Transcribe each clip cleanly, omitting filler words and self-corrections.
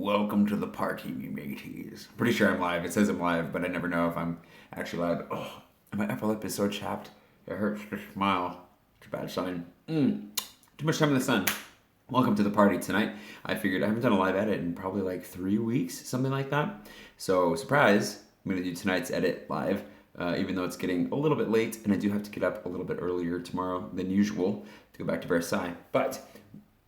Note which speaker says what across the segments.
Speaker 1: Welcome to the party, me mateys. Pretty sure I'm live. It says I'm live, but I never know if I'm actually live. Oh, my upper lip is so chapped. It hurts to smile. It's a bad sign. Too much time in the sun. Welcome to the party tonight. I figured I haven't done a live edit in probably like 3 weeks, something like that. So, surprise, I'm going to do tonight's edit live, even though it's getting a little bit late, and I do have to get up a little bit earlier tomorrow than usual to go back to Versailles. But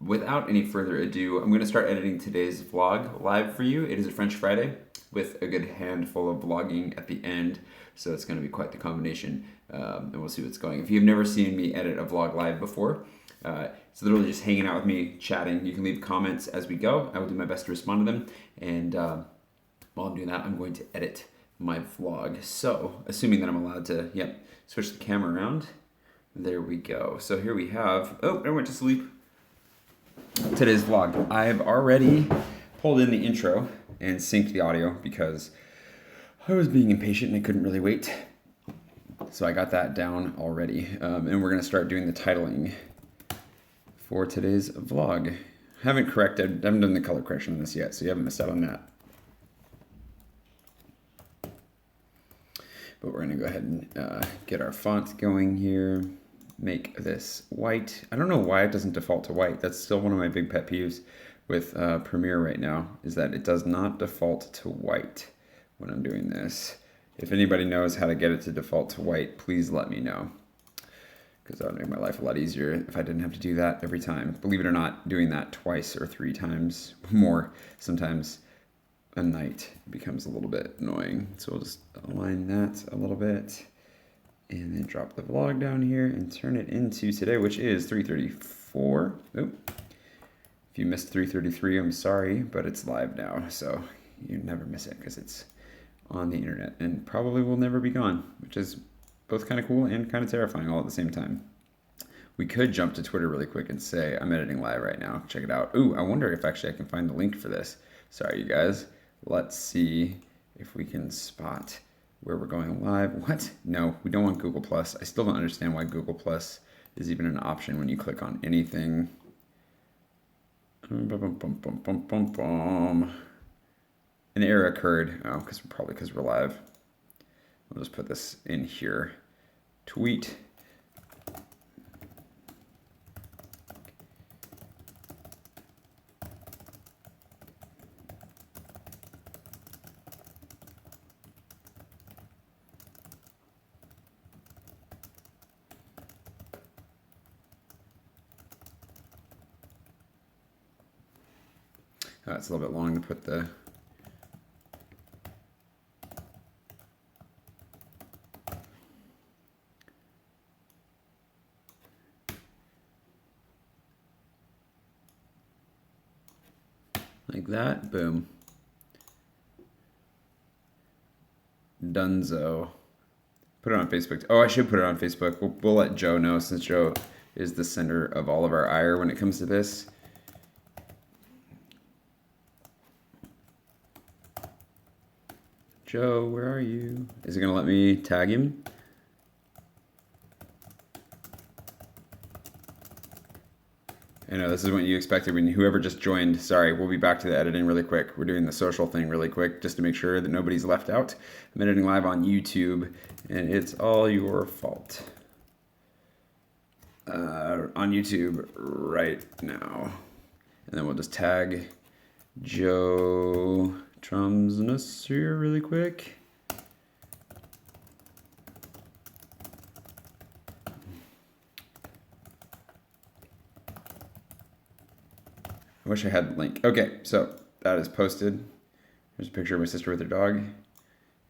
Speaker 1: without any further ado, I'm going to start editing today's vlog live for you. It is a French Friday with a good handful of vlogging at the end, so it's going to be quite the combination, and we'll see what's going. If you've never seen me edit a vlog live before, it's literally just hanging out with me, chatting. You can leave comments as we go. I will do my best to respond to them, and while I'm doing that, I'm going to edit my vlog. So, assuming that I'm allowed to, switch the camera around. There we go. So here we have, oh, I went to sleep. Today's vlog. I've already pulled in the intro and synced the audio because I was being impatient and I couldn't really wait. So I got that down already. And we're going to start doing the titling for today's vlog. I haven't done the color correction on this yet, so you haven't missed out on that. But we're going to go ahead and get our font going here. Make this white. I don't know why it doesn't default to white. That's still one of my big pet peeves with Premiere right now, is that it does not default to white when I'm doing this. If anybody knows how to get it to default to white, please let me know, because that would make my life a lot easier if I didn't have to do that every time. Believe it or not, doing that twice or 3 times more, sometimes a night, becomes a little bit annoying. So we'll just align that a little bit. And then drop the vlog down here and turn it into today, which is 3:34. Oop. If you missed 3:33, I'm sorry, but it's live now, so you never miss it because it's on the internet and probably will never be gone, which is both kind of cool and kind of terrifying all at the same time. We could jump to Twitter really quick and say, I'm editing live right now. Check it out. Ooh, I wonder if actually I can find the link for this. Sorry, you guys. Let's see if we can spot where we're going live. What? No, we don't want Google+. I still don't understand why Google+ is even an option when you click on anything. An error occurred. Oh, probably because we're live. I'll just put this in here. Tweet. It's a little bit long to put the like that. Boom. Dunzo. Put it on Facebook. Oh, I should put it on Facebook. We'll let Joe know, since Joe is the center of all of our ire when it comes to this. Joe, where are you? Is it going to let me tag him? I know, this is what you expected when whoever just joined. Sorry, we'll be back to the editing really quick. We're doing the social thing really quick just to make sure that nobody's left out. I'm editing live on YouTube, and it's all your fault. On YouTube right now. And then we'll just tag Joe Trumsness here really quick. I wish I had the link. Okay, so that is posted. There's a picture of my sister with her dog.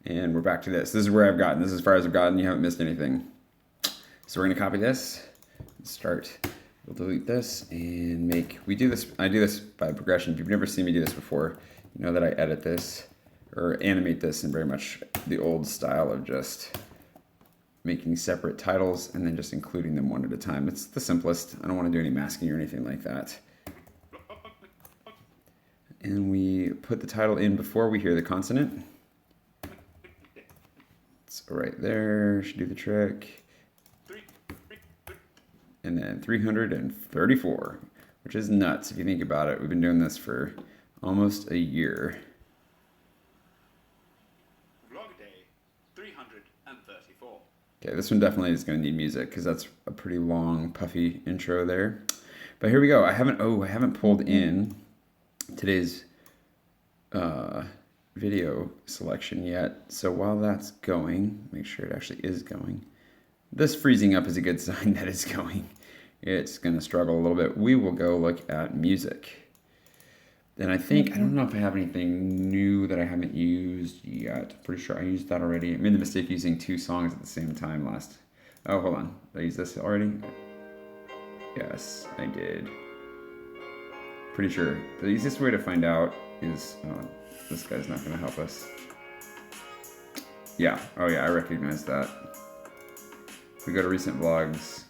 Speaker 1: And we're back to this. This is where I've gotten. This is as far as I've gotten. You haven't missed anything. So we're going to copy this. Start. We'll delete this and we do this. I do this by progression. If you've never seen me do this before, you know that I edit this or animate this in very much the old style of just making separate titles and then just including them one at a time. It's the simplest. I don't want to do any masking or anything like that. And we put the title in before we hear the consonant. It's right there, should do the trick. And then 334, which is nuts if you think about it. We've been doing this for almost a year.
Speaker 2: Vlog day 334.
Speaker 1: Okay, this one definitely is going to need music because that's a pretty long, puffy intro there. But here we go. I haven't pulled in today's video selection yet. So while that's going, make sure it actually is going. This freezing up is a good sign that it's going. It's going to struggle a little bit. We will go look at music. Then I don't know if I have anything new that I haven't used yet. Pretty sure I used that already. I made the mistake using 2 songs at the same time last. Oh, hold on. Did I use this already? Yes, I did. Pretty sure. The easiest way to find out is, this guy's not going to help us. Yeah. Oh yeah, I recognize that. If we go to recent vlogs,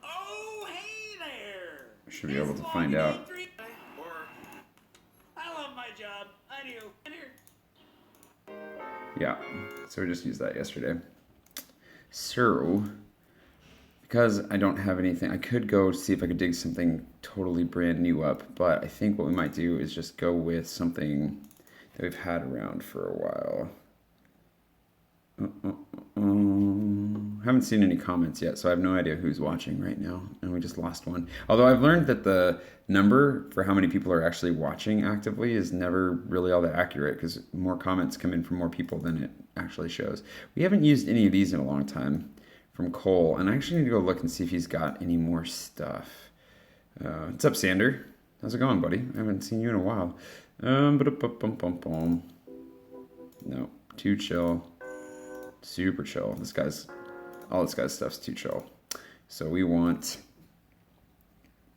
Speaker 2: Oh, hey there!
Speaker 1: we should be able to find out.
Speaker 2: I love my job. I do. And here.
Speaker 1: Yeah, so we just used that yesterday. So, because I don't have anything, I could go see if I could dig something totally brand new up, but I think what we might do is just go with something that we've had around for a while. Haven't seen any comments yet, so I have no idea who's watching right now, and we just lost one. Although I've learned that the number for how many people are actually watching actively is never really all that accurate because more comments come in from more people than it actually shows. We haven't used any of these in a long time from Cole, and I actually need to go look and see if he's got any more stuff. What's up, Sander? How's it going, buddy? I haven't seen you in a while. No, too chill. Super chill. All this guy's stuff's too chill. So we want.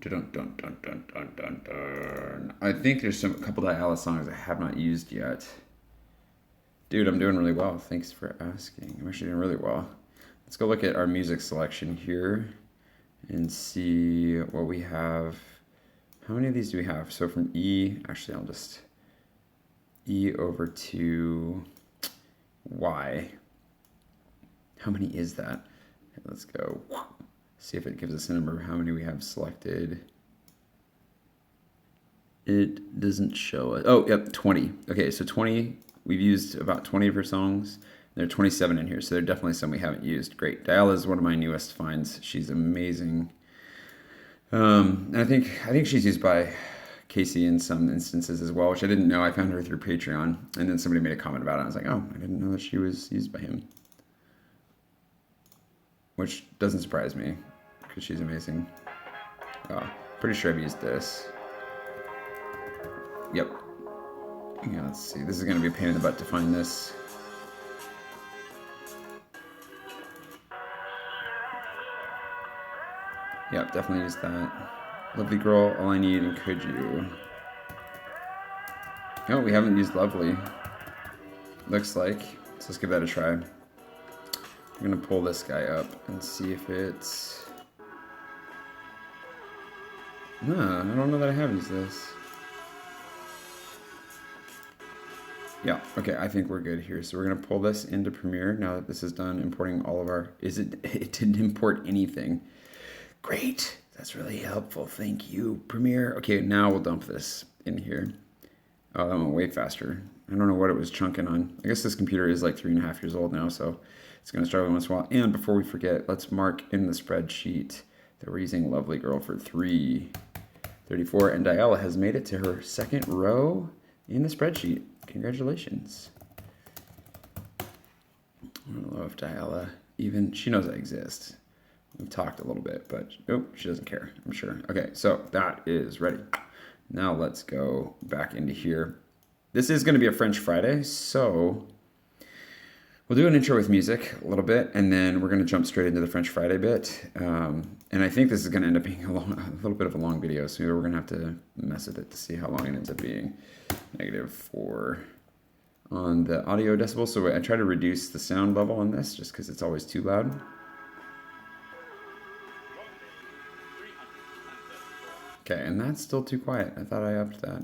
Speaker 1: Dun, dun, dun, dun, dun, dun, dun. I think there's a couple of Alice songs I have not used yet. Dude, I'm doing really well. Thanks for asking. I'm actually doing really well. Let's go look at our music selection here and see what we have. How many of these do we have? So from E, actually I'll just E over to Y. How many is that? Okay, let's go see if it gives us a number of how many we have selected. It doesn't show it. Oh, yep, 20. Okay, so 20. We've used about 20 of her songs. There are 27 in here, so there are definitely some we haven't used. Great. Diala is one of my newest finds. She's amazing. And I think she's used by Casey in some instances as well, which I didn't know. I found her through Patreon, and then somebody made a comment about it. I was like, oh, I didn't know that she was used by him. Which doesn't surprise me, because she's amazing. Pretty sure I've used this. Yep. Yeah, let's see. This is going to be a pain in the butt to find this. Yep, definitely used that. Lovely Girl, All I Need, and Could You. Oh, we haven't used Lovely. Looks like. So let's give that a try. I'm going to pull this guy up and see if it's... No, I don't know that I have used this. Yeah, okay, I think we're good here. So we're going to pull this into Premiere now that this is done importing all of our... It didn't import anything. Great, that's really helpful. Thank you, Premiere. Okay, now we'll dump this in here. Oh, that went way faster. I don't know what it was chunking on. I guess this computer is like 3.5 years old now, so it's going to struggle once in a while. And before we forget, let's mark in the spreadsheet that we're using Lovely Girl for 334. And Diala has made it to her second row in the spreadsheet. Congratulations. I don't know if Diala even... She knows I exist. We've talked a little bit, but she doesn't care, I'm sure. Okay, so that is ready. Now let's go back into here. This is going to be a French Friday, so we'll do an intro with music a little bit, and then we're going to jump straight into the French Friday bit. And I think this is going to end up being a little bit of a long video, so we're going to have to mess with it to see how long it ends up being. -4 on the audio decibels, so I try to reduce the sound level on this just because it's always too loud. Okay, and that's still too quiet. I thought I upped that.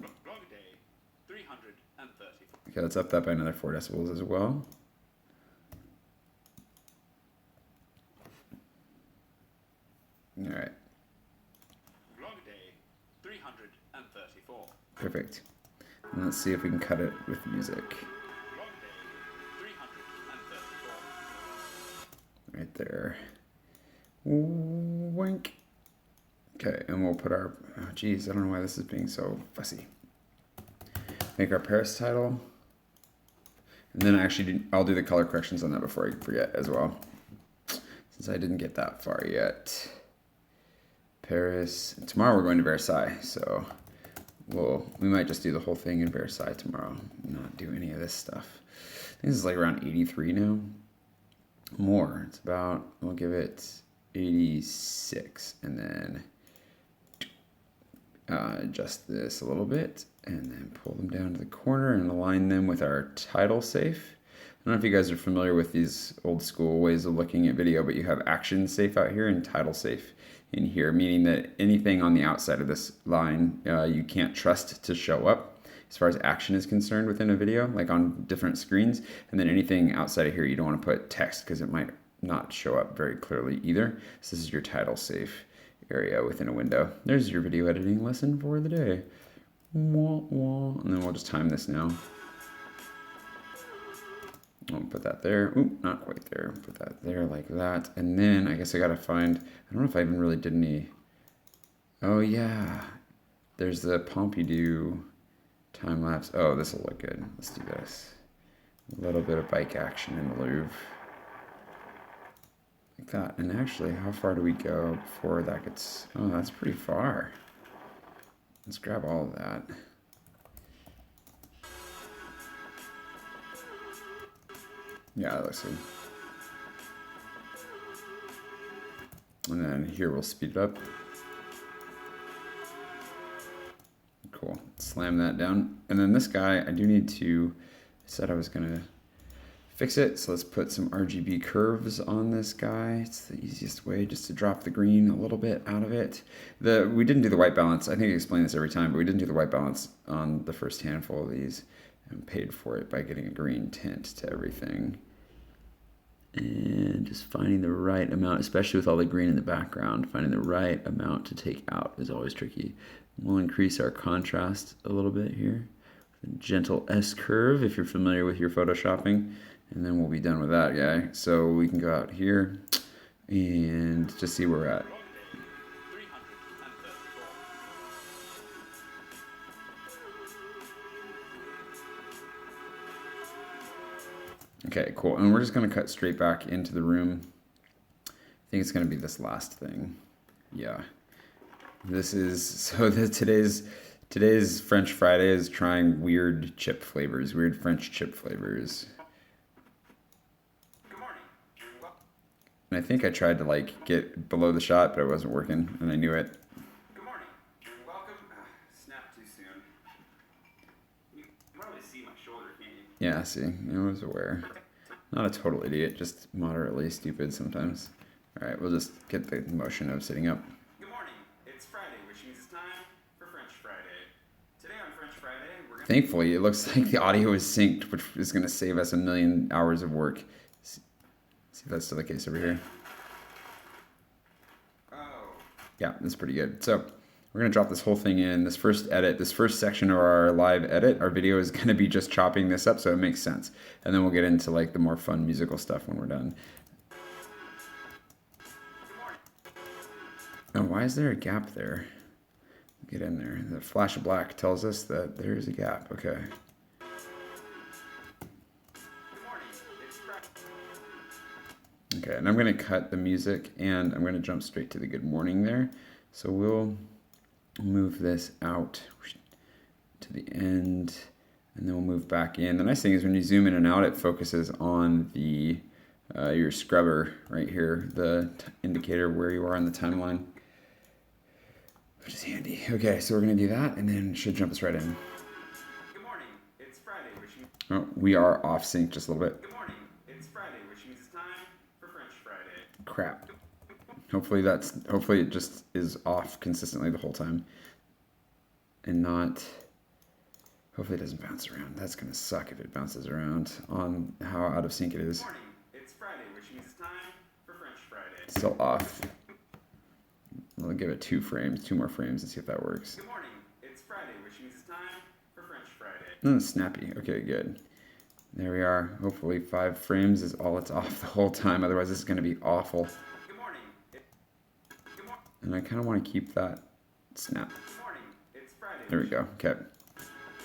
Speaker 1: Okay, let's up that by another 4 decibels as well. All right.
Speaker 2: Vlog day 334.
Speaker 1: Perfect. And let's see if we can cut it with music. Right there. Wink. Okay, and we'll put our, oh geez, I don't know why this is being so fussy. Make our Paris title. And then I'll do the color corrections on that before I forget as well. Since I didn't get that far yet. Paris. Tomorrow we're going to Versailles, so we might just do the whole thing in Versailles tomorrow. Not do any of this stuff. I think this is like around 83 now. More. It's about, we'll give it 86. And then adjust this a little bit. And then pull them down to the corner and align them with our title safe. I don't know if you guys are familiar with these old school ways of looking at video, but you have action safe out here and title safe in here, meaning that anything on the outside of this line you can't trust to show up as far as action is concerned within a video, like on different screens. And then anything outside of here, you don't want to put text because it might not show up very clearly either. So this is your title safe area within a window. There's your video editing lesson for the day. Wah, wah. And then we'll just time this now. I'll put that there. Oop, not quite there. Put that there like that. And then I guess I gotta find, I don't know if I even really did any. Oh yeah. There's the Pompidou time lapse. Oh, this will look good. Let's do this. A little bit of bike action in the Louvre. Like that. And actually, how far do we go before that gets, oh, that's pretty far. Let's grab all of that. Yeah, that looks good. And then here we'll speed it up. Cool. Slam that down. And then this guy, I do need to, I said I was gonna fix it. So let's put some RGB curves on this guy. It's the easiest way just to drop the green a little bit out of it. We didn't do the white balance. I think I explain this every time, but we didn't do the white balance on the first handful of these and paid for it by getting a green tint to everything. And just finding the right amount, especially with all the green in the background, finding the right amount to take out is always tricky. We'll increase our contrast a little bit here. A gentle S curve if you're familiar with your photoshopping. And then we'll be done with that guy. So we can go out here and just see where we're at. Okay, cool. And we're just going to cut straight back into the room. I think it's going to be this last thing. Yeah. This is, so today's French Friday is trying weird chip flavors, weird French chip flavors.
Speaker 2: Good morning.
Speaker 1: And I think I tried to like get below the shot, but it wasn't working, and I knew it.
Speaker 2: Good morning. Welcome. Snap too soon. You can probably see my shoulder, can't you?
Speaker 1: Yeah, see, I was aware. Not a total idiot, just moderately stupid sometimes. All right, we'll just get the motion of sitting up.
Speaker 2: Good morning. It's Friday, which means it's time for French Friday. Today on French Friday, we're gonna...
Speaker 1: Thankfully, it looks like the audio is synced, which is going to save us 1,000,000 hours of work. See if that's still the case over here.
Speaker 2: Oh.
Speaker 1: Yeah, that's pretty good. So we're going to drop this whole thing in. This first edit, this first section of our live edit, our video is going to be just chopping this up, so it makes sense. And then we'll get into like the more fun musical stuff when we're done. Oh, why is there a gap there? Get in there. The flash of black tells us that there is a gap. Okay. Okay, and I'm going to cut the music, and I'm going to jump straight to the good morning there. So we'll move this out to the end, and then we'll move back in. The nice thing is when you zoom in and out, it focuses on the your scrubber right here, the indicator where you are on the timeline, which is handy. Okay, so we're going to do that, and then it should jump us right in.
Speaker 2: Good morning. It's Friday, which means...
Speaker 1: Oh, we are off sync just a little bit.
Speaker 2: Good morning. It's Friday, which means it's time for French Friday.
Speaker 1: Crap. Hopefully it just is off consistently the whole time. And not, hopefully it doesn't bounce around. That's going to suck if it bounces around on how out of sync it is.
Speaker 2: Good morning. It's Friday, which means it's time for French Friday.
Speaker 1: It's still off. I'll give it 2 more frames and see if that works.
Speaker 2: Good morning. It's Friday, which means it's time for French Friday.
Speaker 1: Snappy. Okay, good. There we are. Hopefully 5 frames is all it's off the whole time. Otherwise, this is going to be awful.
Speaker 2: Good morning. Good morning.
Speaker 1: And I kind of want to keep that snap.
Speaker 2: Good morning. It's Friday.
Speaker 1: There we go. Okay.
Speaker 2: Good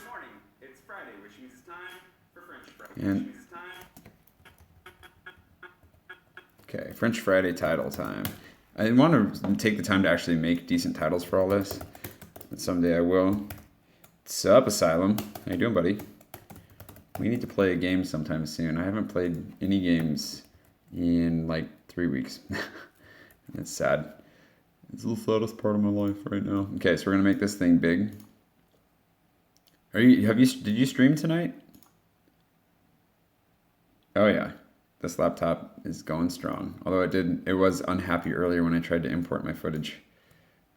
Speaker 2: morning. It's Friday, which means it's time for French Friday.
Speaker 1: And
Speaker 2: Which means it's time.
Speaker 1: okay, French Friday title time. I want to take the time to actually make decent titles for all this. And someday I will. What's up, Asylum? How you doing, buddy? We need to play a game sometime soon. I haven't played any games in like 3 weeks. It's sad. It's the saddest part of my life right now. Okay, so we're gonna make this thing big. Did you stream tonight? Oh yeah. This laptop is going strong. Although it was unhappy earlier when I tried to import my footage.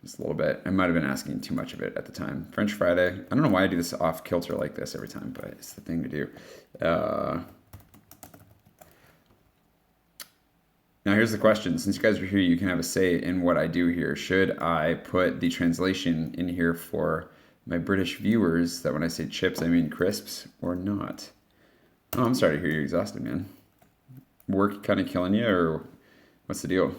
Speaker 1: Just a little bit. I might have been asking too much of it at the time. French Friday. I don't know why I do this off kilter like this every time, but it's the thing to do. Now here's the question. Since you guys are here, you can have a say in what I do here. Should I put the translation in here for my British viewers that when I say chips, I mean crisps or not? Oh, I'm sorry to hear you're exhausted, man. Work kind of killing you, or what's the deal?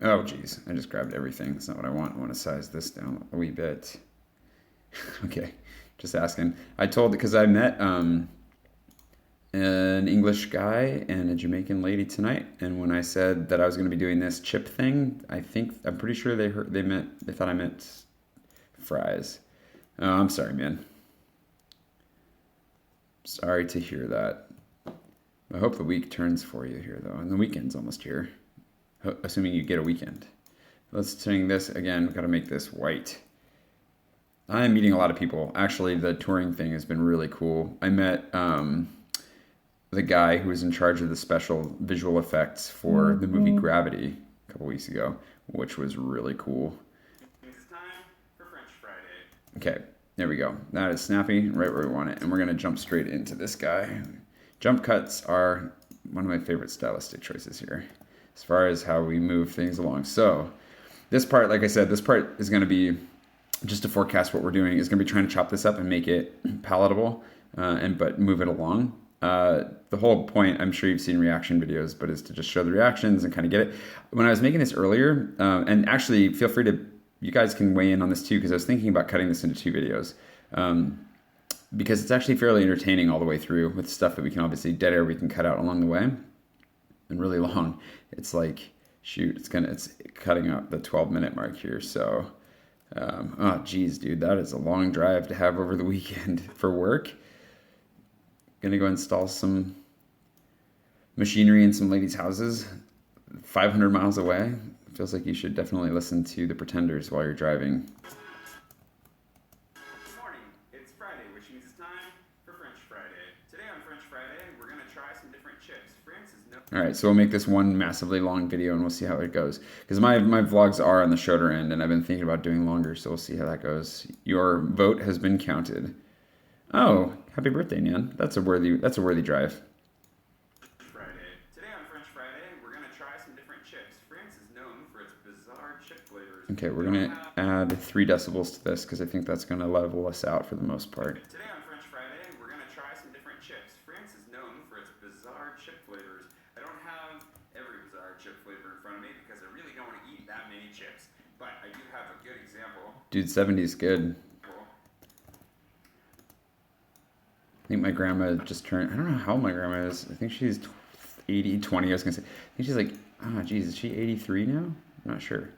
Speaker 1: Oh, geez. I just grabbed everything. That's not what I want. I want to size this down a wee bit. Okay. Just asking. I told, because I met an English guy and a Jamaican lady tonight, and when I said that I was going to be doing this chip thing, I'm pretty sure they thought I meant fries. Oh, I'm sorry, man. Sorry to hear that. I hope the week turns for you here, though, and the weekend's almost here. Assuming you get a weekend. Let's turn this again. We've got to make this white. I'm meeting a lot of people. Actually, the touring thing has been really cool. I met the guy who was in charge of the special visual effects for the movie Gravity a couple weeks ago, which was really cool.
Speaker 2: It's time for French Friday.
Speaker 1: Okay, there we go. That is snappy, right where we want it. And we're going to jump straight into this guy. Jump cuts are one of my favorite stylistic choices here, as far as how we move things along. So this part, like I said, this part is going to be, just to forecast what we're doing, is going to be trying to chop this up and make it palatable, but move it along. The whole point, I'm sure you've seen reaction videos, but is to just show the reactions and kind of get it. When I was making this earlier, and actually feel free to, you guys can weigh in on this too, because I was thinking about cutting this into 2 videos. Because it's actually fairly entertaining all the way through, with stuff that we can obviously, dead air we can cut out along the way. And really long. It's like, shoot, it's cutting out the 12-minute mark here. So, oh geez, dude, that is a long drive to have over the weekend for work. Gonna go install some machinery in some ladies' houses, 500 miles away. Feels like you should definitely listen to the Pretenders while you're driving.
Speaker 2: Good morning. It's Friday, which means it's time for French Friday. Today on French Friday, we're going to try some different chips. France is no...
Speaker 1: All right, so we'll make this one massively long video and we'll see how it goes. Because my vlogs are on the shorter end and I've been thinking about doing longer, so we'll see how that goes. Your vote has been counted. Oh, happy birthday, Nan. That's a worthy drive.
Speaker 2: Friday. Today on French Friday, we're going to try some different chips. France is known for its bizarre chip flavors.
Speaker 1: Okay, we're going to add 3 decibels to this because I think that's going to level us out for the most part.
Speaker 2: Today on French Friday, we're going to try some different chips. France is known for its bizarre chip flavors. I don't have every bizarre chip flavor in front of me because I really don't want to eat that many chips. But I do have a good example.
Speaker 1: Dude, 70 is good. I think my grandma just turned, I don't know how old my grandma is. I think she's 20. I was going to say. I think she's like, geez, is she 83 now? I'm not sure.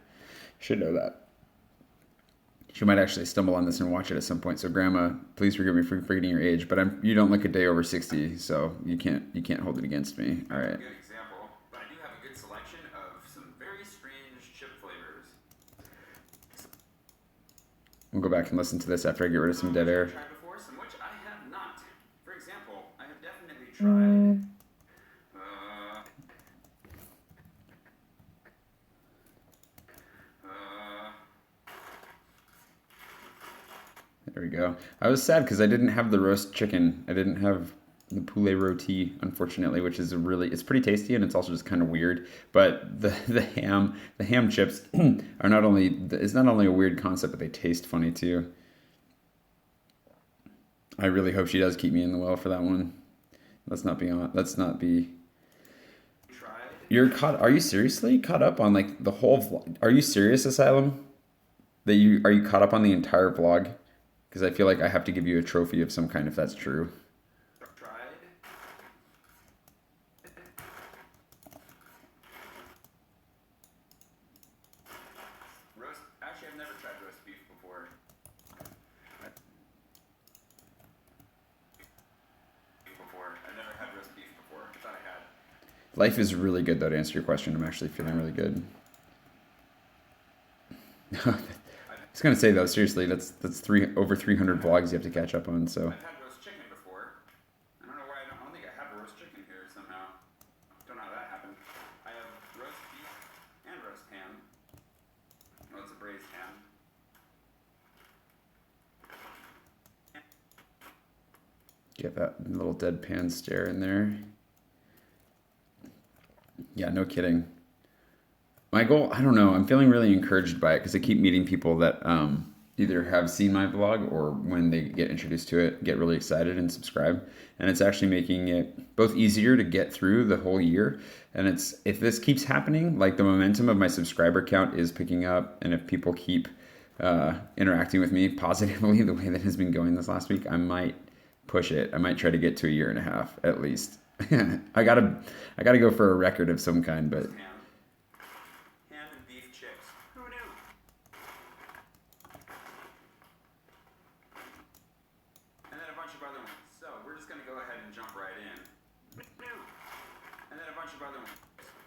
Speaker 1: Should know that. She might actually stumble on this and watch it at some point. So grandma, please forgive me for forgetting your age, but you don't look a day over 60, so you can't hold it against me. All right.
Speaker 2: Good example, but I do have a good selection of some very strange chip flavors.
Speaker 1: We'll go back and listen to this after I get rid of some dead air.
Speaker 2: Tried before, some which I have not. For example, I have definitely tried.
Speaker 1: There we go. I was sad because I didn't have the roast chicken. I didn't have the poulet roti, unfortunately, which is it's pretty tasty and it's also just kind of weird. But the ham chips are not only it's not only a weird concept, but they taste funny too. I really hope she does keep me in the well for that one. Let's not be on. Let's not be. You're caught. Are you seriously caught up on like the whole vlog? Are you serious, Asylum? That you are you caught up on the entire vlog? Because I feel like I have to give you a trophy of some kind if that's true.
Speaker 2: Actually, I've never tried roast beef before. I've never had roast beef before. I thought I had.
Speaker 1: Life is really good, though, to answer your question. I'm actually feeling really good. I was gonna say though, seriously, that's over 300 vlogs you have to catch up on. So.
Speaker 2: I've had roast chicken before. I don't know why I don't think I have roast chicken here somehow. Don't know how that happened. I have roast beef and roast ham. Oh, it's a braised ham.
Speaker 1: Get that little deadpan stare in there. Yeah, no kidding. My goal, I don't know, I'm feeling really encouraged by it because I keep meeting people that either have seen my vlog or when they get introduced to it, get really excited and subscribe. And it's actually making it both easier to get through the whole year. And if this keeps happening, like the momentum of my subscriber count is picking up, and if people keep interacting with me positively the way that has been going this last week, I might push it. I might try to get to a year and a half at least. I gotta go for a record of some kind, but.
Speaker 2: Ham and beef chips. Who knew? And then a bunch of other ones. So we're just gonna go ahead and jump right in. Who knew? And then a bunch of other ones.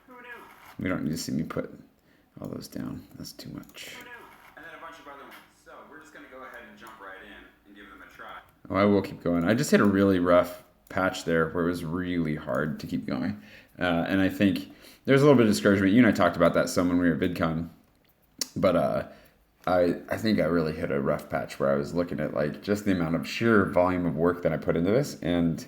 Speaker 2: Who knew?
Speaker 1: We don't need to see me put all those down. That's too much.
Speaker 2: Who knew? And then a bunch of other ones. So we're just gonna go ahead and jump right in and give them a try.
Speaker 1: Oh, I will keep going. I just hit a really rough patch there where it was really hard to keep going. And I think there's a little bit of discouragement. You and I talked about that some when we were at VidCon. But I think I really hit a rough patch where I was looking at like just the amount of sheer volume of work that I put into this and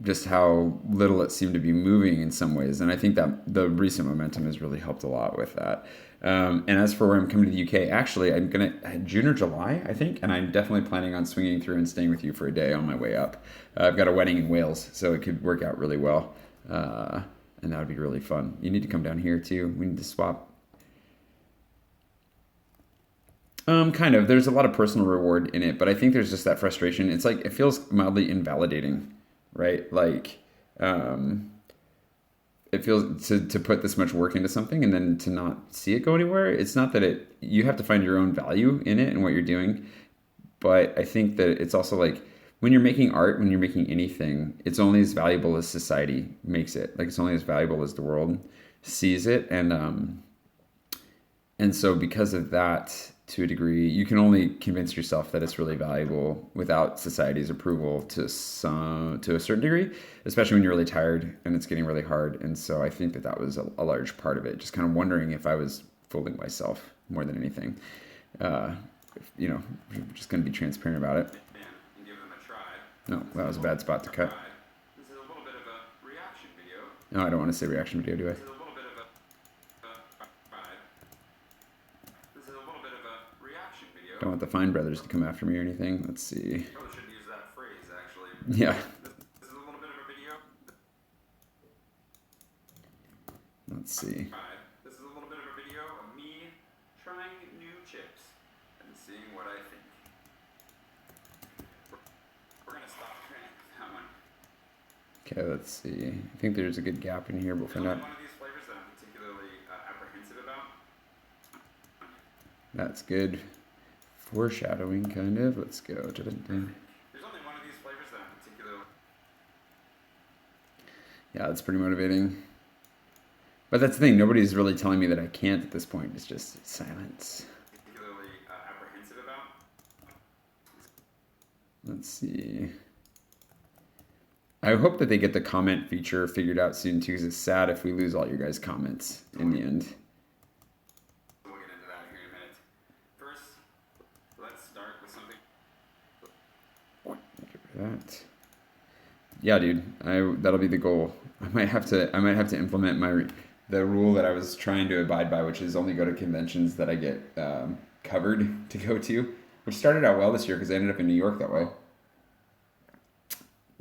Speaker 1: just how little it seemed to be moving in some ways. And I think that the recent momentum has really helped a lot with that. And as for where I'm coming to the UK, actually, I'm going to June or July, I think, and I'm definitely planning on swinging through and staying with you for a day on my way up. I've got a wedding in Wales, so it could work out really well, and that would be really fun. You need to come down here, too. We need to swap. Kind of. There's a lot of personal reward in it, but I think there's just that frustration. It's like, it feels mildly invalidating, right? Like, it feels to put this much work into something and then to not see it go anywhere. It's not that you have to find your own value in it and what you're doing. But I think that it's also like when you're making art, when you're making anything, it's only as valuable as society makes it. Like it's only as valuable as the world sees it. And so because of that, to a degree, you can only convince yourself that it's really valuable without society's approval to a certain degree, especially when you're really tired and it's getting really hard. And so I think that was a large part of it. Just kind of wondering if I was fooling myself more than anything. Just going to be transparent about it.
Speaker 2: And give them a try.
Speaker 1: No, that was a bad spot to cut.
Speaker 2: This is a little bit of a reaction video.
Speaker 1: No, I don't want to say reaction video, do I? Don't want the Fine Brothers to come after me or anything. Let's see.
Speaker 2: Probably should use that phrase, actually.
Speaker 1: Yeah.
Speaker 2: This is a little bit of a video.
Speaker 1: Let's see.
Speaker 2: This is a little bit of a video of me trying new chips and seeing what I think. We're going to stop that one.
Speaker 1: Okay, let's see. I think there's a good gap in here. We'll find out.
Speaker 2: One of these flavors that I'm particularly apprehensive about.
Speaker 1: That's good. Foreshadowing, kind of. Let's go.
Speaker 2: There's only one of these flavors that I'm particularly...
Speaker 1: Yeah, that's pretty motivating. But that's the thing. Nobody's really telling me that I can't at this point. It's just silence.
Speaker 2: Particularly apprehensive about.
Speaker 1: Let's see. I hope that they get the comment feature figured out soon, too, because it's sad if we lose all your guys' comments in the end.
Speaker 2: Let's start with something.
Speaker 1: That. Yeah, dude. That'll be the goal. I might have to implement the rule that I was trying to abide by, which is only go to conventions that I get covered to go to, which started out well this year because I ended up in New York that way.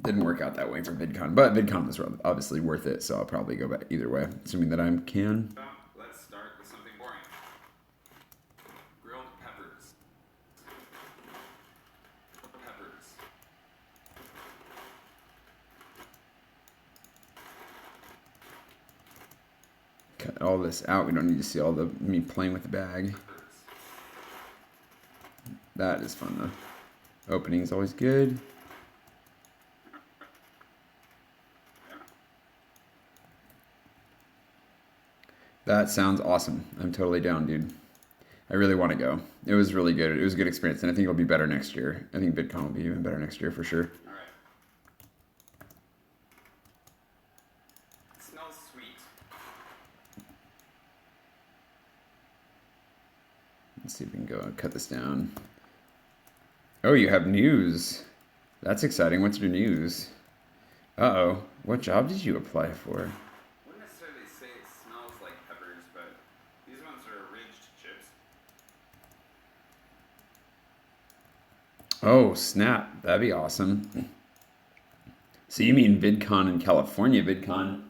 Speaker 1: Didn't work out that way for VidCon, but VidCon was obviously worth it, so I'll probably go back either way, assuming that I can.
Speaker 2: So let's start with something boring. Grilled peppers. Peppers.
Speaker 1: Cut all this out. We don't need to see all the me playing with the bag.
Speaker 2: Peppers.
Speaker 1: That is fun though. Opening is always good. That sounds awesome. I'm totally down, dude. I really want to go. It was really good. It was a good experience, and I think it'll be better next year. I think VidCon will be even better next year for sure.
Speaker 2: All right. It smells sweet.
Speaker 1: Let's see if we can go and cut this down. Oh, you have news. That's exciting. What's your news? Uh-oh. What job did you apply for?
Speaker 2: Wouldn't necessarily say it smells like peppers, but these ones are ridged chips.
Speaker 1: Oh, snap. That'd be awesome. So you mean VidCon in California, VidCon?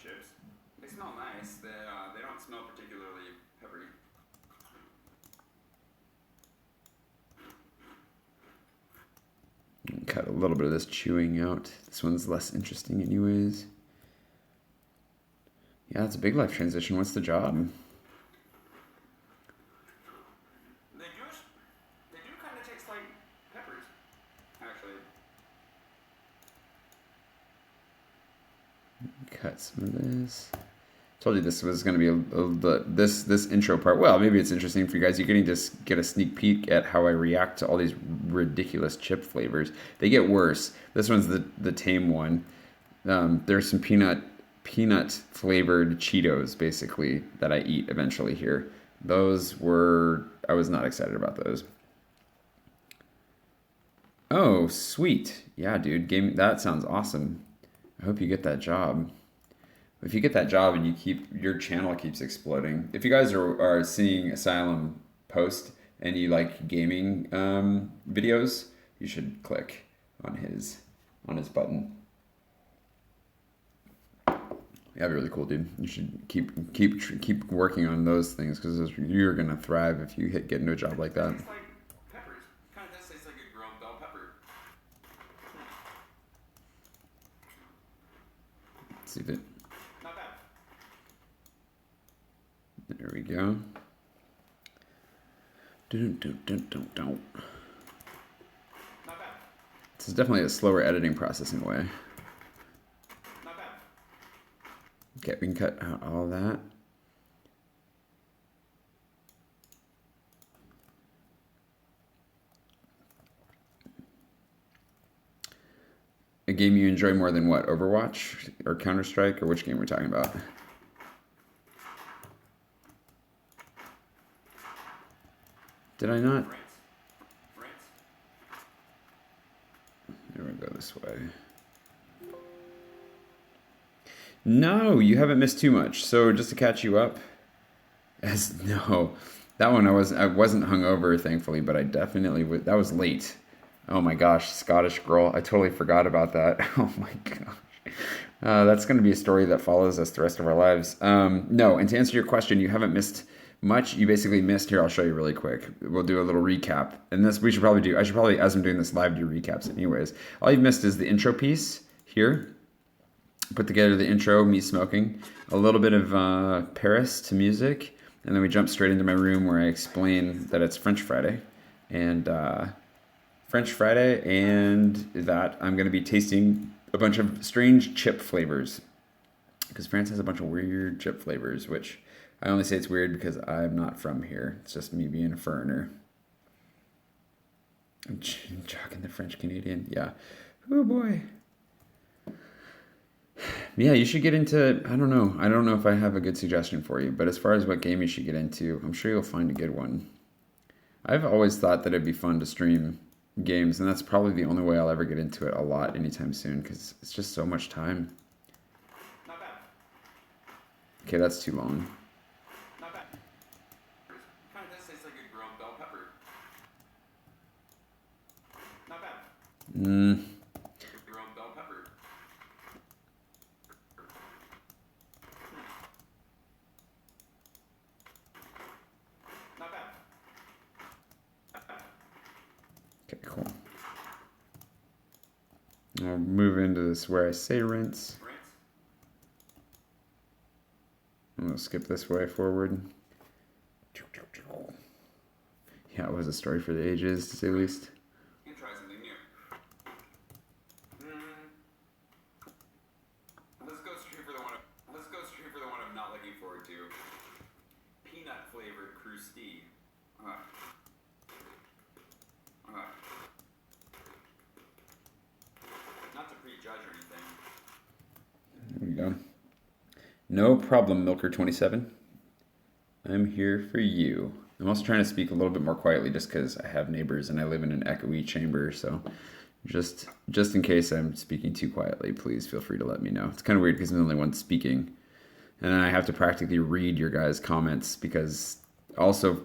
Speaker 2: Chips. They smell nice. They don't smell particularly peppery.
Speaker 1: Cut a little bit of this chewing out. This one's less interesting anyways. Yeah, it's a big life transition. What's the job?
Speaker 2: They do kind of taste like peppers, actually.
Speaker 1: Cut some of this. Told you this was going to be this intro part. Well, maybe it's interesting for you guys. You're getting to get a sneak peek at how I react to all these ridiculous chip flavors. They get worse. This one's the tame one. There's some peanut flavored Cheetos basically that I eat eventually here. I was not excited about those. Oh, sweet. Yeah, dude. That sounds awesome. I hope you get that job. If you get that job and your channel keeps exploding. If you guys are seeing Asylum post and you like gaming videos, you should click on his button. Yeah, that'd be really cool, dude. You should keep working on those things because you're gonna thrive if you get into a job like that.
Speaker 2: It tastes like peppers. Kind of does taste like a grilled bell pepper.
Speaker 1: Let's see if it.
Speaker 2: Not bad.
Speaker 1: There we go. Don't.
Speaker 2: Not bad.
Speaker 1: This is definitely a slower editing process in a way.
Speaker 2: Not bad.
Speaker 1: Okay, we can cut out all that. A game you enjoy more than what? Overwatch or Counter-Strike, or which game we're talking about? Did I not?
Speaker 2: Rinse.
Speaker 1: There we go this way. No, you haven't missed too much. So just to catch you up, that one I wasn't hungover thankfully, but I definitely that was late. Oh my gosh, Scottish girl. I totally forgot about that. Oh my gosh. That's going to be a story that follows us the rest of our lives. No, and to answer your question, you haven't missed much. You basically missed here. I'll show you really quick. We'll do a little recap. And this I should probably, as I'm doing this live, do recaps anyways. All you've missed is the intro piece here. Put together the intro, me smoking. A little bit of Paris to music. And then we jump straight into my room where I explain that it's French Friday. And that I'm going to be tasting a bunch of strange chip flavors. Because France has a bunch of weird chip flavors, which I only say it's weird because I'm not from here. It's just me being a foreigner. I'm jogging the French Canadian. Yeah. Oh boy. Yeah, you should get into, I don't know if I have a good suggestion for you, but as far as what game you should get into, I'm sure you'll find a good one. I've always thought that it'd be fun to stream games, and that's probably the only way I'll ever get into it a lot anytime soon because it's just so much time.
Speaker 2: Not bad.
Speaker 1: Okay, that's too long.
Speaker 2: Not bad. Kind of does taste like a grilled bell pepper. Not bad. Grilled bell pepper. Not bad.
Speaker 1: Okay, cool. I'll move into this where I say rinse.
Speaker 2: Rinse.
Speaker 1: I'm gonna skip this way forward. Yeah, it was a story for the ages, to say the least.
Speaker 2: You can try something new. Let's go straight for the one. Let's go straight for the one I'm not looking forward to. Peanut flavored crusty. Not to prejudge or anything.
Speaker 1: There we go. No problem, Milker27. I'm here for you. I'm also trying to speak a little bit more quietly just because I have neighbors and I live in an echoey chamber, so just in case I'm speaking too quietly, please feel free to let me know. It's kind of weird because I'm the only one speaking, and I have to practically read your guys' comments because also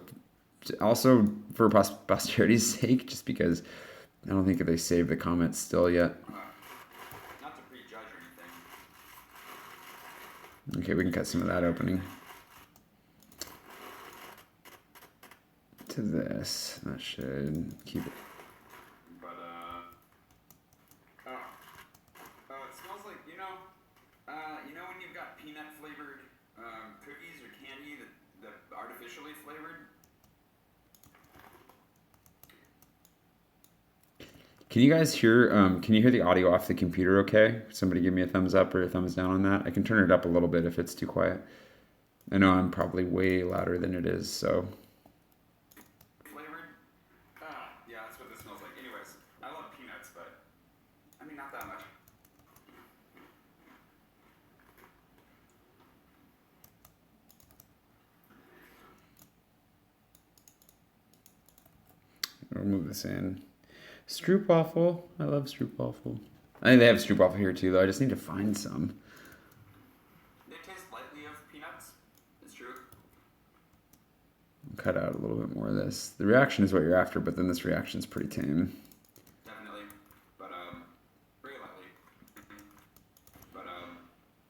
Speaker 1: for posterity's sake, just because I don't think they saved the comments still yet.
Speaker 2: Not to prejudge or anything.
Speaker 1: Okay, we can cut some of that opening. To this, that should keep it.
Speaker 2: But it smells like you know when you've got peanut flavored cookies or candy that artificially flavored.
Speaker 1: Can you guys hear? Can you hear the audio off the computer? Okay, somebody give me a thumbs up or a thumbs down on that. I can turn it up a little bit if it's too quiet. I know I'm probably way louder than it is, so.
Speaker 2: Yeah, that's what this smells like. Anyways, I love peanuts, but I mean not that much.
Speaker 1: I'll move this in. Stroopwafel. I love stroopwafel. I think they have stroopwafel here too, though. I just need to find some.
Speaker 2: They taste lightly of peanuts. It's true.
Speaker 1: Cut out a little bit more of this. The reaction is what you're after, but then this reaction is pretty tame.
Speaker 2: Definitely, but very lightly.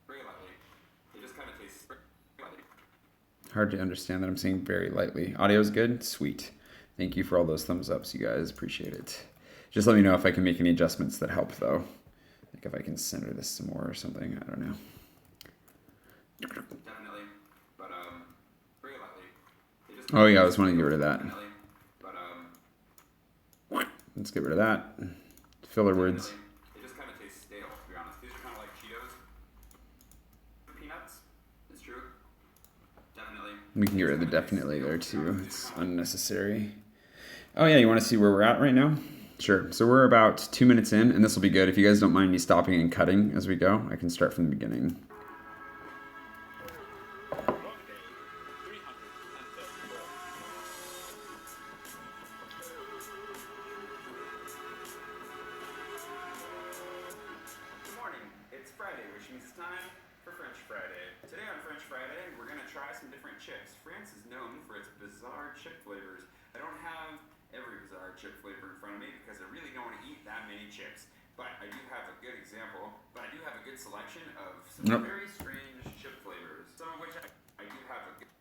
Speaker 2: Very lightly. It just kind of tastes very lightly.
Speaker 1: Hard to understand that I'm saying very lightly. Audio's good? Sweet. Thank you for all those thumbs ups, you guys. Appreciate it. Just let me know if I can make any adjustments that help, though. Like if I can center this some more or something. I don't know.
Speaker 2: Definitely, but very lightly.
Speaker 1: Oh yeah, I was wanting to get rid of that.
Speaker 2: But
Speaker 1: Let's get rid of that. Filler words.
Speaker 2: It just kind of tastes stale, to be honest. These are kind of like Cheetos. Peanuts. It's true. Definitely.
Speaker 1: We can get rid of the definitely there too. It's unnecessary. Oh yeah, you want to see where we're at right now? Sure. So we're about 2 minutes in, and this will be good. If you guys don't mind me stopping and cutting as we go, I can start from the beginning.
Speaker 2: Good morning. It's Friday, which means it's time for French Friday. Today on French Friday, we're going to try some different chips. France is known for its bizarre chip flavors. I don't have every bizarre chip flavor in front of me because I really don't want to eat that many chips. But I do have a good example, but I do have a good selection of some very strange chip flavors. Some of which I do have a good...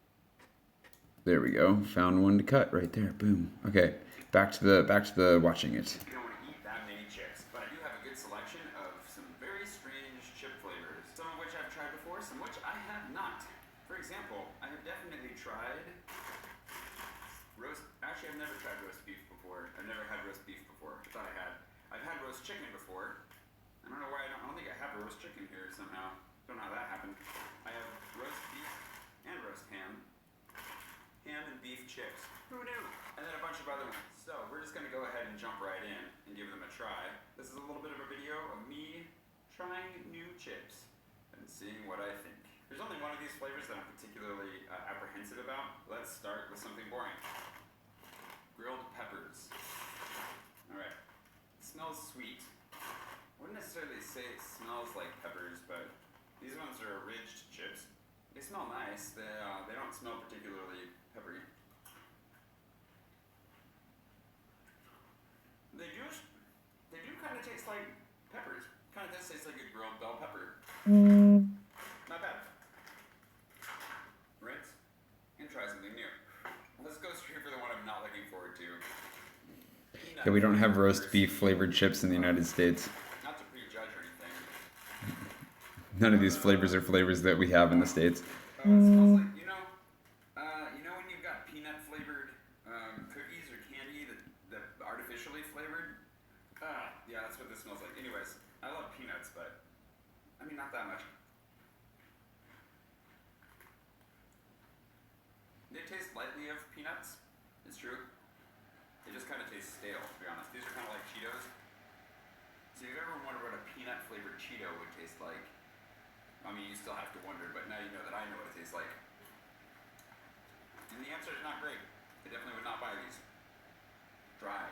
Speaker 1: There we go. Found one to cut right there. Boom. Okay. Back to the watching it.
Speaker 2: I don't want to eat that many chips, but I do have a good selection of some very strange chip flavors. Some of which I've tried before, some of which I have not. For example, I have definitely tried roast... Actually, I've never tried roast beef before. I've never had roast beef before. I thought I had. I've had roast chicken before. I don't know why I don't think I have roast chicken here somehow. Don't know how that happened. I have roast beef and roast ham. Ham and beef chips. Who knew? And then a bunch of other ones. So we're just going to go ahead and jump right in and give them a try. This is a little bit of a video of me trying new chips and seeing what I think. There's only one of these flavors that I'm particularly apprehensive about. Let's start with something boring. Grilled peppers. Alright. smells sweet. I wouldn't necessarily say it smells like peppers, but these ones are ridged chips. They smell nice. They don't smell particularly peppery. They do kind of taste like peppers. Kind of does taste like a grilled bell pepper. Not bad. Rinse and try something new. Let's go straight for the one I'm not looking forward to.
Speaker 1: Yeah, we don't have roast beef flavored chips in the United States.
Speaker 2: Not to prejudge or anything.
Speaker 1: None of these flavors are flavors that we have in the States.
Speaker 2: It smells like, you know when you've got peanut flavored cookies or candy that artificially flavored? Yeah, that's what this smells like. Anyways, I love peanuts, but I mean, not that much. They taste lightly of peanuts. It's true. They just kind of taste stale, to be honest. These are kind of like Cheetos. So if you ever wondered what a peanut flavored Cheeto would taste like, I mean, you still have to wonder, but now you know that I know what it tastes like. And the answer is not great. I definitely would not buy these. Dry.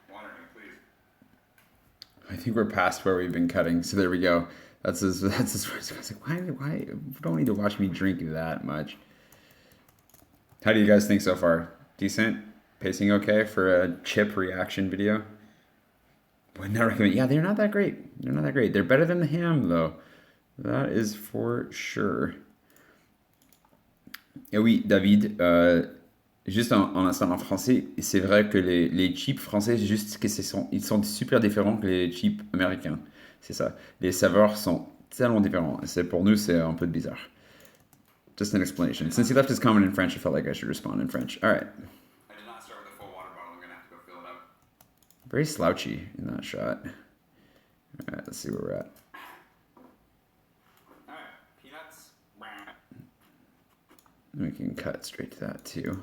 Speaker 2: Water me, please.
Speaker 1: I think we're past where we've been cutting, so there we go. That's as I was like, why? You don't need to watch me drink that much. How do you guys think so far? Decent? Pacing okay for a chip reaction video? Would not recommend. Yeah, they're not that great. They're not that great. They're better than the ham, though. That is for sure. Et oui, David, juste en instant en français, c'est vrai que les chips français, juste que ils sont super différents que les chips américains. C'est ça. Les saveurs sont tellement différents. Pour nous, c'est un peu bizarre. Just an explanation. Since he left his comment in French, I felt like I should respond in French. All right.
Speaker 2: I did not start with a full water bottle. I'm going to have to go fill it up.
Speaker 1: Very slouchy in that shot. All right, let's see where we're at.
Speaker 2: All right, peanuts.
Speaker 1: We can cut straight to that too.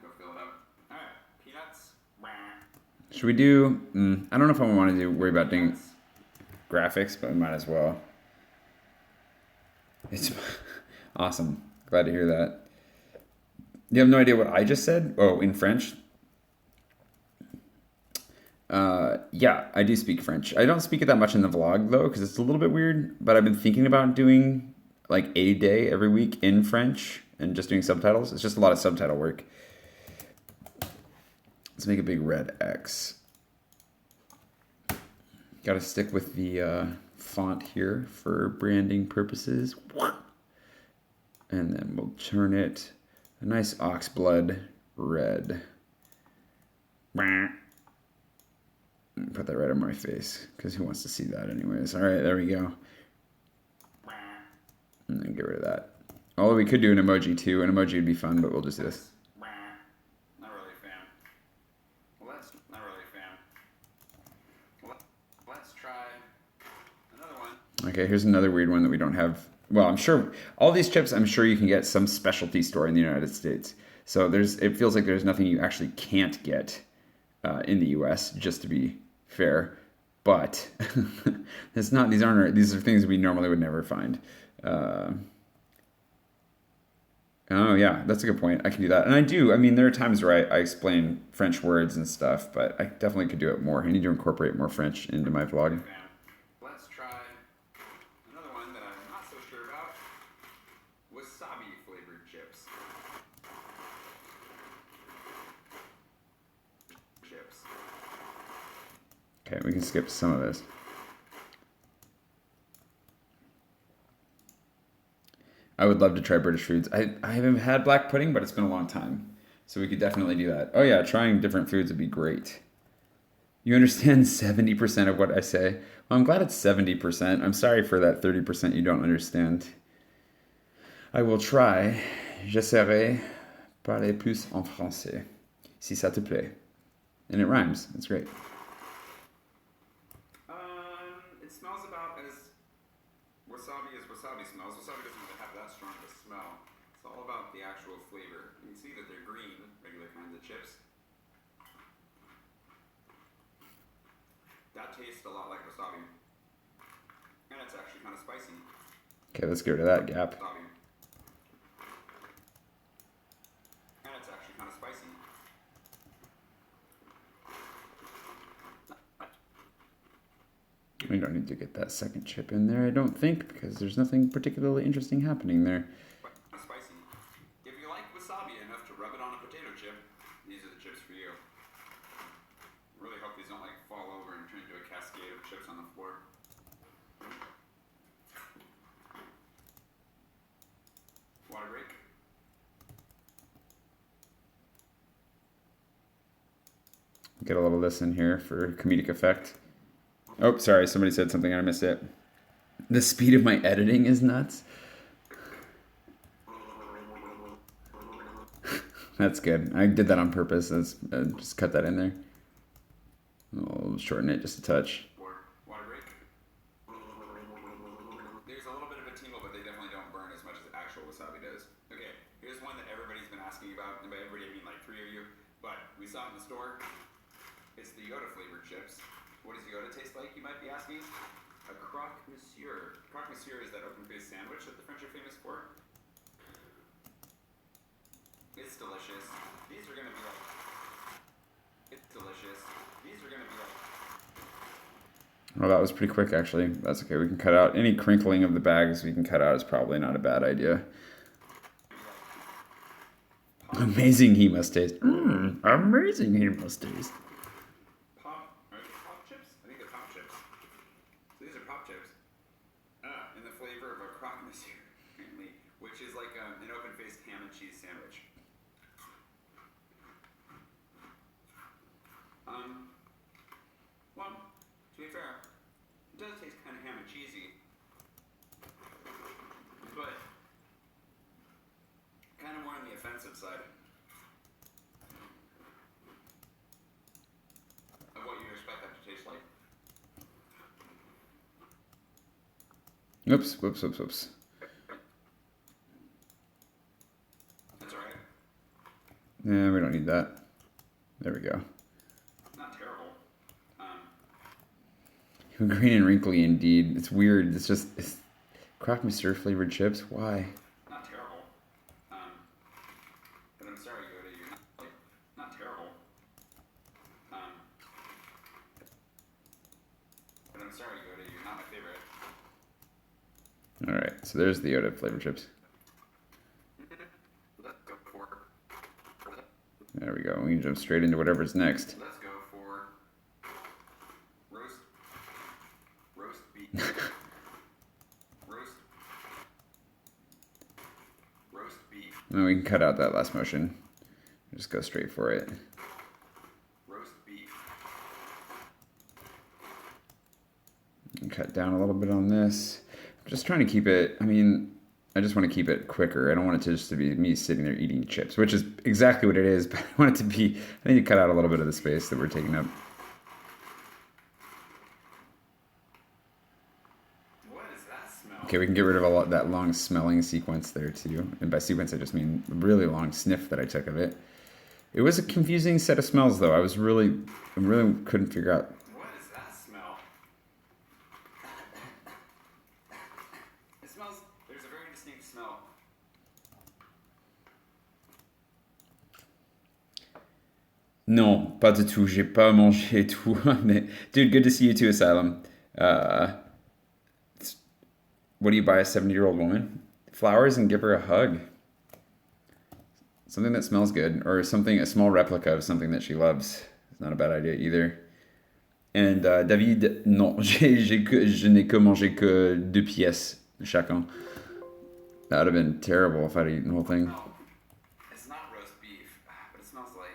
Speaker 2: Go fill it up. All right, peanuts.
Speaker 1: Should we do? I don't know if I want to worry about doing graphics, but we might as well. It's awesome. Glad to hear that. You have no idea what I just said? Oh, in French? Yeah, I do speak French. I don't speak it that much in the vlog, though, because it's a little bit weird. But I've been thinking about doing like a day every week in French and just doing subtitles. It's just a lot of subtitle work. Let's make a big red X. Got to stick with the font here for branding purposes. And then we'll turn it a nice oxblood red. Put that right on my face, because who wants to see that anyways? All right, there we go. And then get rid of that. Although we could do an emoji too. An emoji would be fun, but we'll just do this.
Speaker 2: Not really a fan. Well, that's not really a fan. Well, let's try another one.
Speaker 1: Okay, here's another weird one that we don't have. Well, I'm sure all these chips, I'm sure you can get some specialty store in the United States. So it feels like there's nothing you actually can't get in the U.S., just to be fair. But these are things we normally would never find. Oh yeah, that's a good point. I can do that. And I do. I mean, there are times where I explain French words and stuff, but I definitely could do it more. I need to incorporate more French into my vlog.
Speaker 2: Let's try another one that I'm not so sure about. Wasabi flavored chips.
Speaker 1: Okay, we can skip some of this. I would love to try British foods. I haven't had black pudding, but it's been a long time. So we could definitely do that. Oh yeah, trying different foods would be great. You understand 70% of what I say? Well, I'm glad it's 70%. I'm sorry for that 30% you don't understand. I will try. J'essaierai parler plus en français. Si ça te plaît. And it rhymes. That's great.
Speaker 2: It smells about as wasabi smells. Wasabi doesn't really have that strong of a smell. It's all about the actual flavor. You can see that they're green, regular kinds of chips. That tastes a lot like wasabi. And it's actually kind of spicy.
Speaker 1: Okay, let's get rid of that gap.
Speaker 2: Wasabi. And it's actually kind of spicy.
Speaker 1: don't need to get that second chip in there, I don't think, because there's nothing particularly interesting happening there.
Speaker 2: Spicy. If you like wasabi enough to rub it on a potato chip, these are the chips for you. Really hope these don't like fall over and turn into a cascade of chips on the floor. Water break.
Speaker 1: Get a little of this in here for comedic effect. Oh, sorry, somebody said something and I missed it. The speed of my editing is nuts. That's good. I did that on purpose. Just cut that in there. I'll shorten it just a touch.
Speaker 2: Water break. There's a little bit of a tingle, but they definitely don't burn as much as actual wasabi does. Okay, here's one that everybody's been asking about, and by everybody I mean like 3 of you, but we saw it in the store. It's the Yoda flavored chips. What does Yoda taste like, you might be asking? A croque monsieur. Croque monsieur is that open-faced sandwich that the French are famous for. It's delicious. These are gonna be like... It's delicious. These are gonna be like...
Speaker 1: Oh, that was pretty quick, actually. That's okay. We can cut out any crinkling of the bags. We can cut out. Is probably not a bad idea. Amazing he must taste. Amazing he must taste.
Speaker 2: Pop chips? I think they're pop chips. So these are pop chips. In the flavor of a croque monsieur, which is like an open-faced ham and cheese sandwich. Well, to be fair, it does taste kind of ham and cheesy, but kind of more on the offensive side of what you'd expect that to taste like.
Speaker 1: Oops, whoops.
Speaker 2: That's alright.
Speaker 1: Yeah, we don't need that. There we go.
Speaker 2: Not terrible.
Speaker 1: Green and wrinkly indeed. It's weird. It's croque monsieur flavored chips. Why?
Speaker 2: Not terrible. But I'm sorry, Yoda, you're not terrible. But I'm sorry, Yoda, you're not my favorite.
Speaker 1: Alright, so there's the Yoda flavored chips.
Speaker 2: Let's go for...
Speaker 1: There we go. We can jump straight into whatever's next.
Speaker 2: Let's go for... Roast beef. Roast beef.
Speaker 1: And we can cut out that last motion. Just go straight for it.
Speaker 2: Roast beef.
Speaker 1: And cut down a little bit on this. I'm just trying to keep it, I just want to keep it quicker. I don't want it to just to be me sitting there eating chips, which is exactly what it is, but I want it to be, I need to cut out a little bit of the space that we're taking up.
Speaker 2: What does that smell?
Speaker 1: Okay, we can get rid of that long smelling sequence there too. And by sequence, I just mean a really long sniff that I took of it. It was a confusing set of smells though. I really couldn't figure out.
Speaker 2: What does that smell? It smells, there's a very distinct smell.
Speaker 1: Non, pas du tout. J'ai pas mangé tout. Mais, dude, good to see you too, Asylum. What do you buy a 70-year-old woman? Flowers and give her a hug. Something that smells good, or something, a small replica of something that she loves. It's not a bad idea either. And David, non, je n'ai que mangé que 2 pièces chacun. That would have been terrible if I'd eaten the whole thing.
Speaker 2: No, it's not roast beef, but it smells like...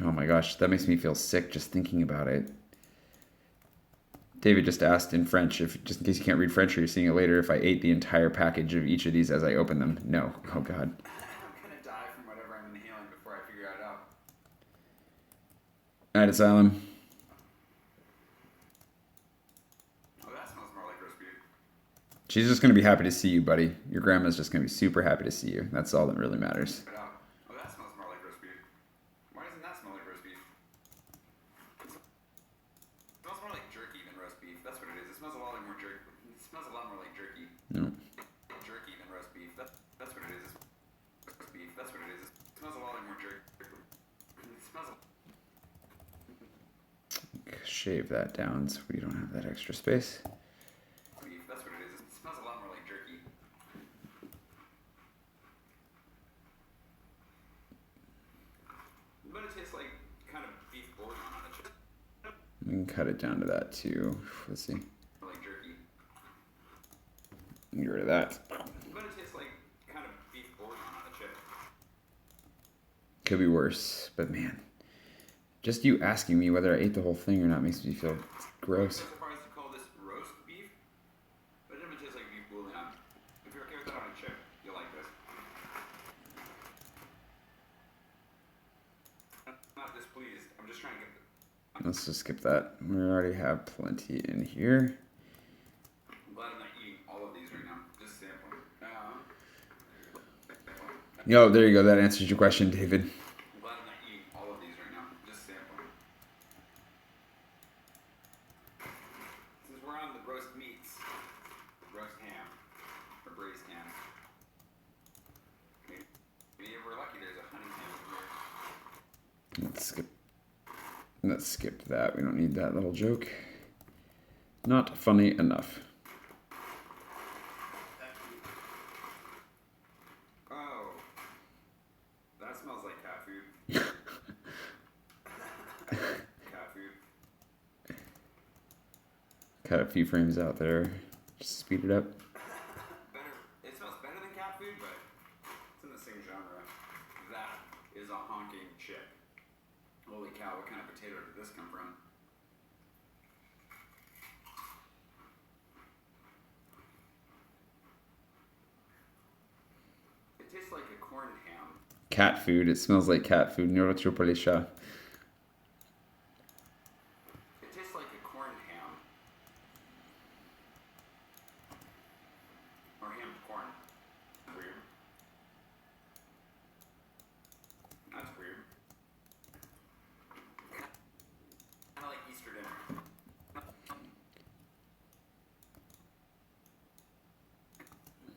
Speaker 1: Oh my gosh, that makes me feel sick just thinking about it. David just asked in French, if just in case you can't read French or you're seeing it later, if I ate the entire package of each of these as I open them. No. Oh God.
Speaker 2: I'm gonna die from whatever I'm inhaling before I figure it out.
Speaker 1: Alright, Asylum.
Speaker 2: Oh, that smells more like roast beef.
Speaker 1: She's just going to be happy to see you, buddy. Your grandma's just going to be super happy to see you. That's all that really matters.
Speaker 2: It out. Oh, that smells more like roast beef. Why doesn't that smell like roast beef? It smells more like jerky than roast beef. That's what it is. It smells a lot like more jerky. It smells a lot more like jerky.
Speaker 1: No.
Speaker 2: Jerky than roast beef. That's what it is. It's roast beef. That's what it is. It smells a lot like more jerky. It smells.
Speaker 1: shave that down so we don't have that extra space.
Speaker 2: Beef, that's what it is. It smells a lot more like jerky. But it tastes like kind of beef bouillon on a chip.
Speaker 1: We can cut it down to that too. Let's see.
Speaker 2: Like jerky.
Speaker 1: Get rid of that.
Speaker 2: But it tastes like kind of beef bouillon on a chip.
Speaker 1: Could be worse, but man, just you asking me whether I ate the whole thing or not makes me feel gross.
Speaker 2: I'm surprised to call this roast beef, but it doesn't taste like beef bouillon. If you're okay with that on a chip, you'll like this. I'm not displeased. I'm just trying to get.
Speaker 1: Let's just skip that. We already have plenty in here.
Speaker 2: I'm glad I'm not eating all of these right now. Just sampling.
Speaker 1: Yo, there you go. That answers your question, David.
Speaker 2: I'm glad I'm not eating all of these right now. Just sampling. Since we're on the roast meats, roast ham, or braised ham. Maybe if we're lucky, there's a honey ham over here.
Speaker 1: Let's skip that. We don't need that little joke. Not funny enough.
Speaker 2: Oh, that smells like cat food. Cat food.
Speaker 1: Cut a few frames out there. Just speed it up.
Speaker 2: Better. It smells better than cat food, but it's in the same genre. That is a honking chip. Holy cow! What kind of potato did this come from? It tastes like a corned ham.
Speaker 1: Cat food. It smells like cat food. Neurotropolisha.
Speaker 2: It tastes like a corned ham. Or ham corn. Weird. That's weird. Kind of like Easter dinner.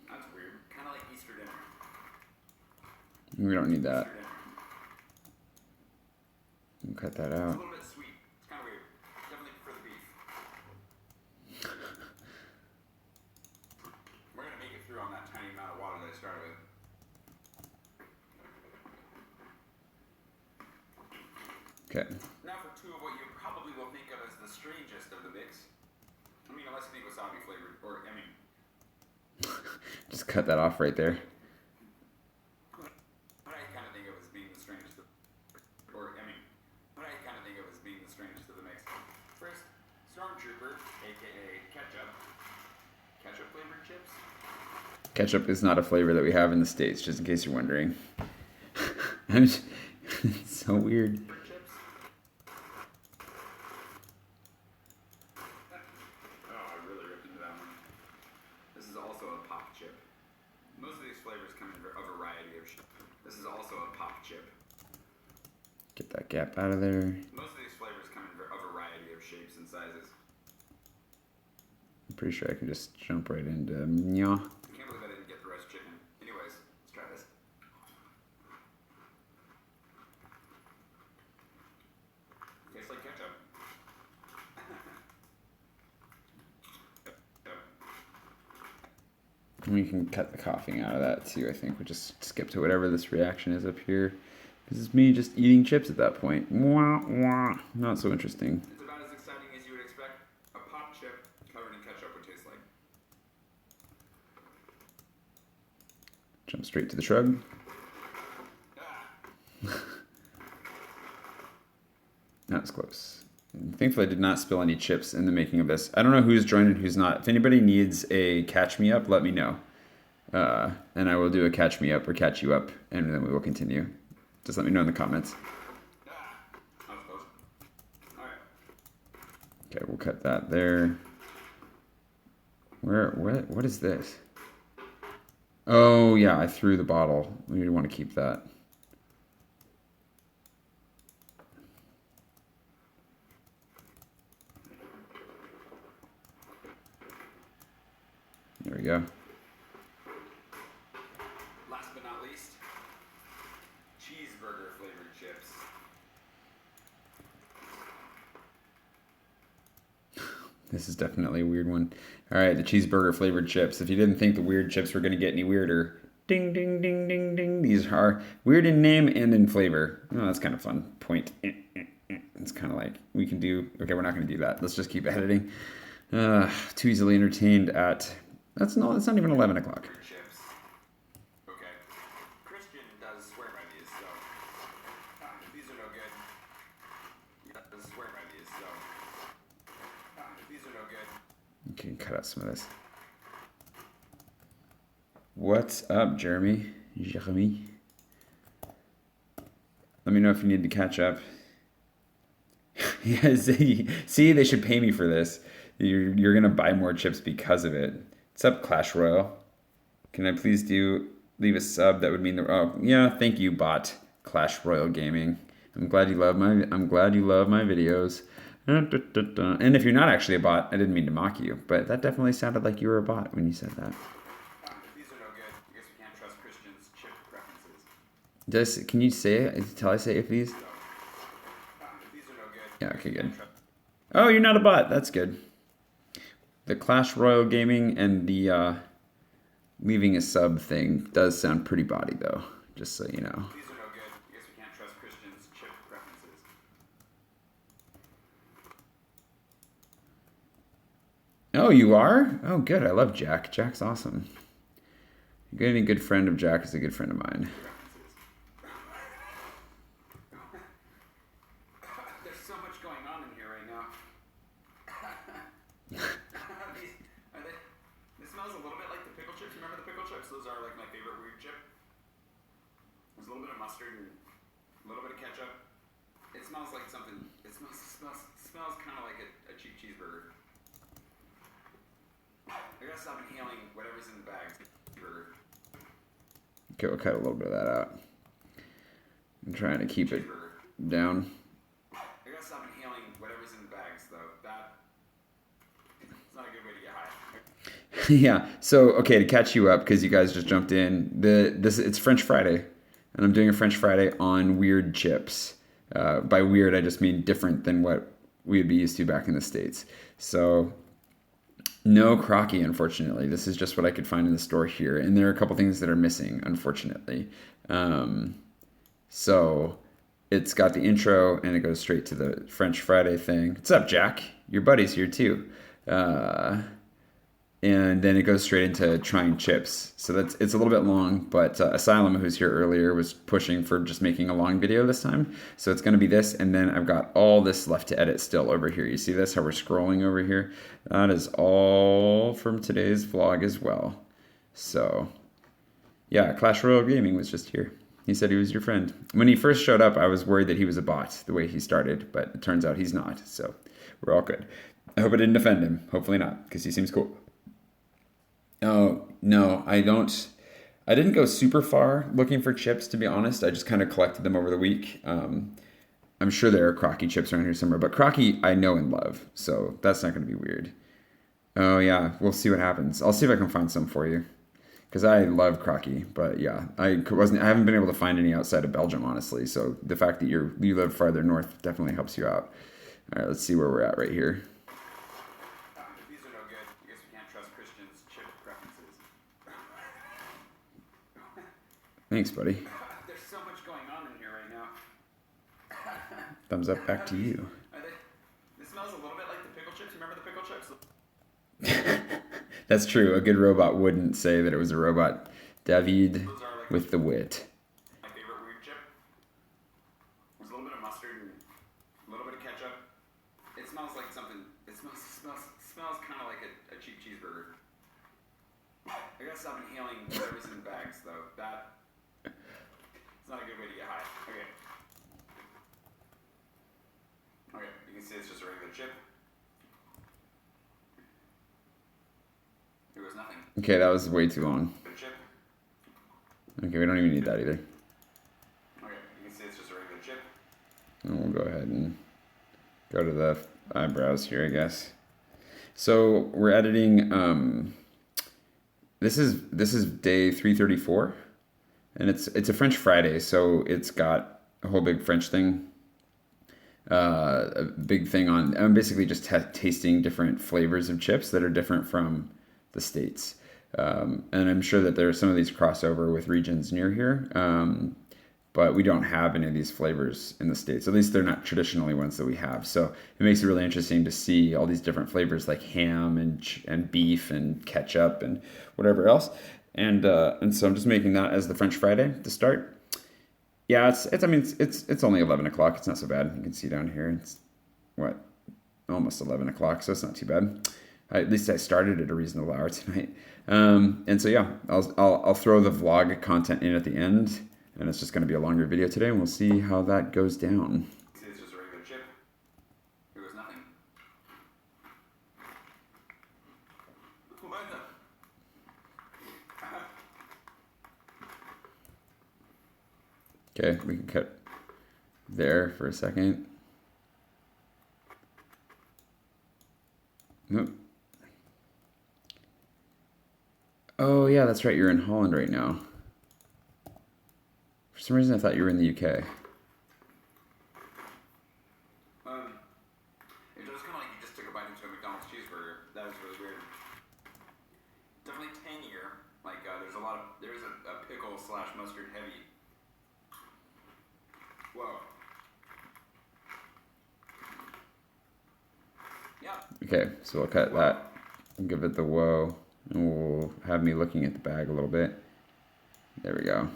Speaker 2: That's weird. Kind of like Easter dinner.
Speaker 1: We don't need that.
Speaker 2: Easter dinner.
Speaker 1: We'll cut that
Speaker 2: It's a
Speaker 1: out.
Speaker 2: little bit sweet. It's kind of weird. Definitely prefer the beef. We're gonna make it through on that tiny amount of water that I started with.
Speaker 1: Okay.
Speaker 2: Now for two of what you probably will think of as the strangest of the mix. I mean, unless it be wasabi flavored, or I mean,
Speaker 1: Just cut that off right there.
Speaker 2: what I kind of think of as being the strangest of, or I mean, what I kind of think of as being the strangest of the mix. First, Stormtrooper, aka ketchup. Ketchup flavored chips.
Speaker 1: Ketchup is not a flavor that we have in the States, just in case you're wondering. It's so weird.
Speaker 2: Chips. Oh, I really ripped into that one. This is also a pop chip. Most of these flavors come in a variety of shapes. This is also a pop chip.
Speaker 1: Get that gap out of there.
Speaker 2: Most of these flavors come in a variety of shapes and sizes.
Speaker 1: I'm pretty sure I can just jump right into nya.
Speaker 2: I can't believe I didn't get the roast chicken. Anyways, let's try this. Tastes like ketchup.
Speaker 1: We can cut the coughing out of that too, I think. We'll just skip to whatever this reaction is up here. Because it's me just eating chips at that point. Wah, wah. Not so interesting.
Speaker 2: It's about as exciting as you would expect a pop chip covered in ketchup would taste like.
Speaker 1: Jump straight to the shrug.
Speaker 2: Ah.
Speaker 1: That was close. And thankfully, I did not spill any chips in the making of this. I don't know who's joined and who's not. If anybody needs a catch me up, let me know. And I will do a catch me up or catch you up, and then we will continue. Just let me know in the comments.
Speaker 2: Ah. That was close. Alright.
Speaker 1: Okay, we'll cut that there. What is this? Oh, yeah, I threw the bottle. We want to keep that. There we go.
Speaker 2: Last but not least, cheeseburger flavored chips.
Speaker 1: This is definitely a weird one. All right, the cheeseburger flavored chips. If you didn't think the weird chips were going to get any weirder, ding, ding, ding, ding, ding. These are weird in name and in flavor. Oh, that's kind of fun. Point. It's kind of like we can do. Okay, we're not going to do that. Let's just keep editing. Too easily entertained at. That's not even 11 o'clock.
Speaker 2: Chips. Okay. Christian does swear by these, so if these are no good, he does swear by these, so if these are no good.
Speaker 1: Okay, cut out some of this. What's up, Jeremy? Jeremy? Let me know if you need to catch up. Yeah, see, they should pay me for this. You're gonna buy more chips because of it. What's up, Clash Royale? Can I please leave a sub? That would mean oh yeah, thank you, bot Clash Royale Gaming. I'm glad you love my videos. And if you're not actually a bot, I didn't mean to mock you, but that definitely sounded like you were a bot when you said that.
Speaker 2: If these are no good, I guess we can't trust Christian's chip preferences.
Speaker 1: Can you say it until I say if these?
Speaker 2: If these are no good.
Speaker 1: Yeah, okay, good. Oh, you're not a bot. That's good. The Clash Royale Gaming and the leaving a sub thing does sound pretty body, though, just so you know.
Speaker 2: These are no good. I guess we can't trust Christian's chip preferences.
Speaker 1: Oh, you are? Oh, good. I love Jack. Jack's awesome. Any good friend of Jack is a good friend of mine.
Speaker 2: There's so much going on in here right now. This smells a little bit like the pickle chips. Remember the pickle chips? Those are like my favorite weird chip. There's a little bit of mustard and a little bit of ketchup. It smells like something. It smells kind of like a cheap cheeseburger. I gotta stop inhaling whatever's in the bag. Cheeseburger.
Speaker 1: Okay, we'll cut a little bit of that out. I'm trying to keep it down.
Speaker 2: I gotta stop inhaling whatever's in the bags, though. It's not a good way to get high.
Speaker 1: Yeah. So, okay, to catch you up, because you guys just jumped in, it's French Friday, and I'm doing a French Friday on weird chips. By weird, I just mean different than what we would be used to back in the States. So, no crocky, unfortunately. This is just what I could find in the store here, and there are a couple things that are missing, unfortunately. So, it's got the intro, and it goes straight to the French Friday thing. What's up, Jack? Your buddy's here, too. And then it goes straight into trying chips. So it's a little bit long, but Asylum, who's here earlier, was pushing for just making a long video this time. So it's going to be this, and then I've got all this left to edit still over here. You see this, how we're scrolling over here? That is all from today's vlog as well. So, yeah, Clash Royale Gaming was just here. He said he was your friend. When he first showed up, I was worried that he was a bot, the way he started, but it turns out he's not, so we're all good. I hope I didn't offend him. Hopefully not, because he seems cool. Oh, no, I didn't go super far looking for chips, to be honest. I just kind of collected them over the week. I'm sure there are Crocky chips around here somewhere, but Crocky I know and love, so that's not going to be weird. Oh, yeah, we'll see what happens. I'll see if I can find some for you, because I love Crocky, but yeah, I haven't been able to find any outside of Belgium, honestly, so the fact that you live farther north definitely helps you out. All right, let's see where we're at right here. Thanks, buddy.
Speaker 2: There's so much going on in here right now.
Speaker 1: Thumbs up back to you.
Speaker 2: This smells a little bit like the pickle chips. Remember the pickle chips?
Speaker 1: That's true. A good robot wouldn't say that it was a robot. David with the wit.
Speaker 2: My favorite weird chip. There's a little bit of mustard and a little bit of ketchup. It smells like something. It smells kind of like a cheap cheeseburger. I gotta stop inhaling whatever's in the bags, though. It's not a good way to get high. Okay, you can see it's just a regular chip. There was nothing.
Speaker 1: Okay, that was way too long.
Speaker 2: Chip.
Speaker 1: Okay, we don't even need that either.
Speaker 2: Okay, you can see it's just a regular chip.
Speaker 1: And we'll go ahead and go to the eyebrows here, I guess. So we're editing. This is day 334, and it's a French Friday, so it's got a whole big French thing. a big thing on. I'm basically just tasting different flavors of chips that are different from the states. And I'm sure that there are some of these crossover with regions near here. But we don't have any of these flavors in the States. At least they're not traditionally ones that we have. So it makes it really interesting to see all these different flavors like ham and beef and ketchup and whatever else. And so I'm just making that as the French Friday to start. Yeah, it's only 11 o'clock. It's not so bad. You can see down here. It's what, almost 11 o'clock, so it's not too bad. At least I started at a reasonable hour tonight. And so yeah, I'll throw the vlog content in at the end. And it's just going to be a longer video today, and we'll see how that goes down.
Speaker 2: It's just a regular chip. It was nothing. What the?
Speaker 1: Okay, we can cut there for a second. Nope. Oh, yeah, that's right. You're in Holland right now. For some reason, I thought you were in the UK.
Speaker 2: It was kind of like you just took a bite into a McDonald's cheeseburger. That was really weird. Definitely tangier. Like there is a pickle / mustard heavy. Whoa. Yeah.
Speaker 1: Okay, so we'll cut that and give it the whoa. And we'll have me looking at the bag a little bit. There we go.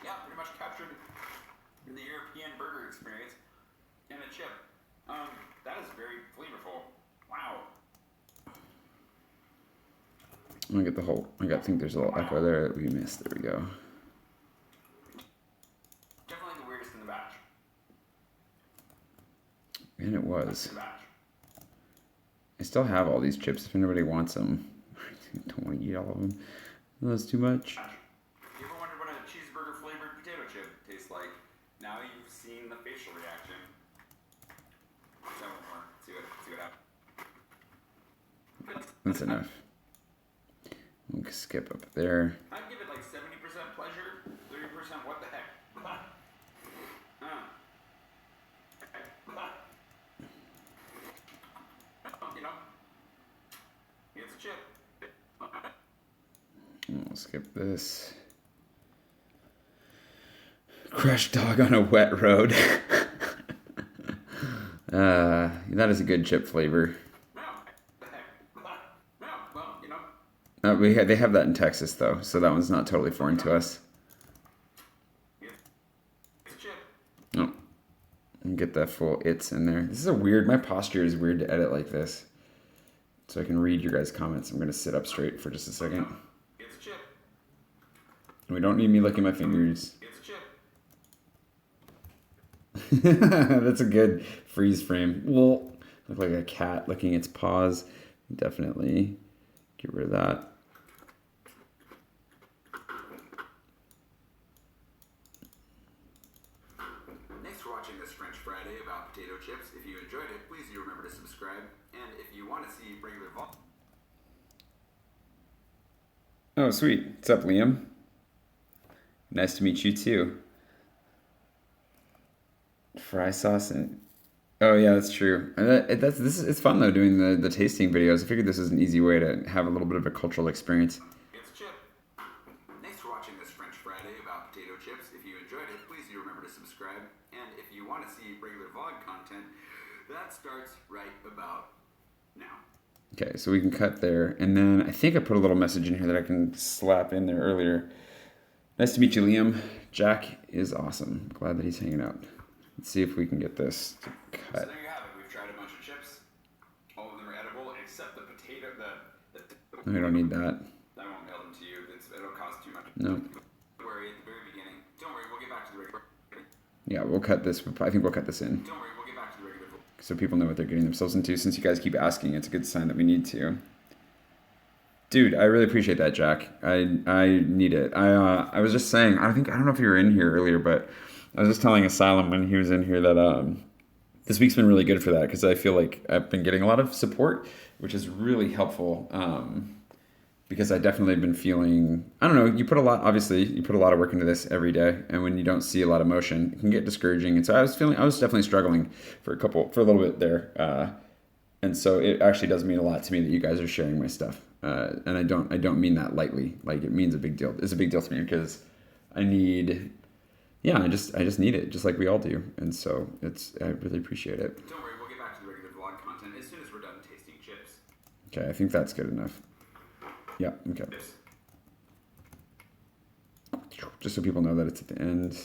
Speaker 2: Yeah, pretty much captured the European burger experience in a chip. That is very flavorful. Wow.
Speaker 1: I'm gonna get the whole. I think there's a little echo there that we missed. There we go.
Speaker 2: Definitely the weirdest in the batch.
Speaker 1: And it was.
Speaker 2: That's the batch.
Speaker 1: I still have all these chips if anybody wants them. I don't want to eat all of them. That's too much.
Speaker 2: You ever wondered what a cheeseburger flavored potato chip tastes like? Now you've seen the facial reaction. Tell me more. See what happens.
Speaker 1: That's enough. We'll skip up there.
Speaker 2: I'd give it like 70% pleasure, 30% what the heck. You know, it's a chip.
Speaker 1: We'll skip this. Crushed dog on a wet road. That is a good chip flavor.
Speaker 2: Well, you know.
Speaker 1: They have that in Texas though, so that one's not totally foreign to us.
Speaker 2: It's a chip.
Speaker 1: Oh, and get that full "it's" in there. This is a weird. My posture is weird to edit like this, so I can read your guys' comments. I'm gonna sit up straight for just a second.
Speaker 2: It's a chip.
Speaker 1: We don't need me licking my fingers.
Speaker 2: It's a chip.
Speaker 1: That's a good freeze frame. Well, look like a cat licking its paws. Definitely get rid of that.
Speaker 2: Thanks for watching this French Friday about potato chips. If you enjoyed it, please do remember to subscribe. And if you want to see regular vlogs.
Speaker 1: Oh, sweet. What's up, Liam? Nice to meet you too. Fry sauce and oh yeah, that's true. And it's fun though doing the tasting videos. I figured this is an easy way to have a little bit of a cultural experience.
Speaker 2: It's a chip. Thanks for watching this French Friday about potato chips. If you enjoyed it, please do remember to subscribe. And if you want to see regular vlog content, that starts right about now.
Speaker 1: Okay, so we can cut there, and then I think I put a little message in here that I can slap in there earlier. Nice to meet you, Liam. Jack is awesome. Glad that he's hanging out. Let's see if we can get this to
Speaker 2: So
Speaker 1: cut.
Speaker 2: there you have it. We've tried a bunch of chips. All of them are edible except the potato.
Speaker 1: I don't need that.
Speaker 2: I won't mail them to you. It'll cost too much.
Speaker 1: No.
Speaker 2: Don't worry. At the very beginning. Don't worry. We'll get back to the regular.
Speaker 1: Yeah, we'll cut this. I think we'll cut this in.
Speaker 2: Don't worry. We'll get back to the regular.
Speaker 1: So people know what they're getting themselves into. Since you guys keep asking, it's a good sign that we need to. Dude, I really appreciate that, Jack. I need it. I was just saying, I don't know if you were in here earlier, but I was just telling Asylum when he was in here that this week's been really good for that because I feel like I've been getting a lot of support, which is really helpful. because I definitely have been feeling, I don't know, obviously, you put a lot of work into this every day, and when you don't see a lot of motion, it can get discouraging. And so I was definitely struggling for a little bit there. And so it actually does mean a lot to me that you guys are sharing my stuff. And I don't mean that lightly. Like, it means a big deal. It's a big deal to me because I just need it, just like we all do. And so I really appreciate it.
Speaker 2: Don't worry, we'll get back to the regular vlog content as soon as we're done tasting chips.
Speaker 1: Okay, I think that's good enough. Yeah, okay. Just so people know that it's at the end.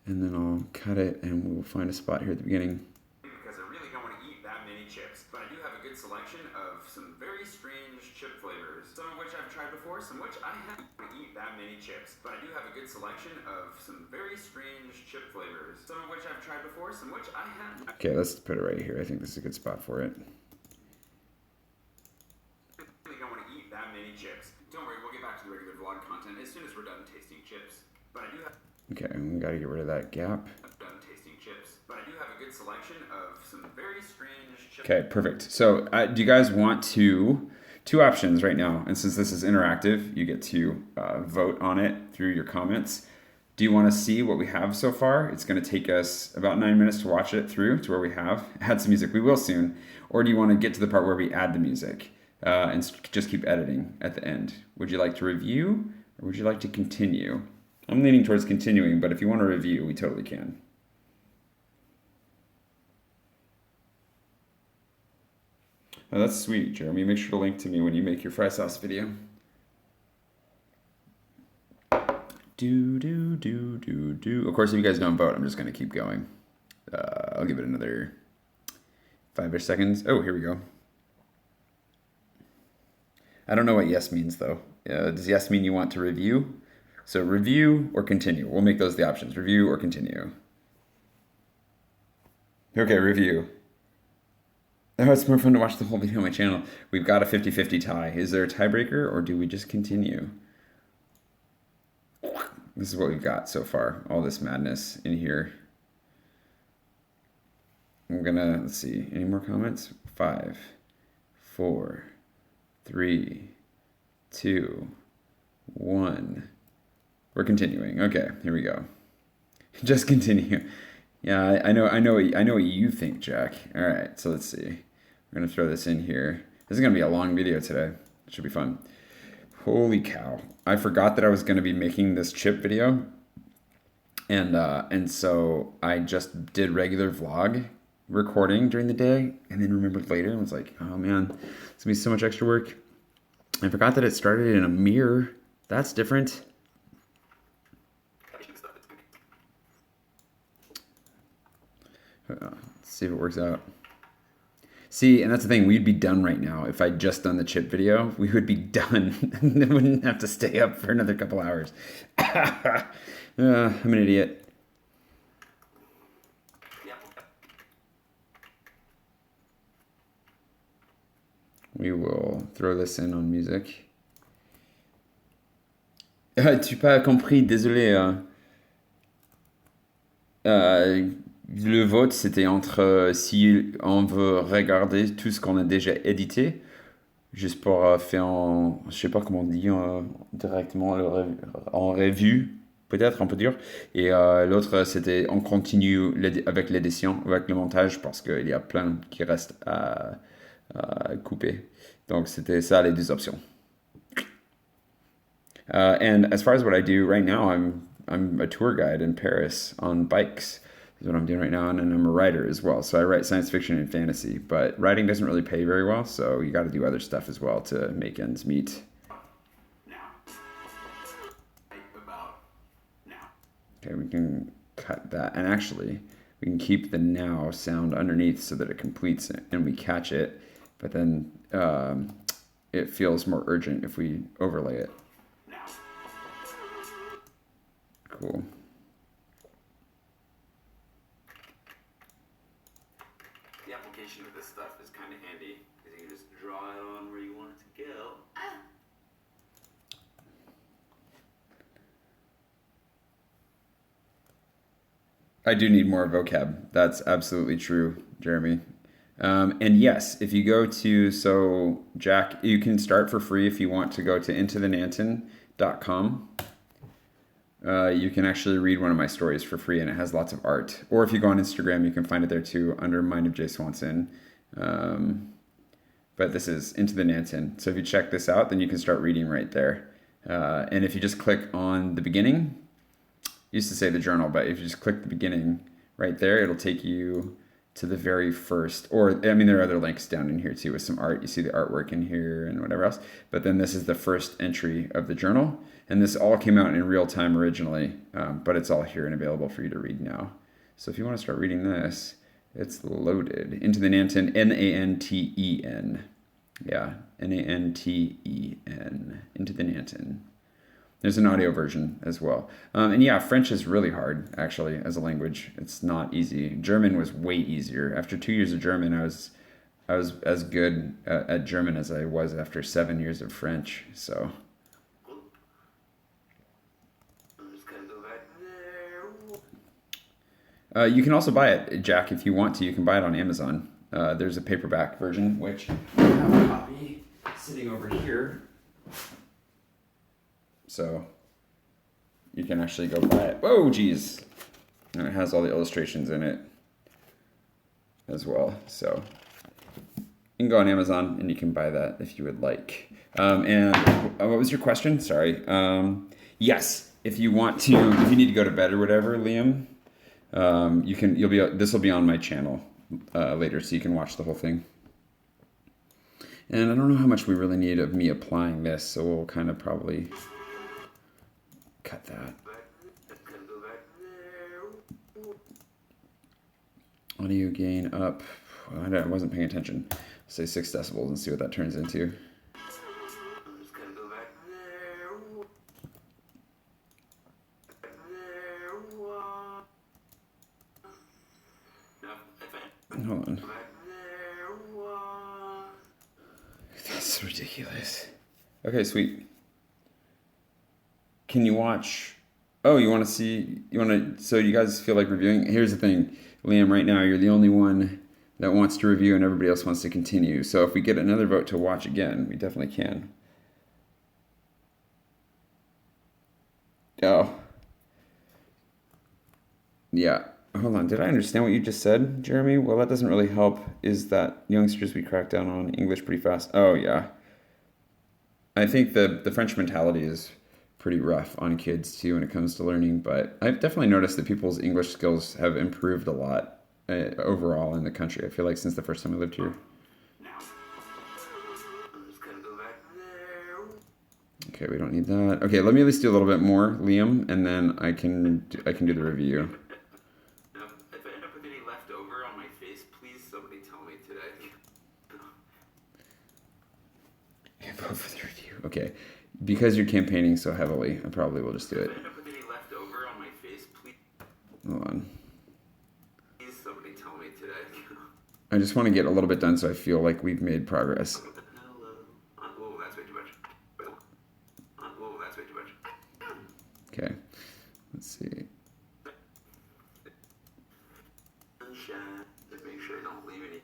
Speaker 1: And then I'll cut it and we'll find a spot here at the beginning.
Speaker 2: Because I really don't want to eat that many chips, but I do have a good selection of some very strange chip flavors. Some of which I've tried before, some which I haven't eat that many chips, but I do have a good selection of some very strange chip flavors. Some of which I've tried before, some which I haven't.
Speaker 1: Okay, let's put it right here. I think this is a good spot for it.
Speaker 2: That many chips. Don't worry, we'll get back to the regular vlog content as soon as we're done tasting chips. But I do have.
Speaker 1: Okay, we got to get rid of that gap.
Speaker 2: Done tasting chips, but I do have a good selection of some very strange chips.
Speaker 1: Okay, perfect. So, do you guys want two options right now? And since this is interactive, you get to vote on it through your comments. Do you want to see what we have so far? It's going to take us about 9 minutes to watch it through to where we have add some music. We will soon. Or do you want to get to the part where we add the music? And just keep editing at the end. Would you like to review or would you like to continue? I'm leaning towards continuing, but if you want to review, we totally can. Oh, that's sweet, Jeremy. Make sure to link to me when you make your fry sauce video. Of course, if you guys don't vote, I'm just going to keep going. I'll give it another 5-ish seconds. Oh, here we go. I don't know what yes means, though. Does yes mean you want to review? So review or continue. We'll make those the options. Review or continue. Okay, review. Oh, it's more fun to watch the whole video on my channel. We've got a 50-50 tie. Is there a tiebreaker or do we just continue? This is what we've got so far. All this madness in here. I'm gonna, let's see, any more comments? 5, 4, 3, 2, 1. We're continuing. Okay, here we go. Just continue. Yeah, I know what you think, Jack. All right, so let's see. We're gonna throw this in here. This is gonna be a long video today. It should be fun. Holy cow! I forgot that I was gonna be making this chip video, and so I just did regular vlog recording during the day, and then remembered later and was like, oh man, it's gonna be so much extra work. I forgot that it started in a mirror. That's different. Let's see if it works out. See, and that's the thing, we'd be done right now. If I'd just done the chip video, we would be done. We wouldn't have to stay up for another couple hours. I'm an idiot. We will throw this in on music. Tu pas compris, désolé. Le vote, c'était entre si on veut regarder tout ce qu'on a déjà édité, juste pour faire je sais pas comment on dit, directement en revue, peut-être on peut dire. Et l'autre, c'était on continue avec l'édition, avec le montage, parce qu'il y a plein qui restent à couper. Donc c'était ça les deux options. And as far as what I do right now, I'm a tour guide in Paris on bikes. Is what I'm doing right now, and I'm a writer as well. So I write science fiction and fantasy, but writing doesn't really pay very well, so you got to do other stuff as well to make ends meet. Okay, we can cut that, and actually, we can keep the now sound underneath so that it completes it, and we catch it, but then it feels more urgent if we overlay it. Cool.
Speaker 2: The application of this stuff is kind of handy because you can just draw it on where you want it to go.
Speaker 1: I do need more vocab. That's absolutely true, Jeremy. And yes, if you go to, so Jack, you can start for free if you want to go to intothenanton.com. You can actually read one of my stories for free, and it has lots of art. Or if you go on Instagram, you can find it there too, under Mind of Jay Swanson. But this is Into the Nanton. So if you check this out, then you can start reading right there. And if you just click on the beginning, used to say the journal, but if you just click the beginning right there, it'll take you to the very first, or I mean, there are other links down in here too with some art. You see the artwork in here and whatever else. But then this is the first entry of the journal. And this all came out in real time originally, but it's all here and available for you to read now. So if you want to start reading this, it's loaded. Into the Nanten, Nanten. Yeah, Nanten. Into the Nanten. There's an audio version as well. And yeah, French is really hard, actually, as a language. It's not easy. German was way easier. After 2 years of German, I was as good at German as I was after 7 years of French. So. You can also buy it, Jack, if you want to. You can buy it on Amazon. There's a paperback version, which I have a copy sitting over here. So you can actually go buy it. Whoa, geez. And it has all the illustrations in it as well. So you can go on Amazon and you can buy that if you would like. And what was your question? Sorry. Yes, if you want to, if you need to go to bed or whatever, Liam, this will be on my channel later, so you can watch the whole thing. And I don't know how much we really need of me applying this, so we'll kind of probably cut that. Audio gain up. I wasn't paying attention. Say 6 decibels and see what that turns into. Hold on. That's ridiculous. Okay, sweet. Can you watch? Oh, you want to see? You want to? So you guys feel like reviewing? Here's the thing, Liam. Right now, you're the only one that wants to review, and everybody else wants to continue. So if we get another vote to watch again, we definitely can. Oh. Yeah. Hold on. Did I understand what you just said, Jeremy? Well, that doesn't really help. Is that youngsters, we crack down on English pretty fast? Oh, yeah. I think the French mentality is pretty rough on kids, too, when it comes to learning. But I've definitely noticed that people's English skills have improved a lot overall in the country. I feel like since the first time I lived here. Okay, we don't need that. Okay, let me at least do a little bit more, Liam, and then I can do the review.
Speaker 2: If I end up with any left over on my face, please somebody tell me today.
Speaker 1: Vote for the review. Okay, because you're campaigning so heavily, I probably will just do it.
Speaker 2: If I end up with any left over on my face, please.
Speaker 1: Hold on.
Speaker 2: Please somebody tell me today.
Speaker 1: I just want to get a little bit done so I feel like we've made progress.
Speaker 2: Oh, that's way too much. Oh, that's way too much.
Speaker 1: Okay, let's see.
Speaker 2: Make sure I don't leave any.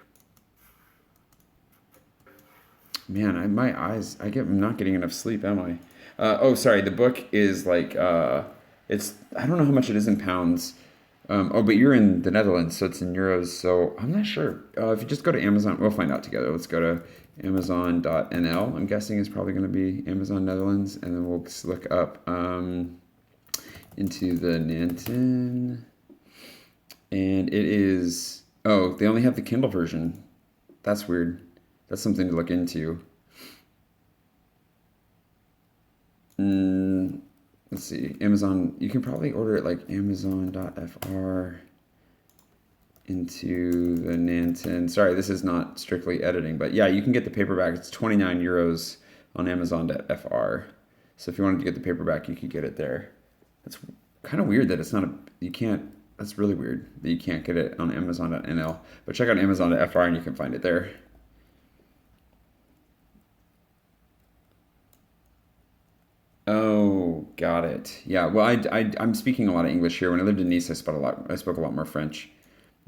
Speaker 1: Man, my eyes, I'm not getting enough sleep, am I? Oh, sorry, the book is like, it's, I don't know how much it is in pounds. But you're in the Netherlands, so it's in euros, so I'm not sure. If you just go to Amazon, we'll find out together. Let's go to amazon.nl. I'm guessing it's probably going to be Amazon Netherlands, and then we'll look up Into the Nanton. And it is, oh, they only have the Kindle version. That's weird. That's something to look into. Let's see, Amazon, you can probably order it like amazon.fr Into the Nanton. Sorry, this is not strictly editing, but yeah, you can get the paperback. It's 29 euros on amazon.fr. So if you wanted to get the paperback, you could get it there. That's kind of weird that it's not that's really weird that you can't get it on amazon.nl. But check out amazon.fr and you can find it there. Oh, got it. Yeah, well, I'm speaking a lot of English here. When I lived in Nice, I spoke a lot more French.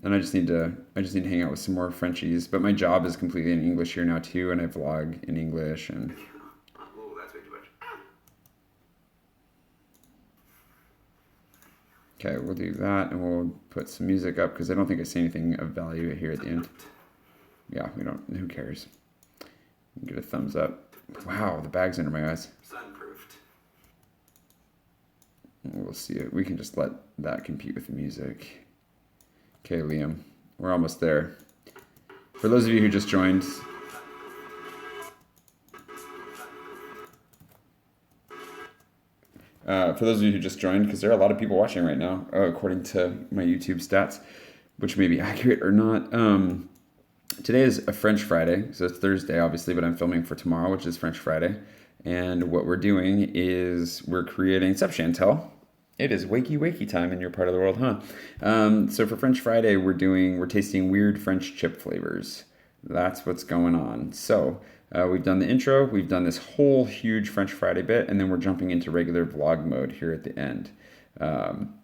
Speaker 1: And I just need to hang out with some more Frenchies. But my job is completely in English here now too, and I vlog in English and.
Speaker 2: Oh, that's way too much.
Speaker 1: Okay, we'll do that, and we'll put some music up because I don't think I see anything of value here at the end. Yeah, we don't. Who cares? Get a thumbs up. Wow, the bag's under my eyes.
Speaker 2: Sunproofed.
Speaker 1: We'll see it. We can just let that compete with the music. Okay, Liam, we're almost there. For those of you who just joined, because there are a lot of people watching right now, according to my YouTube stats, which may be accurate or not. Today is a French Friday, so it's Thursday, obviously, but I'm filming for tomorrow, which is French Friday. And what we're doing is we're creating... What's up, Chantel? It is wakey time in your part of the world, huh? So for French Friday, we're tasting weird French chip flavors. That's what's going on. So we've done the intro, we've done this whole huge French Friday bit, and then we're jumping into regular vlog mode here at the end.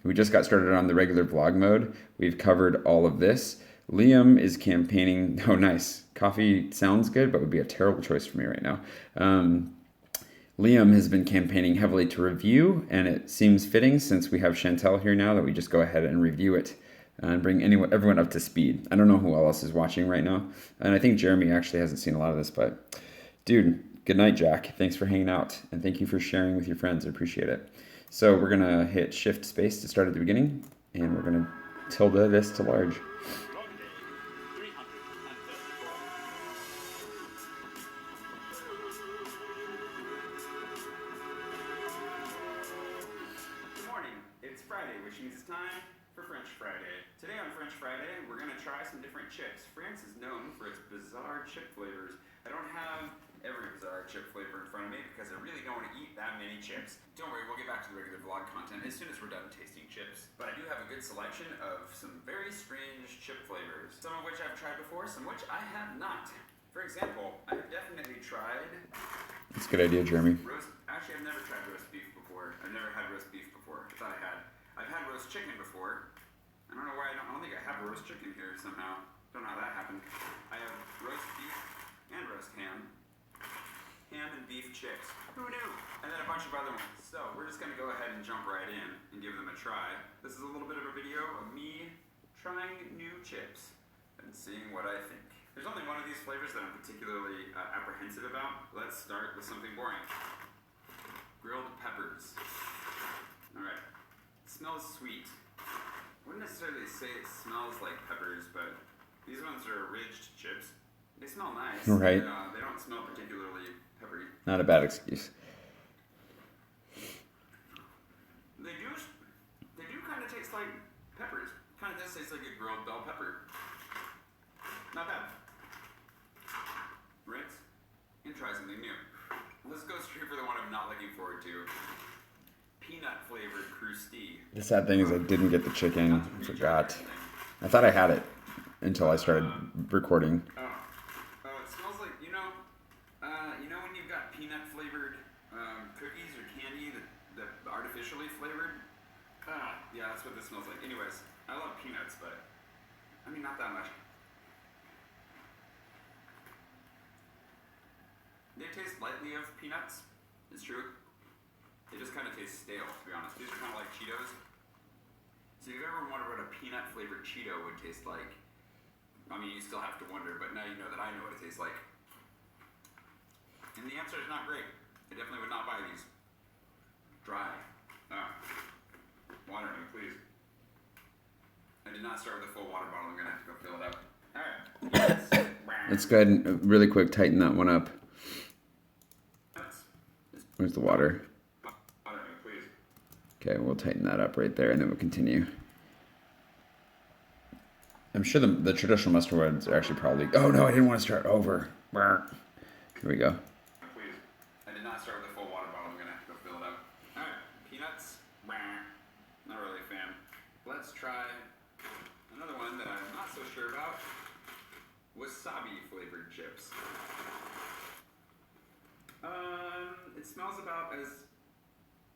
Speaker 1: We just got started on the regular vlog mode. We've covered all of this. Liam is campaigning. Oh, nice. Coffee sounds good, but would be a terrible choice for me right now. Liam has been campaigning heavily to review, and it seems fitting since we have Chantel here now that we just go ahead and review it and bring everyone up to speed. I don't know who else is watching right now, and I think Jeremy actually hasn't seen a lot of this, but dude, good night, Jack. Thanks for hanging out, and thank you for sharing with your friends. I appreciate it. So we're going to hit Shift Space to start at the beginning, and we're going to tilde this to large.
Speaker 2: Chips. France is known for its bizarre chip flavors. I don't have every bizarre chip flavor in front of me because I really don't want to eat that many chips. Don't worry, we'll get back to the regular vlog content as soon as we're done tasting chips. But I do have a good selection of some very strange chip flavors. Some of which I've tried before, some which I have not. For example, I have definitely tried...
Speaker 1: That's a good idea, Jeremy.
Speaker 2: Actually, I've never tried roast beef before. I've never had roast beef before. I thought I had. I've had roast chicken before. I don't know why I don't think I have roast chicken here somehow. Don't know how that happened. I have roast beef and roast ham. Ham and beef chips. Who knew? And then a bunch of other ones. So we're just going to go ahead and jump right in and give them a try. This is a little bit of a video of me trying new chips and seeing what I think. There's only one of these flavors that I'm particularly apprehensive about. Let's start with something boring. Grilled peppers. Alright. It smells sweet. I wouldn't necessarily say it smells like peppers, but these ones are ridged chips. They smell nice.
Speaker 1: Right.
Speaker 2: They don't smell particularly peppery.
Speaker 1: Not a bad excuse.
Speaker 2: They do kind of taste like peppers. Kind of does taste like a grilled bell pepper. Not bad. Rinse and try something new. Let's go straight for the one I'm not looking forward to. Peanut flavored crusty.
Speaker 1: The sad thing is I didn't get the chicken. I forgot. I thought I had it until I started recording.
Speaker 2: Oh, it smells like, you know when you've got peanut flavored cookies or candy that artificially flavored? Yeah, that's what this smells like. Anyways, I love peanuts, but I mean, not that much. They taste lightly of peanuts, it's true. They just kind of taste stale, to be honest. These are kind of like Cheetos. So if you've ever wondered what a peanut flavored Cheeto would taste like, I mean, you still have to wonder, but now you know that I know what it tastes like. And the answer is not great. I definitely would not buy these. Dry. Water me, please. I did not start with a full water bottle. I'm going to have to go fill it up. Alright.
Speaker 1: Let's go ahead and really quick tighten that one up. Where's the water?
Speaker 2: Water me, please.
Speaker 1: Okay, we'll tighten that up right there, and then we'll continue. I'm sure the traditional mustard ones are actually probably... Oh, no, I didn't want to start over. Here we go.
Speaker 2: Please. I did not start with a full water bottle. I'm going to have to go fill it up. Alright, peanuts. Not really a fan. Let's try another one that I'm not so sure about. Wasabi flavored chips. It smells about as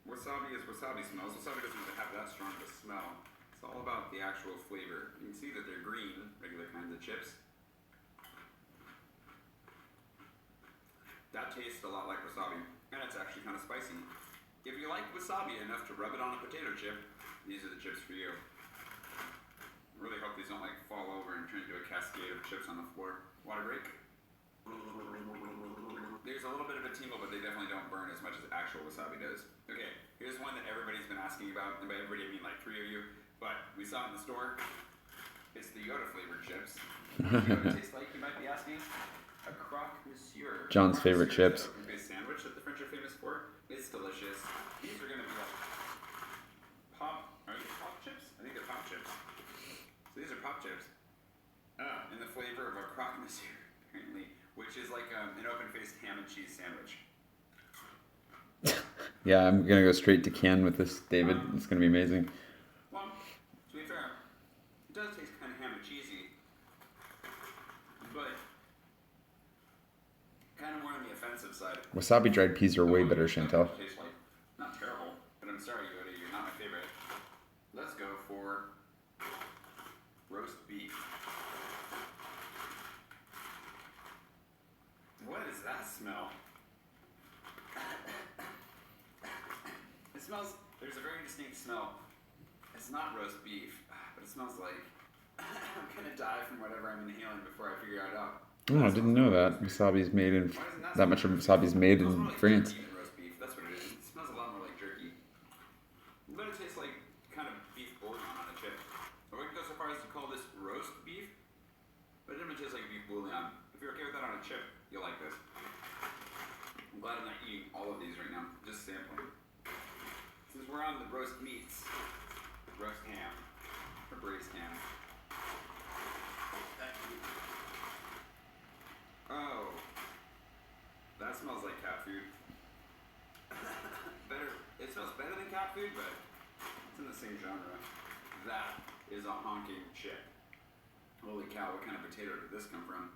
Speaker 2: wasabi smells. Wasabi doesn't really have that strong of a smell. It's all about the actual flavor. You can see that they're green, regular kinds of chips. That tastes a lot like wasabi, and it's actually kind of spicy. If you like wasabi enough to rub it on a potato chip, these are the chips for you. I really hope these don't like fall over and turn into a cascade of chips on the floor. Water break. There's a little bit of a tingle, but they definitely don't burn as much as actual wasabi does. Okay, here's one that everybody's been asking about, and by everybody I mean like 3 of you, but we saw it in the store. It's the Yoda flavored chips. What does Yoda taste like, you might be asking? A croque monsieur.
Speaker 1: John's favorite chips.
Speaker 2: A based sandwich that the French are famous for. It's delicious. These are gonna be like are these pop chips? I think they're pop chips. So these are pop chips. In the flavor of a croque monsieur, apparently, which is like an open-faced ham and cheese sandwich.
Speaker 1: Yeah, I'm gonna go straight to can with this, David. It's gonna be amazing.
Speaker 2: Well, to be fair, it does taste kind of ham and cheesy, but kind of more on the offensive side.
Speaker 1: Wasabi dried peas are way better, Chantel.
Speaker 2: Tastes like not terrible, but I'm sorry, Yoda, you're not my favorite. Let's go for roast beef. What is that smell? It smells. There's a very distinct smell. It's not roast beef, but it smells like I'm gonna die from whatever I'm inhaling before I figure it out.
Speaker 1: Oh, I didn't know that. Wasabi's made in that much of wasabi's made in France.
Speaker 2: Roast beef, that's what it is. It smells a lot more like jerky. But it tastes like kind of beef bouillon on a chip. I wouldn't go so far as to call this roast beef, but it definitely tastes like beef bouillon. If you're okay with that on a chip, you'll like this. I'm glad I'm not eating all of these right now, just sampling. Since we're on the roast meats, roast ham, or braised ham. Oh, that smells like cat food. It smells better than cat food, but it's in the same genre. That is a honking chip. Holy cow, what kind of potato did this come from?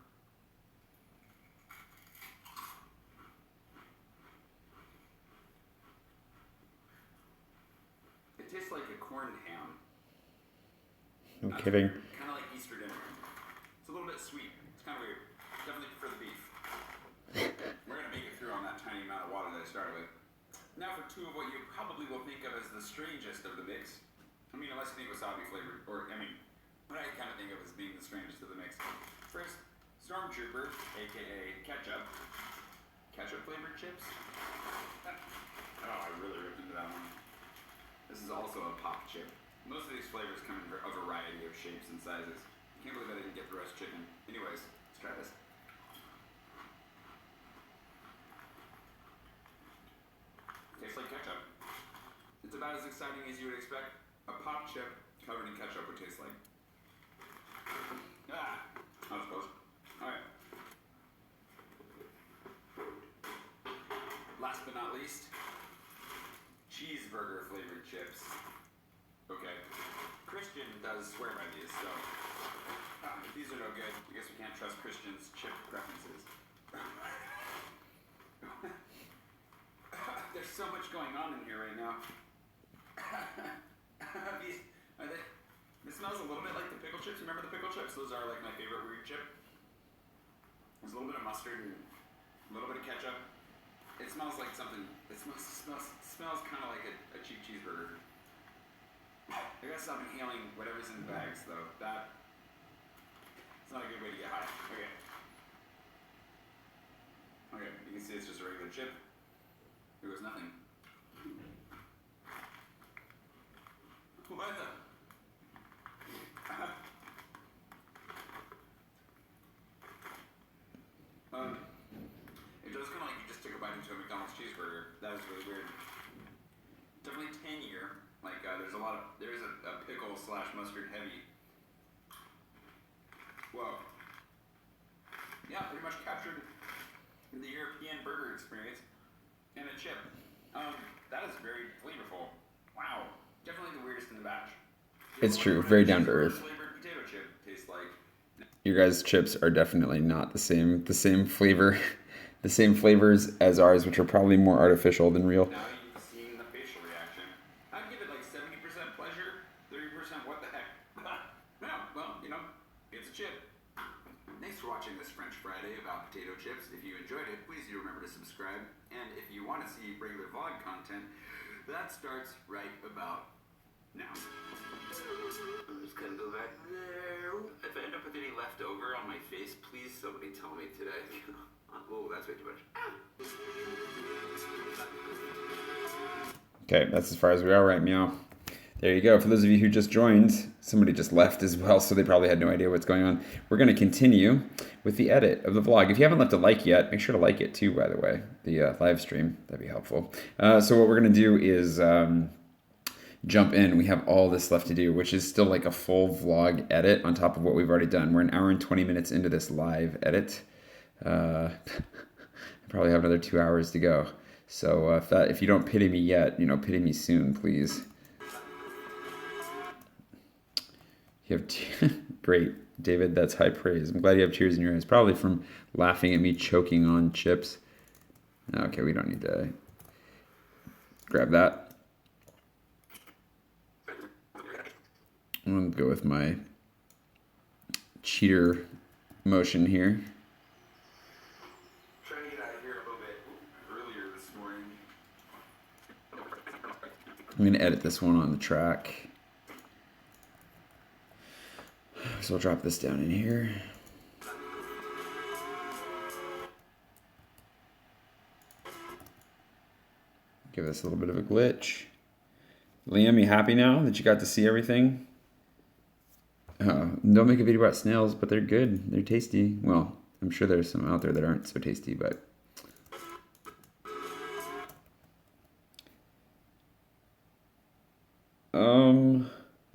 Speaker 2: It tastes like a corned ham.
Speaker 1: No kidding.
Speaker 2: Kind of like Easter dinner. It's a little bit sweet. It's kind of weird. Definitely prefer the beef. We're going to make it through on that tiny amount of water that I started with. Now for two of what you probably will think of as the strangest of the mix. I mean, unless you think wasabi flavored, or, I mean, what I kind of think of as being the strangest of the mix. First, Stormtrooper, aka ketchup. Ketchup flavored chips. Oh, I really ripped into that one. This is also a pop chip. Most of these flavors come in a variety of shapes and sizes. I can't believe I didn't get the roast chicken. Anyways, let's try this. Tastes like ketchup. It's about as exciting as you would expect a pop chip covered in ketchup would taste like. Ah, that was close. Alright. Last but not least, cheeseburger flavored chips. Okay. Christian does swear by these, so if these are no good, I guess we can't trust Christian's chip preferences. There's so much going on in here right now. It smells a little bit like the pickle chips. Remember the pickle chips? Those are like my favorite weird chip. There's a little bit of mustard and a little bit of ketchup. It smells like something. It smells kind of like a cheap cheeseburger. I gotta stop inhaling whatever's in the bags, though. It's not a good way to get high. Okay. Okay, you can see it's just a regular chip. There was nothing. What the? It does kind of like you just took a bite into a McDonald's cheeseburger. That is really weird. Definitely tangier. Like there's a pickle / mustard heavy. Whoa. Yeah, pretty much captured in the European burger experience. And a chip. That is very flavorful. Wow. Definitely the weirdest in the batch.
Speaker 1: It's true, very down to earth.
Speaker 2: Flavored potato chip tastes like.
Speaker 1: Your guys' chips are definitely not the same flavor, the same flavors as ours, which are probably more artificial than real.
Speaker 2: Now you've seen the facial reaction. I'd give it like 70% pleasure, 30% what subscribe. And if you want to see regular vlog content, that starts right about now. I'm just gonna go back there. If I end up with any left over on my face, please somebody tell me today. Oh, that's way too much.
Speaker 1: Okay, that's as far as we are right now. There you go. For those of you who just joined, somebody just left as well, so they probably had no idea what's going on. We're going to continue with the edit of the vlog. If you haven't left a like yet, make sure to like it too, by the way, the live stream. That'd be helpful. So what we're going to do is jump in. We have all this left to do, which is still like a full vlog edit on top of what we've already done. We're an hour and 20 minutes into this live edit. I probably have another 2 hours to go. So if you don't pity me yet, pity me soon, please. You have great, David. That's high praise. I'm glad you have tears in your eyes. Probably from laughing at me choking on chips. Okay, we don't need to grab that. I'm gonna go with my cheater motion here.
Speaker 2: Trying to get out of here a little bit earlier this morning.
Speaker 1: I'm gonna edit this one on the track. So I'll drop this down in here. Give this a little bit of a glitch. Liam, you happy now that you got to see everything? Don't make a video about snails, but they're good. They're tasty. Well, I'm sure there's some out there that aren't so tasty, but...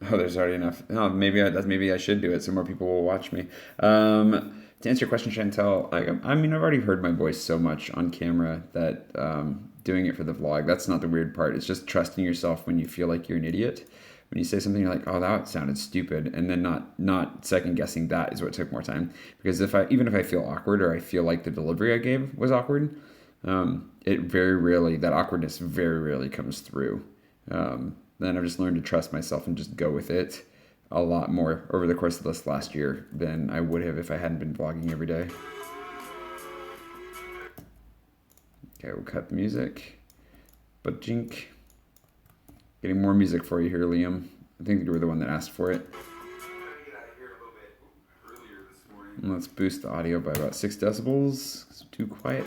Speaker 1: Oh, there's already enough. Oh, maybe I should do it so more people will watch me. To answer your question, Chantel, I mean, I've already heard my voice so much on camera that doing it for the vlog, that's not the weird part. It's just trusting yourself when you feel like you're an idiot. When you say something, you're like, oh, that sounded stupid, and then not second guessing that is what took more time. Because even if I feel awkward or I feel like the delivery I gave was awkward, that awkwardness very rarely comes through. Then I've just learned to trust myself and just go with it a lot more over the course of this last year than I would have if I hadn't been vlogging every day. Okay, we'll cut the music. But jink. Getting more music for you here, Liam. I think you were the one that asked for it. Let's boost the audio by about 6 decibels. It's too quiet.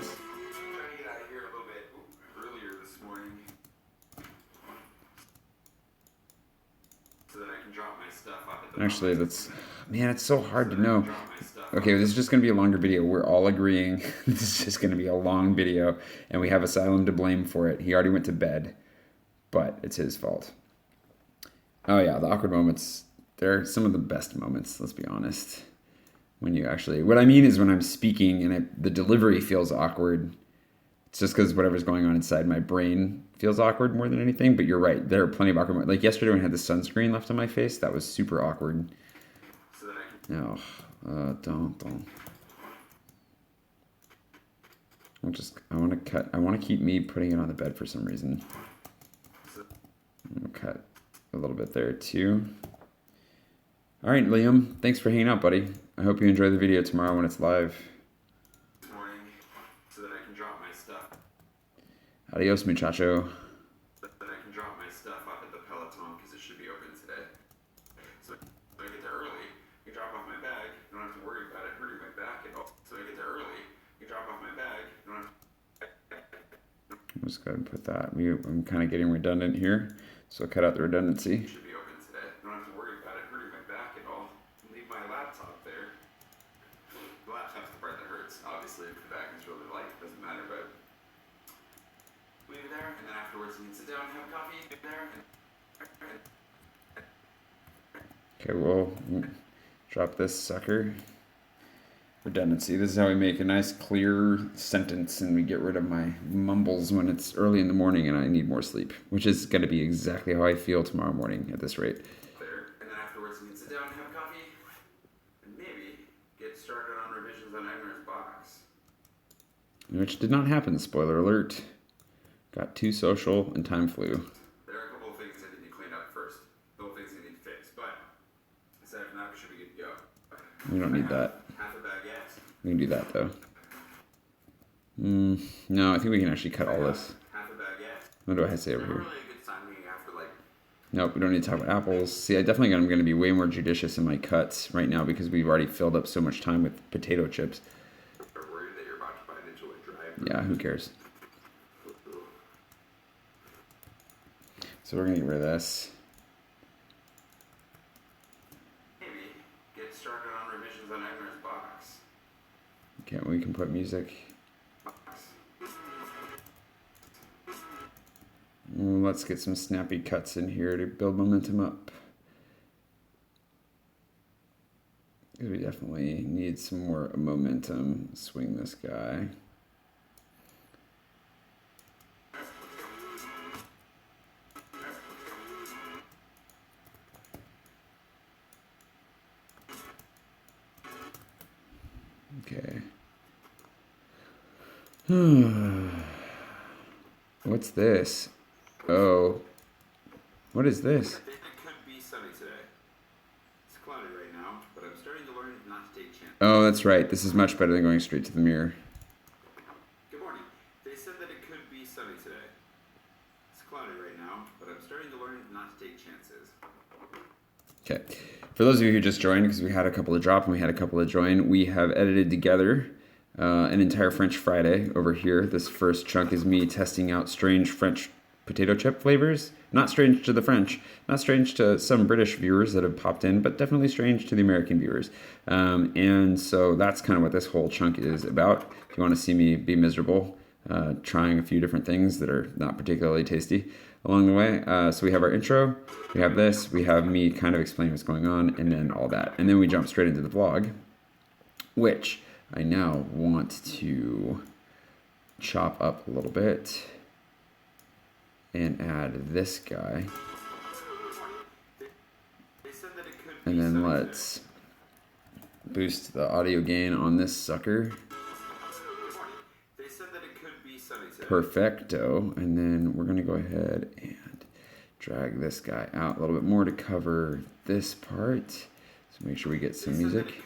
Speaker 1: Actually, it's so hard to know. Okay, this is just going to be a longer video. We're all agreeing this is just going to be a long video, and we have Asylum to blame for it. He already went to bed, but it's his fault. Oh yeah, the awkward moments, they're some of the best moments, let's be honest. What I mean is when I'm speaking and the delivery feels awkward, it's just because whatever's going on inside my brain feels awkward more than anything, but you're right. There are plenty of awkward moments. Like yesterday when I had the sunscreen left on my face, that was super awkward. No, don't. I want to keep me putting it on the bed for some reason. I'm going to cut a little bit there too. All right, Liam, thanks for hanging out, buddy. I hope you enjoy the video tomorrow when it's live. Adios, muchacho.
Speaker 2: That I can drop my stuff off at the Peloton because it should be open today. So I get there early, you drop off my bag, you don't have to worry about it hurting my back at all. So I get there early, you drop off my bag, you don't have to...
Speaker 1: I'm just going to put that. I'm kind of getting redundant here, so I'll cut out the redundancy.
Speaker 2: It should be open today. You don't have to worry about it hurting my back at all. Leave my laptop there. The laptop's the part that hurts. Obviously, if the back is really light, it doesn't matter, but... leave it there, and then afterwards you can sit down and have a coffee there.
Speaker 1: Okay, we'll drop this sucker. Redundancy. This is how we make a nice clear sentence and we get rid of my mumbles when it's early in the morning and I need more sleep, which is going to be exactly how I feel tomorrow morning at this rate.
Speaker 2: There, and then afterwards you can sit down and have a coffee and maybe get started on revisions on Agner's box.
Speaker 1: Which did not happen, spoiler alert. Got too social and time flew.
Speaker 2: There are a couple of things that need to be cleaned up first. Little things that need to fix, but aside from that, we should be good to go.
Speaker 1: We don't need that.
Speaker 2: Half a baguette.
Speaker 1: We can do that though. No, I think we can actually cut all this.
Speaker 2: Half a bag yet.
Speaker 1: What do I say over
Speaker 2: Never
Speaker 1: here?
Speaker 2: really a good sign when you have to like.
Speaker 1: Nope, we don't need to talk about apples. See, I definitely am going to be way more judicious in my cuts right now because we've already filled up so much time with potato chips.
Speaker 2: Are worried that you're about to bite into a dry.
Speaker 1: Yeah, who cares? So we're going to get rid of this.
Speaker 2: Maybe get started on revisions on Egner's box.
Speaker 1: Okay, we can put music. Let's get some snappy cuts in here to build momentum up. We definitely need some more momentum. Swing this guy. Okay. What's this? Oh. What is this?
Speaker 2: I think it could be sunny today. It's cloudy right now, but I'm starting to learn not to take chances.
Speaker 1: Oh, that's right. This is much better than going straight to the mirror.
Speaker 2: Good morning. They said that it could be sunny today. It's cloudy right now, but I'm starting to learn not to take chances.
Speaker 1: Okay. For those of you who just joined, because we had a couple of drop and we had a couple of join, we have edited together an entire French Friday over here. This first chunk is me testing out strange French potato chip flavors. Not strange to the French, not strange to some British viewers that have popped in, but definitely strange to the American viewers. And so that's kind of what this whole chunk is about. If you want to see me be miserable, trying a few different things that are not particularly tasty along the way. So we have our intro, we have this, we have me kind of explaining what's going on, and then all that. And then we jump straight into the vlog, which I now want to chop up a little bit and add this guy. And then let's boost the audio gain on this sucker. Perfecto. And then we're going to go ahead and drag this guy out a little bit more to cover this part. So make sure we get some music.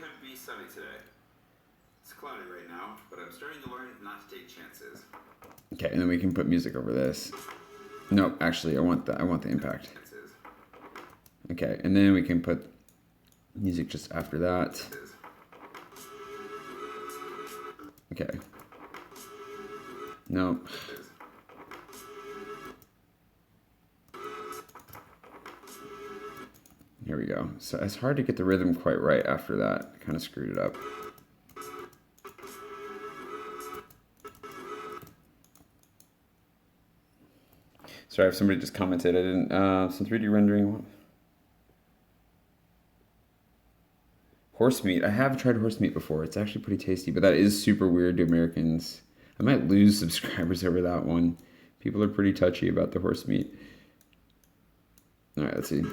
Speaker 1: Okay, and then we can put music over this. No, actually, I want the impact. Okay, and then we can put music just after that. Okay. No. Here we go. So it's hard to get the rhythm quite right after that. Kind of screwed it up. Sorry if somebody just commented. I didn't. Some 3D rendering. Horse meat. I have tried horse meat before. It's actually pretty tasty, but that is super weird to Americans. I might lose subscribers over that one. People are pretty touchy about the horse meat. All right, let's see.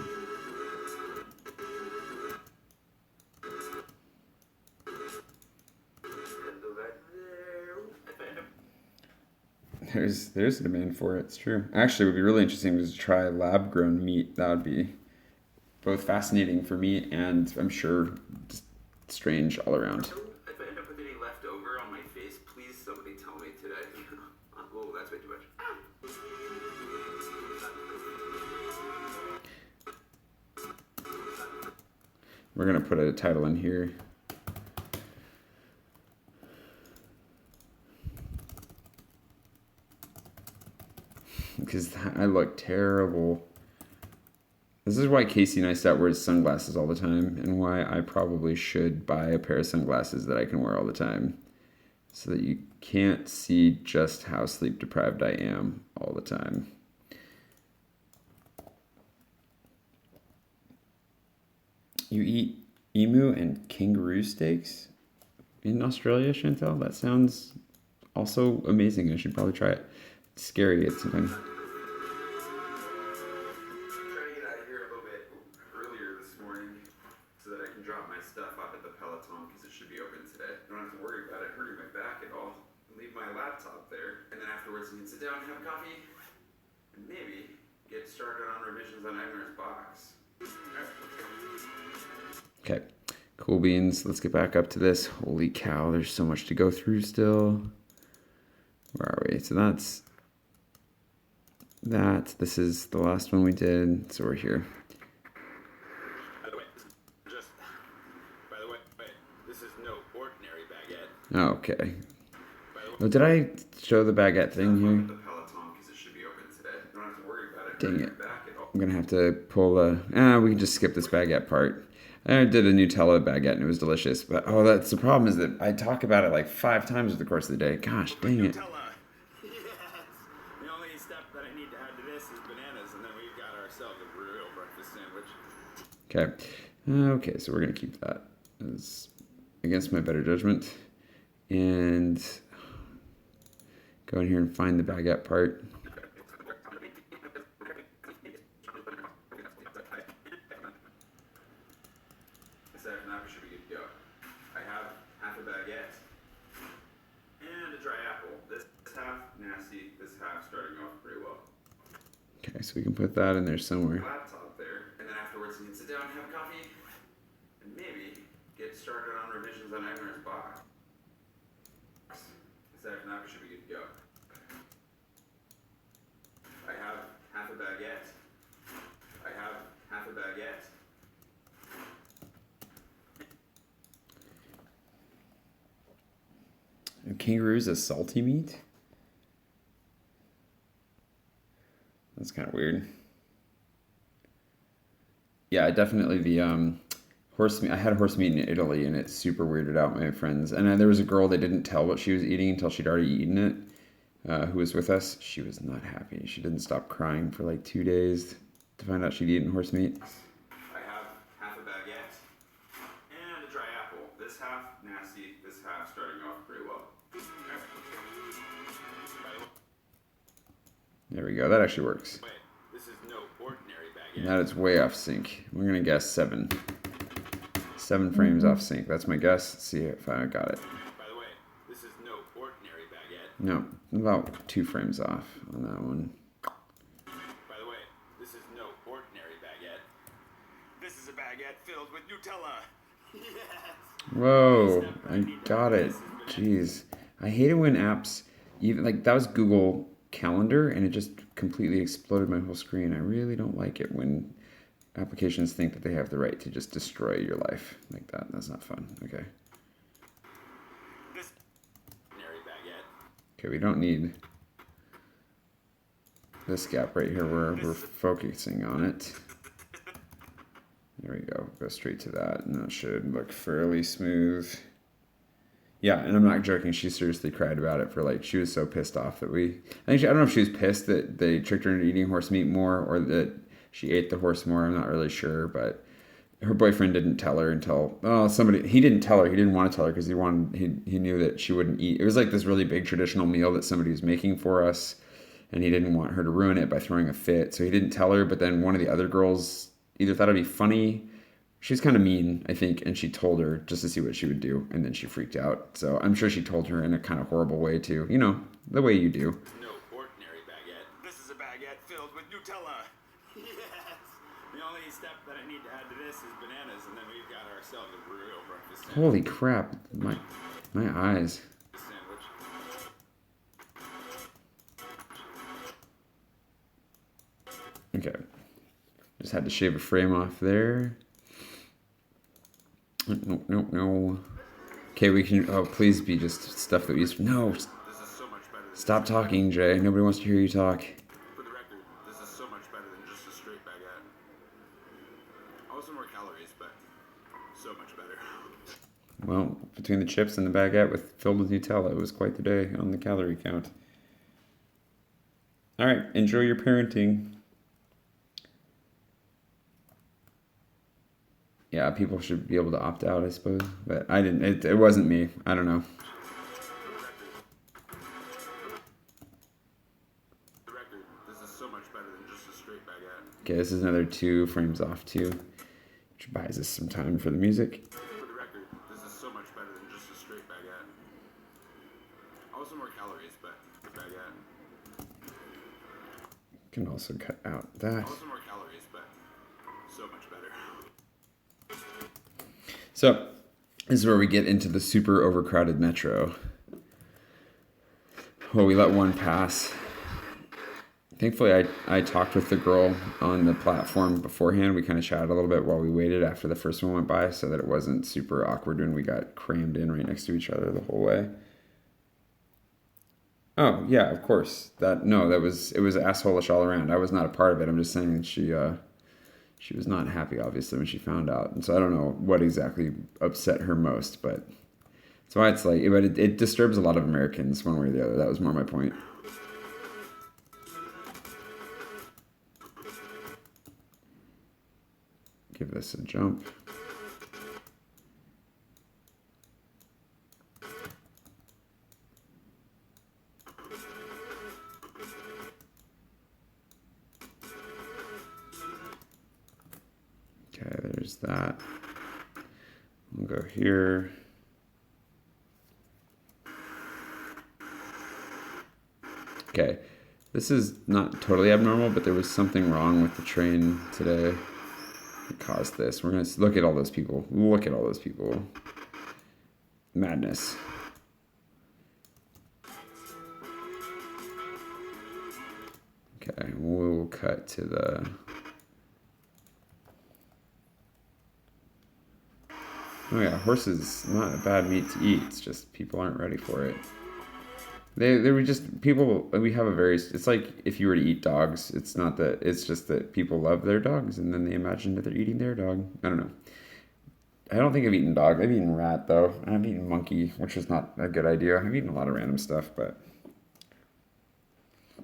Speaker 1: There's a demand for it. It's true. Actually, it would be really interesting to try lab-grown meat. That would be both fascinating for me and I'm sure just strange all around.
Speaker 2: If I end up with any left over on my face, please somebody tell me today. Oh, that's way too much.
Speaker 1: We're gonna put a title in here. Because I look terrible. This is why Casey Neistat wears sunglasses all the time, and why I probably should buy a pair of sunglasses that I can wear all the time, so that you can't see just how sleep deprived I am all the time. You eat emu and kangaroo steaks in Australia, Chantel? That sounds also amazing. I should probably try it. It's scary at some time.
Speaker 2: Sit down and have coffee, and maybe get started on revisions on Egner's box.
Speaker 1: Okay, cool beans. Let's get back up to this. Holy cow, there's so much to go through still. Where are we? So that's that. This is the last one we did. So we're here.
Speaker 2: By the way, this is no ordinary baguette.
Speaker 1: Oh, okay. Oh, did I show the baguette thing here?
Speaker 2: The Peloton because it should be open today. You don't have to worry about it.
Speaker 1: Dang it. I'm gonna have to pull the. We can just skip this baguette part. I did a Nutella baguette and it was delicious. But oh, that's the problem is that I talk about it like 5 times over the course of the day. Gosh, dang it.
Speaker 2: Nutella. Yes. The only step that I need to add to this is bananas, and then we've got ourselves a real breakfast sandwich.
Speaker 1: Okay. Okay, so we're gonna keep that as against my better judgment, and go in here and find the baguette part.
Speaker 2: Now we should be good to go. I have half a baguette and a dry apple. This half nasty, this half starting off pretty well.
Speaker 1: Okay, so we can put that in there somewhere.
Speaker 2: Laptop there, and then afterwards you can sit down and have coffee, and maybe get started on revisions on Agner's box. Now we should be good to go. I have half a baguette. I have half a baguette.
Speaker 1: Kangaroo's a salty meat? That's kind of weird. Yeah, definitely the horse meat. I had horse meat in Italy, and it super weirded out my friends. And there was a girl that didn't tell what she was eating until she'd already eaten it, who was with us. She was not happy. She didn't stop crying for like 2 days to find out she'd eaten horse meat.
Speaker 2: I have half a baguette and a dry apple. This half nasty, this half starting off pretty well.
Speaker 1: There we go. That actually works.
Speaker 2: Wait, this is no ordinary baguette.
Speaker 1: And that is way off sync. We're gonna guess 7. 7 frames off sync. That's my guess. Let's see if I got it.
Speaker 2: By the way, this is no ordinary baguette.
Speaker 1: No, about 2 frames off on that one.
Speaker 2: By the way, this is no ordinary baguette. This is a baguette filled with Nutella. Yes.
Speaker 1: Whoa, I got it. Jeez. I hate it when apps, even like that was Google Calendar, and it just completely exploded my whole screen. I really don't like it when applications think that they have the right to just destroy your life like that. That's not fun. Okay.
Speaker 2: This ordinary baguette.
Speaker 1: Okay, we don't need this gap right here where we're focusing on it. There we go. Go straight to that, and that should look fairly smooth. Yeah, and I'm not joking. She seriously cried about it for like, she was so pissed off that I don't know if she was pissed that they tricked her into eating horse meat more or that she ate the horse more. I'm not really sure, but her boyfriend didn't tell her until, he didn't tell her. He didn't want to tell her because he knew that she wouldn't eat. It was like this really big traditional meal that somebody was making for us, and he didn't want her to ruin it by throwing a fit. So he didn't tell her, but then one of the other girls either thought it'd be funny. She was kind of mean, I think, and she told her just to see what she would do, and then she freaked out. So I'm sure she told her in a kind of horrible way too. You know, the way you do.
Speaker 2: No ordinary baguette. This is a baguette filled with Nutella. Yes. The only step that I need to add to this is bananas, and then we've got ourselves a real breakfast sandwich.
Speaker 1: Holy crap. My eyes. Okay. Just had to shave a frame off there. No. Okay, we can. Oh, please be just stuff that we use. No.
Speaker 2: This is so much better than
Speaker 1: Stop talking, Jay. Nobody wants to hear you talk.
Speaker 2: For the record, this is so much better than just a straight baguette. Also more calories, but so much better.
Speaker 1: Well, between the chips and the baguette filled with Nutella, it was quite the day on the calorie count. All right, enjoy your parenting. Yeah, people should be able to opt out, I suppose. But I didn't. It wasn't me. I don't know.
Speaker 2: For the record, this is so much better than just a straight baguette.
Speaker 1: Okay, this is another 2 frames off too, which buys us some time for the music.
Speaker 2: For the record, this is so much better than just a straight baguette. Also more calories, but the baguette.
Speaker 1: Can also cut out that.
Speaker 2: Also more calories, but so much better.
Speaker 1: So, this is where we get into the super overcrowded metro. Well, we let one pass. Thankfully, I talked with the girl on the platform beforehand. We kind of chatted a little bit while we waited after the first one went by so that it wasn't super awkward when we got crammed in right next to each other the whole way. Oh, yeah, of course. It was asshole-ish all around. I was not a part of it. I'm just saying that she was not happy, obviously, when she found out. And so I don't know what exactly upset her most, but that's why it's like, but it disturbs a lot of Americans one way or the other. That was more my point. Give this a jump. Okay, there's that. We'll go here. Okay, this is not totally abnormal, but there was something wrong with the train today that caused this. We're going to look at all those people. Look at all those people. Madness. Okay, we'll cut to the... Oh yeah, horses, not a bad meat to eat. It's just people aren't ready for it. They were just people. We have a very. It's like if you were to eat dogs. It's not that. It's just that people love their dogs, and then they imagine that they're eating their dog. I don't know. I don't think I've eaten dog. I've eaten rat though. I've eaten monkey, which is not a good idea. I've eaten a lot of random stuff, but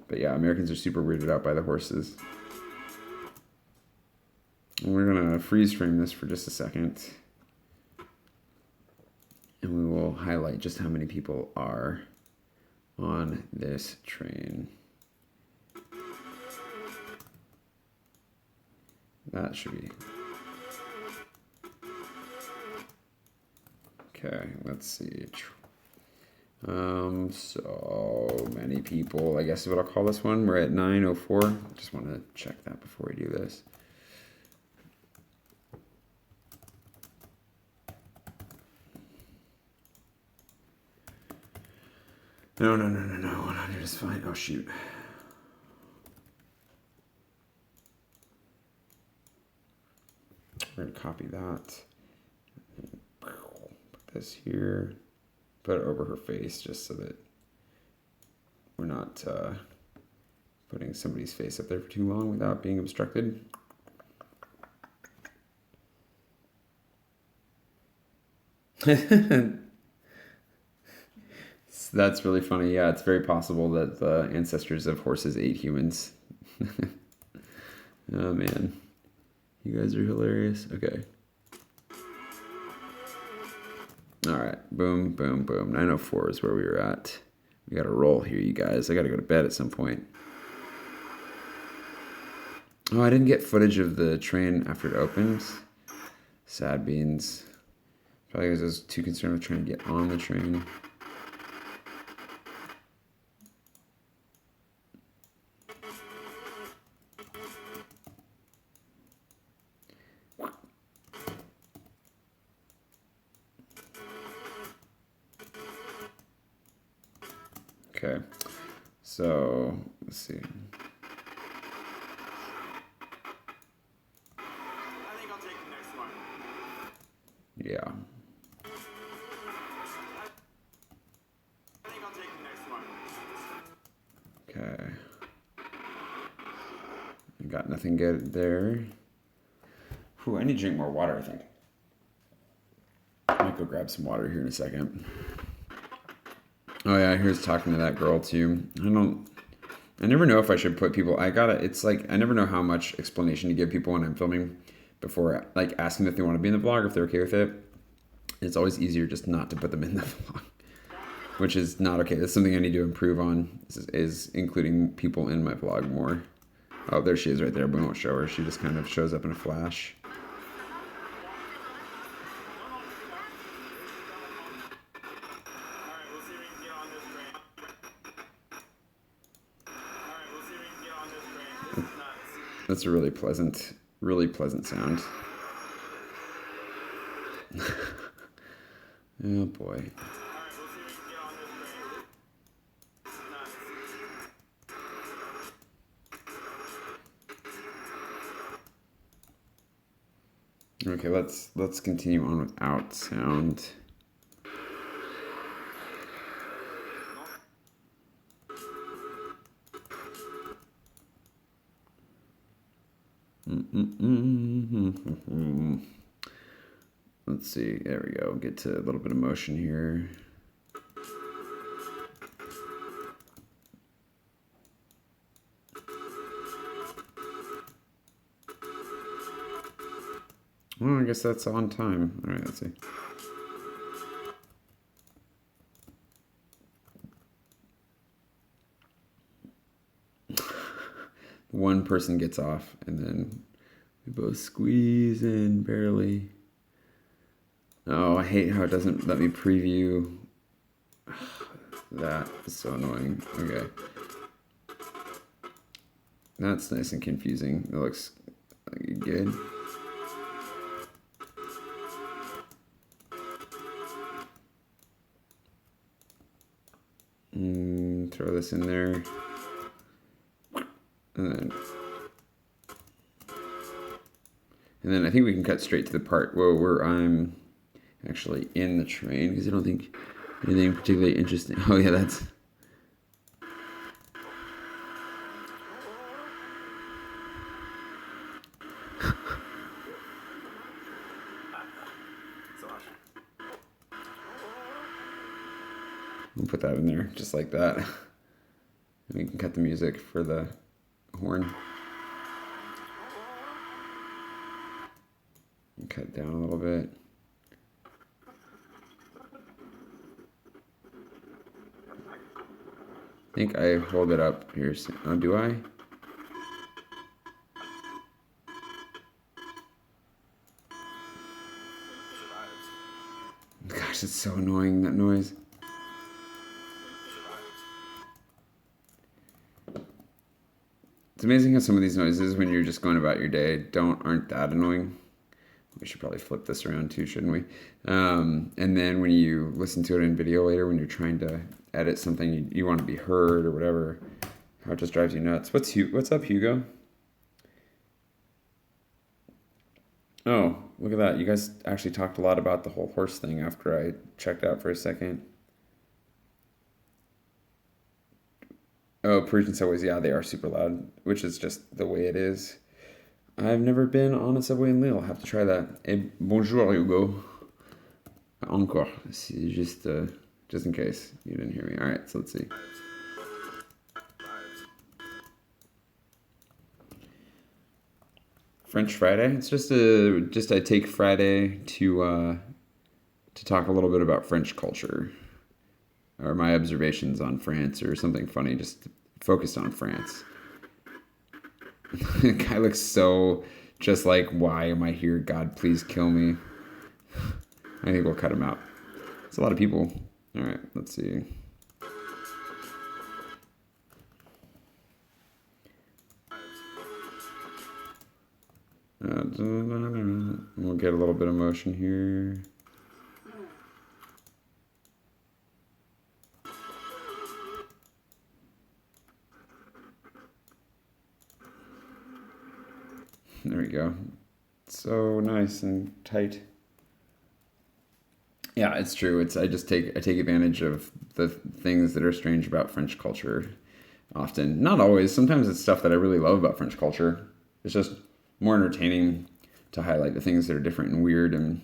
Speaker 1: yeah, Americans are super weirded out by the horses. And we're gonna freeze frame this for just a second. And we will highlight just how many people are on this train. That should be. Okay, let's see. So many people, I guess is what I'll call this one. We're at 9:04. Just want to check that before we do this. No. 100 is fine. Oh, shoot. We're going to copy that. Put this here. Put it over her face just so that we're not putting somebody's face up there for too long without being obstructed. That's really funny. Yeah, it's very possible that the ancestors of horses ate humans. Oh, man. You guys are hilarious. Okay. All right. Boom, boom, boom. 9:04 is where we were at. We got to roll here, you guys. I got to go to bed at some point. Oh, I didn't get footage of the train after it opens. Sad beans. Probably because I was too concerned with trying to get on the train. Okay, so let's see.
Speaker 2: I think I'll take the next one.
Speaker 1: Yeah.
Speaker 2: I think I'll take the next one.
Speaker 1: Okay. I got nothing good there. Whew, I need to drink more water, I think. I might go grab some water here in a second. Oh yeah, here's talking to that girl too. I never know if I should put people, it's like, I never know how much explanation to give people when I'm filming before, like, asking if they want to be in the vlog, if they're okay with it. It's always easier just not to put them in the vlog, which is not okay. That's something I need to improve on, is including people in my vlog more. Oh, there she is right there, but we won't show her. She just kind of shows up in a flash. That's a really pleasant sound. Oh boy. Okay, let's continue on without sound. Let's see. There we go. Get to a little bit of motion here. Well, I guess that's on time. All right, let's see. One person gets off, and then we both squeeze in barely. Oh, I hate how it doesn't let me preview. That is so annoying. Okay. That's nice and confusing. It looks like good. Throw this in there. And then I think we can cut straight to the part where I'm actually in the train, because I don't think anything particularly interesting. Oh yeah, that's... We'll put that in there just like that. And we can cut the music for the horn. And cut down a little bit. I think I hold it up here. Oh, do I? Gosh, it's so annoying, that noise. It's amazing how some of these noises, when you're just going about your day, aren't that annoying. We should probably flip this around too, shouldn't we? And then when you listen to it in video later, when you're trying to edit something, you want to be heard or whatever, how it just drives you nuts. What's up, Hugo? Oh, look at that. You guys actually talked a lot about the whole horse thing after I checked out for a second. Oh, Parisian subways, yeah, they are super loud, which is just the way it is. I've never been on a subway in Lille. I'll have to try that. Et bonjour, Hugo. Encore. Just in case you didn't hear me. All right, so let's see. French Friday. It's just I take Friday to talk a little bit about French culture, or my observations on France, or something funny, just focused on France. The guy looks so just like, why am I here? God, please kill me. I think we'll cut him out. It's a lot of people. All right, let's see. We'll get a little bit of motion here. There we go. So nice and tight. Yeah, it's true. I take advantage of the things that are strange about French culture often. Not always. Sometimes it's stuff that I really love about French culture. It's just more entertaining to highlight the things that are different and weird, and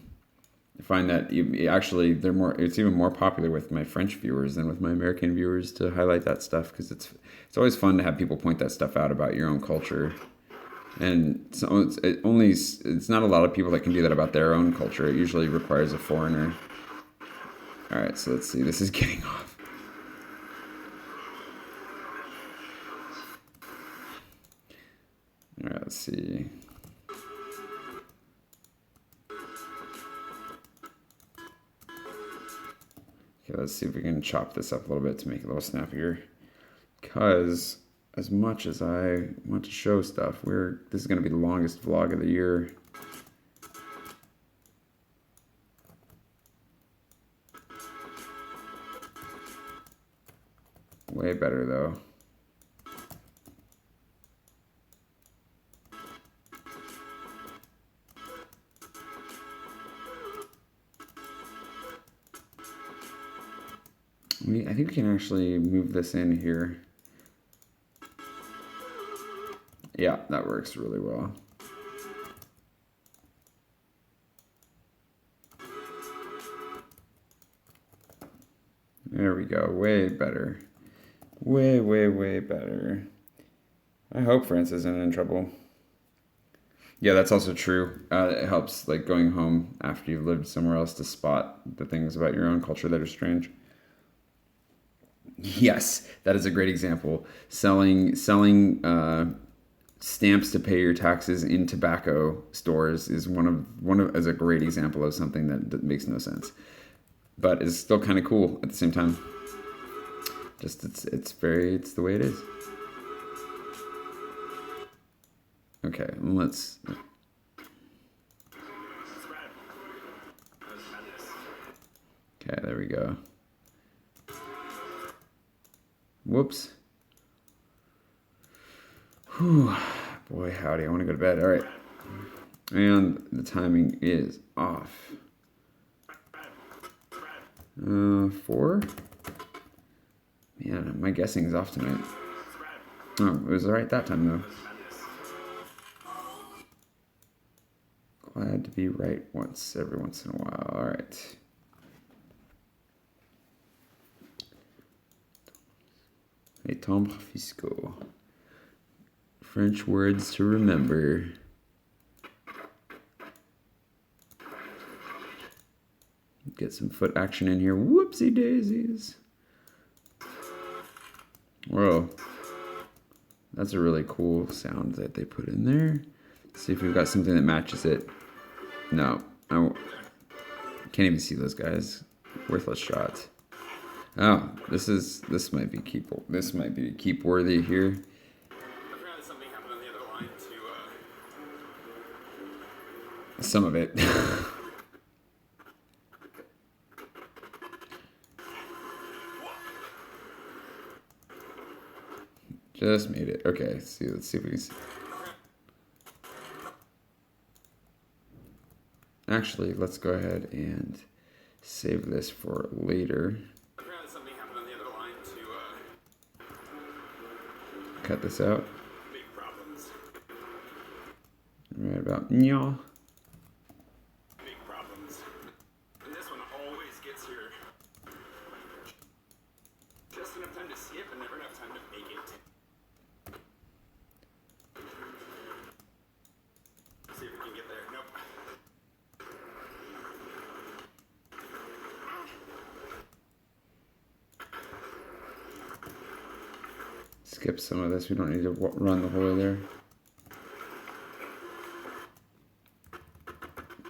Speaker 1: I find that it's even more popular with my French viewers than with my American viewers to highlight that stuff, because it's always fun to have people point that stuff out about your own culture. And so it's not a lot of people that can do that about their own culture. It usually requires a foreigner. All right, so let's see. This is getting off. All right, let's see. Okay, let's see if we can chop this up a little bit to make it a little snappier. Because as much as I want to show stuff, this is going to be the longest vlog of the year. Way better though. I think we can actually move this in here. Yeah, that works really well. There we go. Way better. Way, way, way better. I hope France isn't in trouble. Yeah, that's also true. It helps, like, going home after you've lived somewhere else to spot the things about your own culture that are strange. Yes, that is a great example. Selling stamps to pay your taxes in tobacco stores is is a great example of something that makes no sense, but is still kind of cool at the same time. Just it's the way it is. Okay, let's. Okay, there we go. Whoops. Whew. Boy, howdy, I want to go to bed. All right. And the timing is off. 4? Man, my guessing is off tonight. Oh, it was all right that time, though. Glad to be right every once in a while. All right. Les timbres fiscaux. French words to remember. Get some foot action in here. Whoopsie daisies. Whoa. That's a really cool sound that they put in there. Let's see if we've got something that matches it. No. I can't even see those guys. Worthless shot. Oh, this might be keep worthy here. Some of it. Just made it. Okay, let's see if we can see. Actually, let's go ahead and save this for later. Cut this out. Right about y'all. Big problems. And this one always gets here just enough time to see it, but never enough time to make it. Let's see if we can get there. Nope. Skip some of this. We don't need to run the whole way there.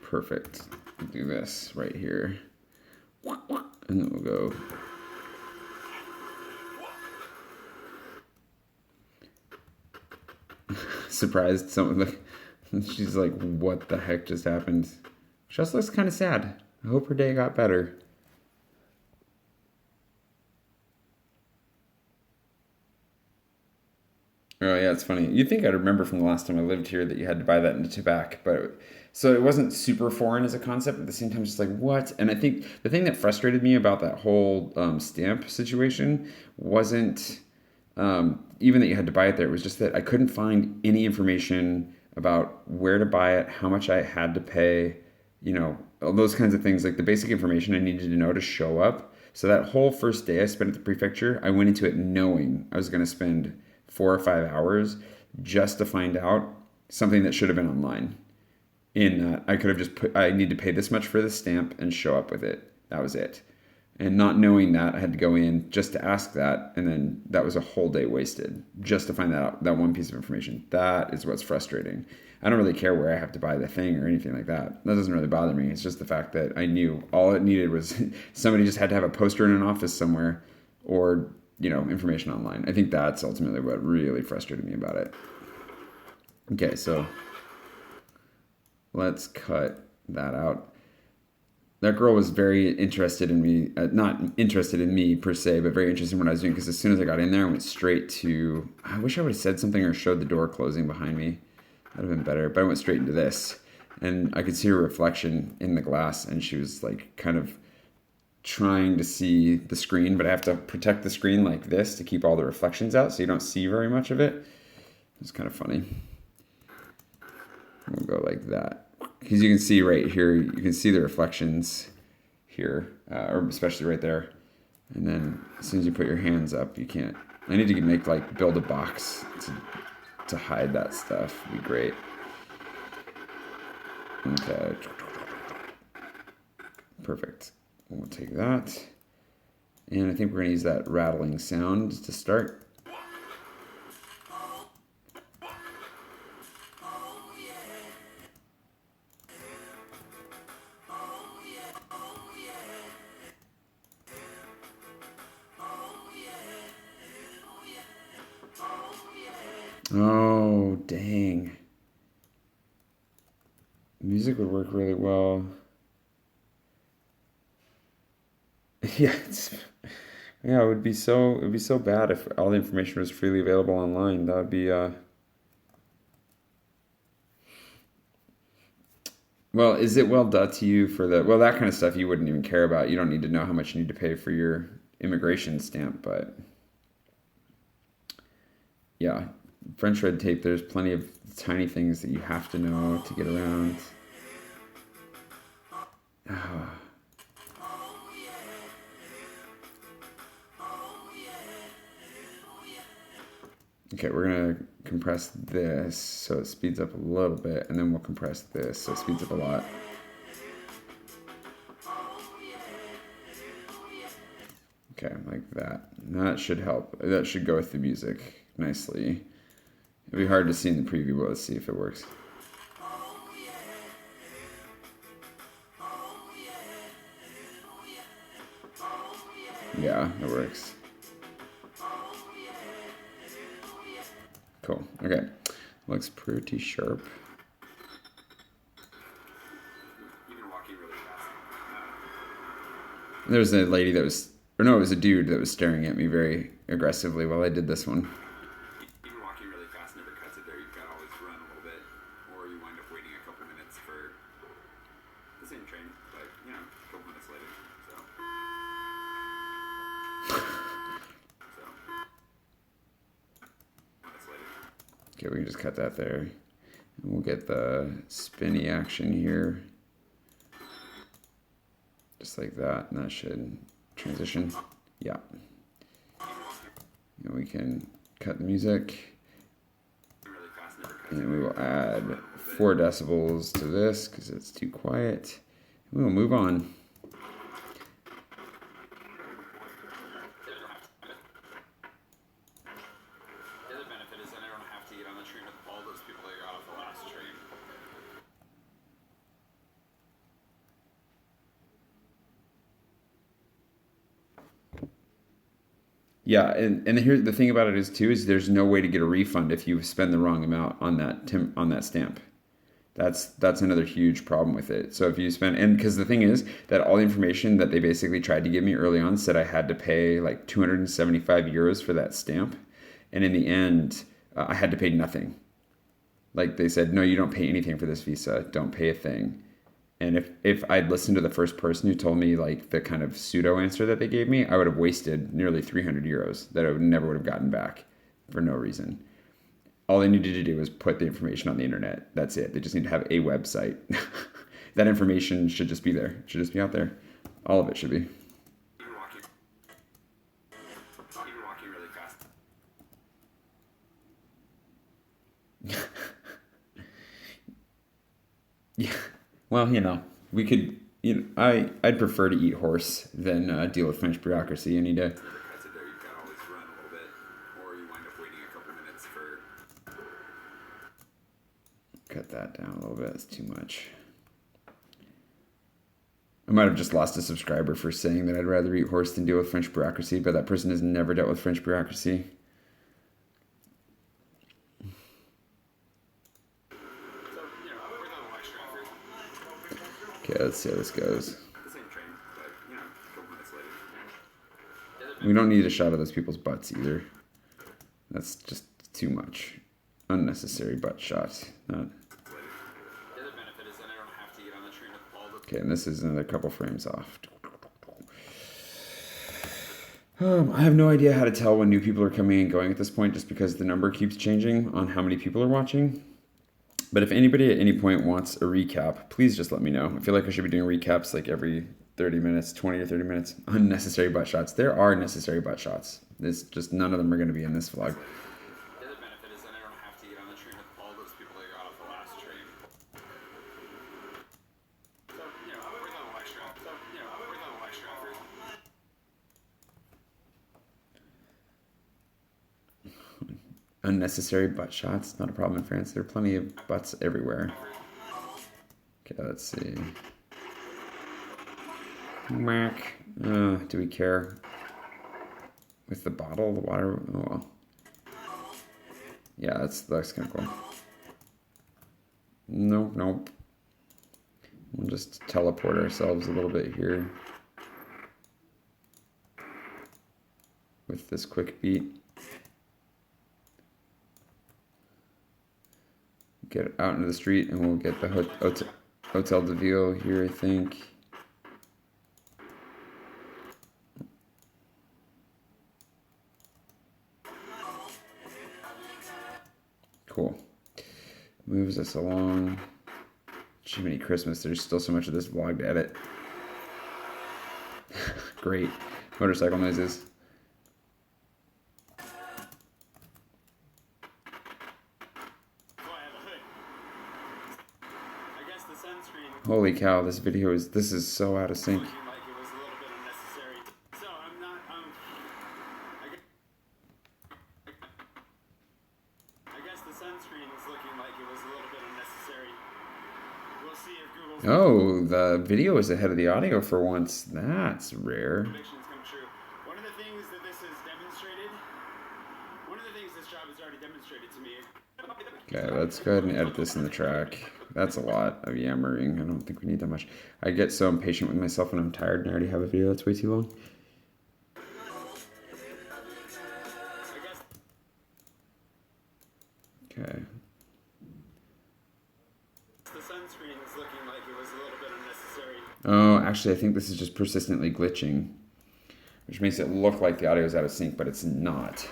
Speaker 1: Perfect. Do this right here. And then we'll go. Surprised someone, like, she's like, what the heck just happened? She also looks kind of sad. I hope her day got better. Oh yeah, it's funny. You'd think I'd remember from the last time I lived here that you had to buy that in tobacco, but so it wasn't super foreign as a concept. But at the same time, just like what? And I think the thing that frustrated me about that whole stamp situation wasn't even that you had to buy it there. It was just that I couldn't find any information about where to buy it, how much I had to pay, all those kinds of things, like the basic information I needed to know to show up. So that whole first day I spent at the prefecture, I went into it knowing I was going to spend 4 or 5 hours just to find out something that should have been online. In that I could have just I need to pay this much for the stamp and show up with it. That was it. And not knowing that, I had to go in just to ask that, and then that was a whole day wasted just to find out that one piece of information. That is what's frustrating. I don't really care where I have to buy the thing or anything like that. That doesn't really bother me. It's just the fact that I knew all it needed was somebody just had to have a poster in an office somewhere or, information online. I think that's ultimately what really frustrated me about it. Okay, so let's cut that out. That girl was very interested in me, not interested in me per se, but very interested in what I was doing, because as soon as I got in there, I went straight to, I wish I would have said something or showed the door closing behind me. That would have been better, but I went straight into this. And I could see her reflection in the glass, and she was like kind of trying to see the screen, but I have to protect the screen like this to keep all the reflections out so you don't see very much of it. It's kind of funny. We'll go like that. Because you can see right here, you can see the reflections here, or especially right there. And then as soon as you put your hands up, you can't. I need to make like build a box to hide that stuff. It'd be great. Okay. Perfect. We'll take that. And I think we're going to use that rattling sound to start. Oh, dang. Music would work really well. Yeah, it would be so bad if all the information was freely available online. That would be well, is it well done to you for the that kind of stuff you wouldn't even care about. You don't need to know how much you need to pay for your immigration stamp, but yeah, French red tape, there's plenty of tiny things that you have to know to get around. Okay, we're gonna compress this so it speeds up a little bit, and then we'll compress this so it speeds up a lot. Okay, like that. And that should help. That should go with the music nicely. It'll be hard to see in the preview, but let's see if it works. Yeah, it works. Cool. Okay. Looks pretty sharp. There was a lady that was, or no, it was a dude that was staring at me very aggressively while I did this one.
Speaker 2: Even walking really fast never cuts it there. You've got to always run a little bit, or you wind up waiting a couple minutes for the same train, but, you know, a couple minutes later.
Speaker 1: Okay, we can just cut that there. And we'll get the spinny action here. Just like that, and that should transition. Yeah. And we can cut the music. And we will add 4 decibels to this because it's too quiet. We will move on. Yeah, and here's the thing about it is there's no way to get a refund if you spend the wrong amount on that stamp. That's another huge problem with it. So if you spend, and because the thing is that all the information that they basically tried to give me early on said I had to pay like 275 euros for that stamp, and in the end I had to pay nothing. Like they said, no, you don't pay anything for this visa. Don't pay a thing. And if I'd listened to the first person who told me like the kind of pseudo answer that they gave me, I would have wasted nearly 300 euros that I never would have gotten back for no reason. All they needed to do was put the information on the internet. That's it. They just need to have a website. That information should just be there. It should just be out there. All of it should be.
Speaker 2: Even walking really fast.
Speaker 1: Yeah. Well, we could, I'd prefer to eat horse than deal with French bureaucracy any day. Cut that down a little bit. That's too much. I might have just lost a subscriber for saying that I'd rather eat horse than deal with French bureaucracy, but that person has never dealt with French bureaucracy. Okay, let's see how this goes. We don't need a shot of those people's butts either. That's just too much. Unnecessary butt shot. Okay, and this is another couple frames off. I have no idea how to tell when new people are coming and going at this point, just because the number keeps changing on how many people are watching. But if anybody at any point wants a recap, please just let me know. I feel like I should be doing recaps like every 30 minutes, 20 or 30 minutes. Unnecessary butt shots. There are necessary butt shots. It's just none of them are going to be in this vlog.
Speaker 2: The other benefit is that I don't have to get on the train with all those people that got off the last train. So, you know, we're the extra.
Speaker 1: Unnecessary butt shots. Not a problem in France. There are plenty of butts everywhere. Okay, let's see. Mac. Do we care? With the bottle, the water. Oh well. Yeah, that's kind of cool. Nope. We'll just teleport ourselves a little bit here with this quick beat. Get out into the street and we'll get the Hotel de Ville here, I think. Cool. Moves us along. Jiminy Christmas, there's still so much of this vlog to edit. Great. Motorcycle noises. Holy cow, this is so out of sync. Oh, the video is ahead of the audio for once. That's rare.
Speaker 2: Predictions come true. One of the things that this has demonstrated, one of the things this job has already demonstrated to me.
Speaker 1: Okay, let's go ahead and edit this in the track. That's a lot of yammering. I don't think we need that much. I get so impatient with myself when I'm tired and I already have a video that's way too long. Okay.
Speaker 2: The sunscreen is looking like it was a little bit unnecessary.
Speaker 1: Oh, actually, I think this is just persistently glitching, which makes it look like the audio is out of sync, but it's not.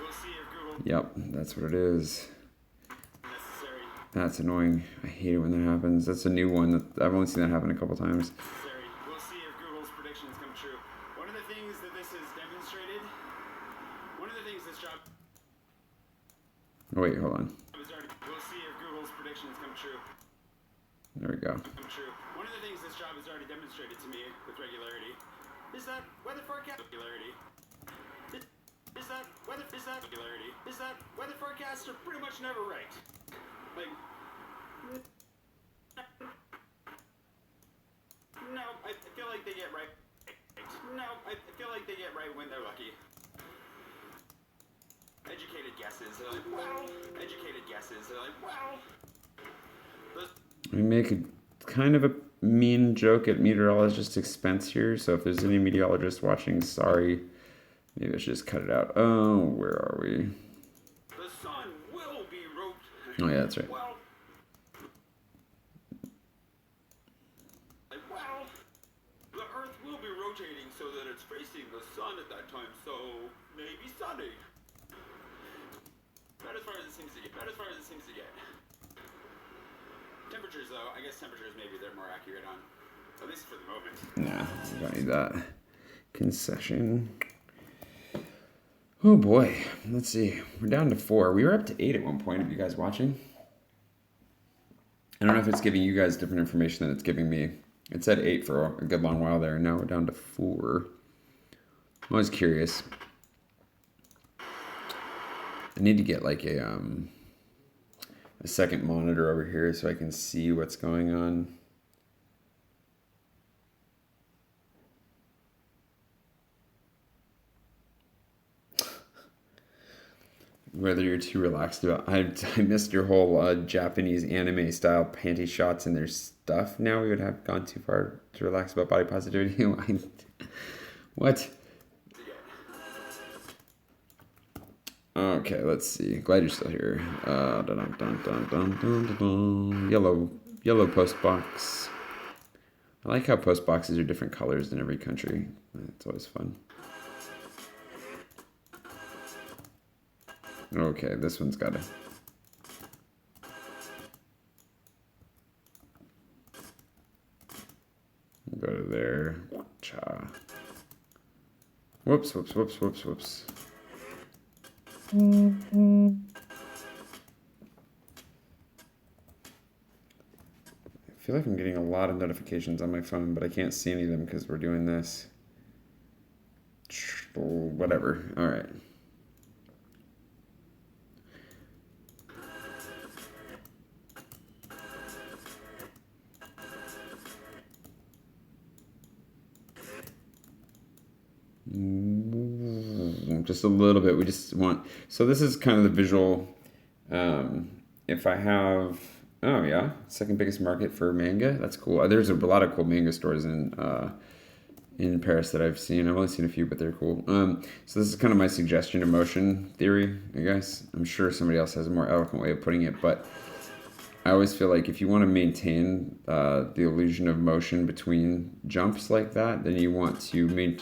Speaker 2: We'll see if Google.
Speaker 1: Yep, that's what it is. That's annoying. I hate it when that happens. That's a new one. I've only seen that happen a couple times.
Speaker 2: We'll see if Google's predictions come true. One of the things that this has demonstrated, one of the things this job.
Speaker 1: Oh, wait, hold on.
Speaker 2: We'll see if Google's predictions come true.
Speaker 1: There we go.
Speaker 2: Come true. One of the things this job has already demonstrated to me with regularity is that weather forecast regularity. Is that weather forecasts are pretty much never right. Like, no, I feel like they get right. No, I feel like they get right when they're lucky. Educated guesses. They're like, well. Educated guesses. They're like, well.
Speaker 1: We make a kind of a mean joke at meteorologist expense here, so if there's any meteorologists watching, sorry. Maybe I should just cut it out. Oh, where are we?
Speaker 2: The sun will be rotating.
Speaker 1: Oh, yeah, that's right.
Speaker 2: Well, the Earth will be rotating so that it's facing the sun at that time, so maybe sunny. About as far as it seems to get. Temperatures, though, I guess temperatures maybe they're more accurate on, at least for the moment.
Speaker 1: Nah, we don't need that. Concession. Oh boy, let's see. We're down to 4. We were up to 8 at one point. Are you guys watching? I don't know if it's giving you guys different information than it's giving me. It said 8 for a good long while there. Now we're down to 4. I'm always curious. I need to get like a second monitor over here so I can see what's going on. Whether you're too relaxed about, I missed your whole Japanese anime style panty shots in their stuff. Now we would have gone too far to relax about body positivity. What? Okay, let's see. Glad you're still here. Yellow post box. I like how post boxes are different colors in every country. It's always fun. Okay, this one's got to... Go to there. Cha. Whoops, whoops, whoops, whoops, whoops. I feel like I'm getting a lot of notifications on my phone, but I can't see any of them because we're doing this. Whatever. All right. Just a little bit. We just want... So this is kind of the visual. If I have... Oh, yeah. Second biggest market for manga. That's cool. There's a lot of cool manga stores in Paris that I've seen. I've only seen a few, but they're cool. So this is kind of my suggestion of motion theory, I guess. I'm sure somebody else has a more eloquent way of putting it, but I always feel like if you want to maintain the illusion of motion between jumps like that, then you want to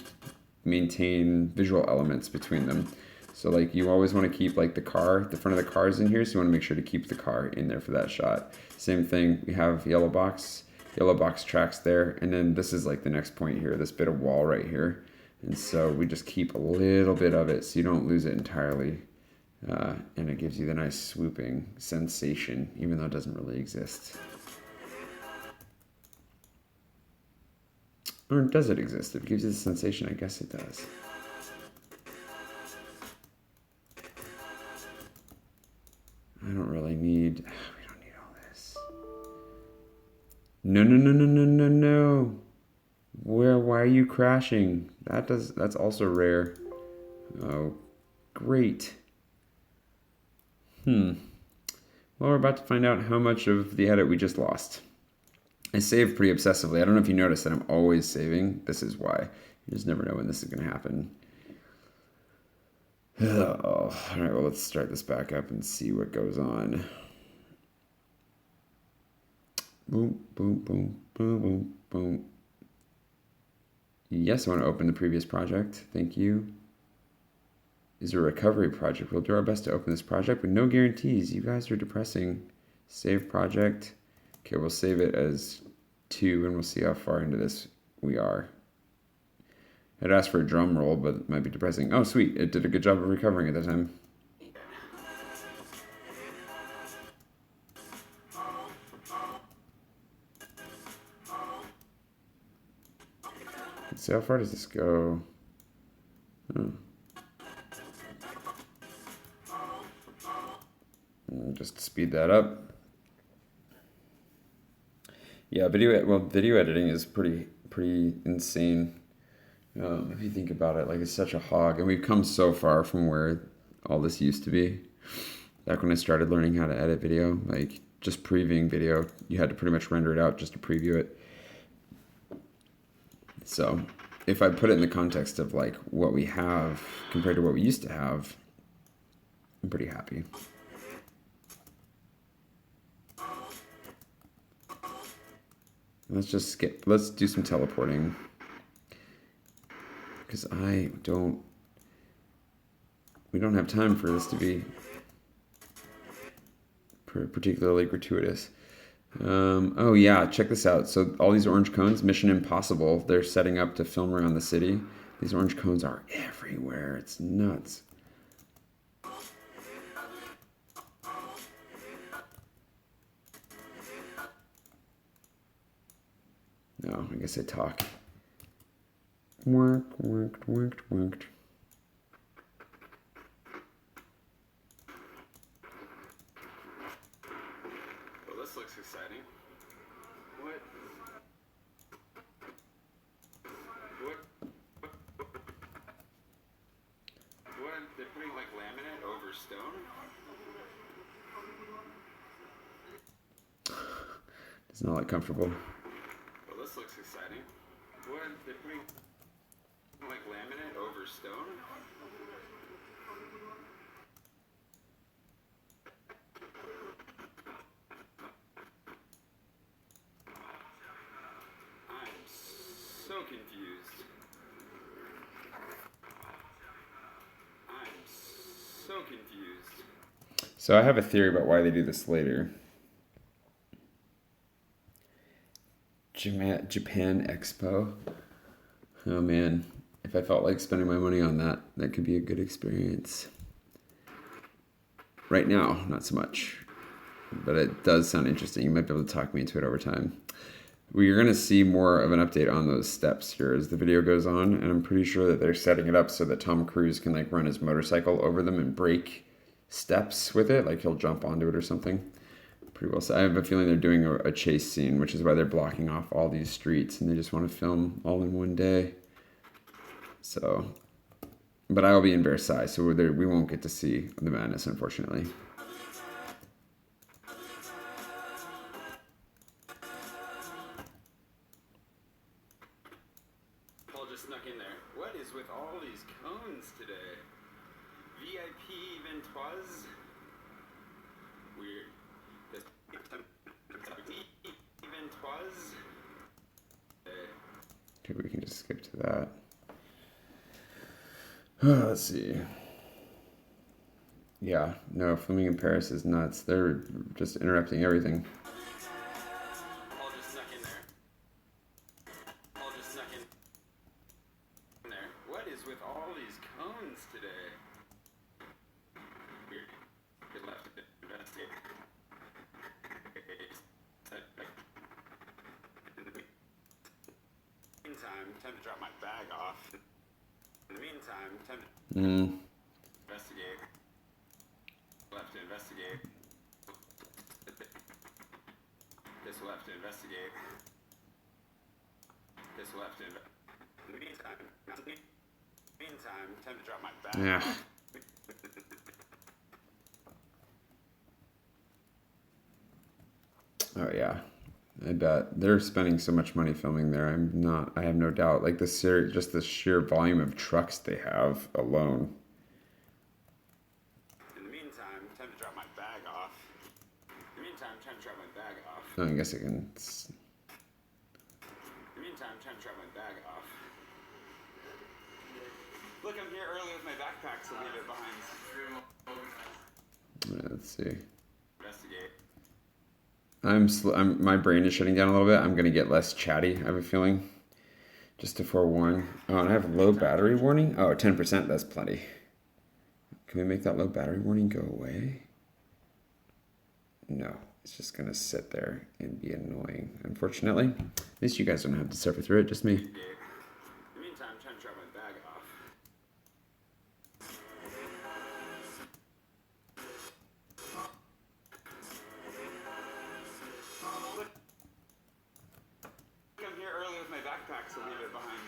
Speaker 1: maintain visual elements between them. So like you always want to keep like the front of the car is in here, so you want to make sure to keep the car in there for that shot. Same thing, we have yellow box tracks there, and then this is like the next point here, this bit of wall right here. And so we just keep a little bit of it so you don't lose it entirely. And it gives you the nice swooping sensation, even though it doesn't really exist. Or does it exist? If it gives you the sensation, I guess it does. I don't really need... We don't need all this. No, no, no, no, no, no, no. Why are you crashing? That's also rare. Oh, great. Well, we're about to find out how much of the edit we just lost. I save pretty obsessively. I don't know if you noticed that I'm always saving. This is why. You just never know when this is going to happen. Oh, all right, well, let's start this back up and see what goes on. Boom, boom, boom, boom, boom, boom. Yes, I want to open the previous project. Thank you. Is a recovery project. We'll do our best to open this project, but no guarantees. You guys are depressing. Save project. Okay, we'll save it as 2, and we'll see how far into this we are. I'd ask for a drum roll, but it might be depressing. Oh, sweet. It did a good job of recovering at that time. Let's see, how far does this go? Oh. Just speed that up. Yeah, video editing is pretty insane. If you think about it, like it's such a hog, and we've come so far from where all this used to be. Back when I started learning how to edit video, like just previewing video, you had to pretty much render it out just to preview it. So if I put it in the context of like what we have compared to what we used to have, I'm pretty happy. Let's just skip. Let's do some teleporting. Because we don't have time for this to be particularly gratuitous. Oh yeah, check this out. So all these orange cones, Mission Impossible, they're setting up to film around the city. These orange cones are everywhere. It's nuts. No, I guess I talk. Worked. Well,
Speaker 2: this looks exciting. What? They're putting like laminate over stone?
Speaker 1: It's not like comfortable.
Speaker 2: Well, this looks exciting. What? They're putting like laminate over stone? I'm so confused. I'm so confused.
Speaker 1: So I have a theory about why they do this later. Japan Expo. Oh man, if I felt like spending my money on that, that could be a good experience. Right now, not so much. But it does sound interesting. You might be able to talk me into it over time. We're going to see more of an update on those steps here as the video goes on, and I'm pretty sure that they're setting it up so that Tom Cruise can like run his motorcycle over them and break steps with it, like he'll jump onto it or something. Pretty well said. I have a feeling they're doing a chase scene, which is why they're blocking off all these streets, and they just want to film all in one day. So, but I will be in Versailles, so we won't get to see the madness, unfortunately.
Speaker 2: Paul just snuck in there. What is with all these cones today? VIP Ventoise? Weird. Ventoise?
Speaker 1: Okay, we can just skip to that. Let's see. Yeah, no, filming in Paris is nuts. They're just interrupting everything.
Speaker 2: Paul just snuck in there. Paul just snuck in there. What is with all these cones today? Weird. He left to investigate. In the meantime, time to drop my bag off. In the meantime, time to investigate. Left to investigate. This will have to investigate. This will have to investigate. In the meantime, time to drop my bag.
Speaker 1: Yeah. Oh yeah, I bet they're spending so much money filming there. I have no doubt. Like just the sheer volume of trucks they have alone.
Speaker 2: In the meantime, time to drop my bag off. In the meantime, time to drop my bag off.
Speaker 1: Oh, I guess I can.
Speaker 2: In the meantime, time to drop my bag off. Look, I'm here early with my backpack, so leave it behind.
Speaker 1: Let's see.
Speaker 2: Investigate.
Speaker 1: My brain is shutting down a little bit. I'm gonna get less chatty, I have a feeling. Just to forewarn. Oh, and I have low battery warning? Oh, 10%, that's plenty. Can we make that low battery warning go away? No, it's just gonna sit there and be annoying. Unfortunately, at least you guys don't have to suffer through it, just me.
Speaker 2: In the meantime, time to drop my bag off. I'm here early with my backpack, so leave it behind.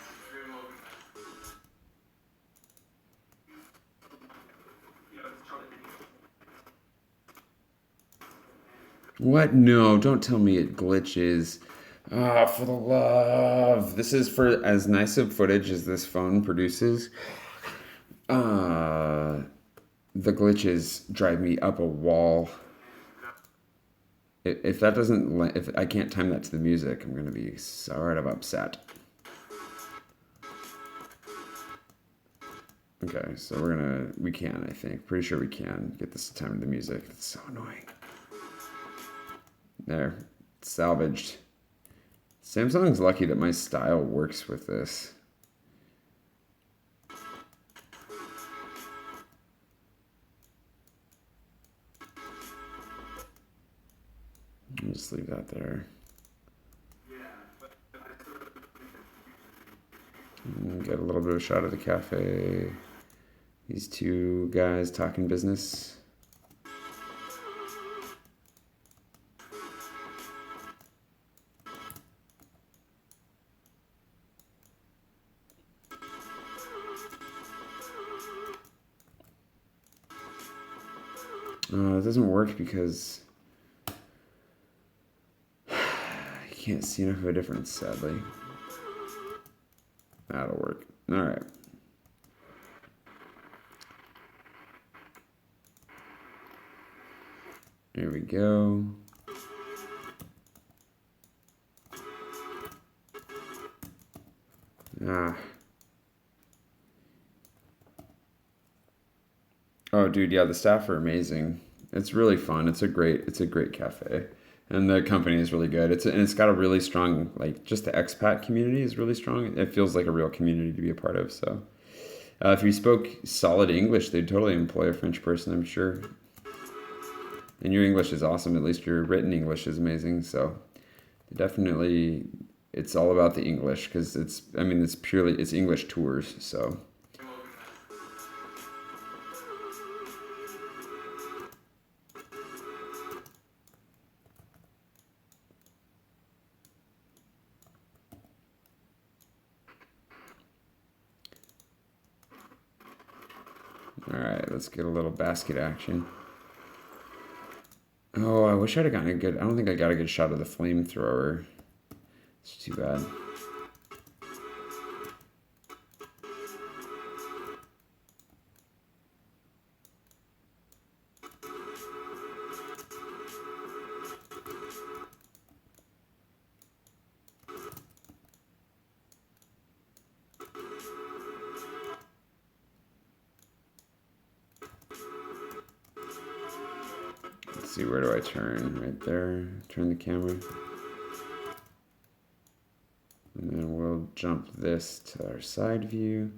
Speaker 1: What? No, don't tell me it glitches. Ah, for the love. This is for as nice of footage as this phone produces. The glitches drive me up a wall. If that doesn't, if I can't time that to the music, I'm gonna be sort of upset. Okay, so we can, I think. Pretty sure we can get this time to the music. It's so annoying. There, salvaged. Samsung's lucky that my style works with this. I'll just leave that there. And get a little bit of a shot of the cafe. These two guys talking business. It doesn't work because I can't see enough of a difference, sadly. That'll work. All right. There we go. Oh, dude, yeah, the staff are amazing. It's really fun. It's a great cafe, and the company is really good. And it's got a really strong, like, just the expat community is really strong. It feels like a real community to be a part of. So, if you spoke solid English, they'd totally employ a French person, I'm sure. And your English is awesome. At least your written English is amazing. So, definitely, it's all about the English because I mean, it's English tours. So. All right, let's get a little basket action. Oh, I wish I'd have gotten a good. I don't think I got a good shot of the flamethrower. It's too bad. Let's see, where do I turn? Right there. Turn the camera. And then we'll jump this to our side view.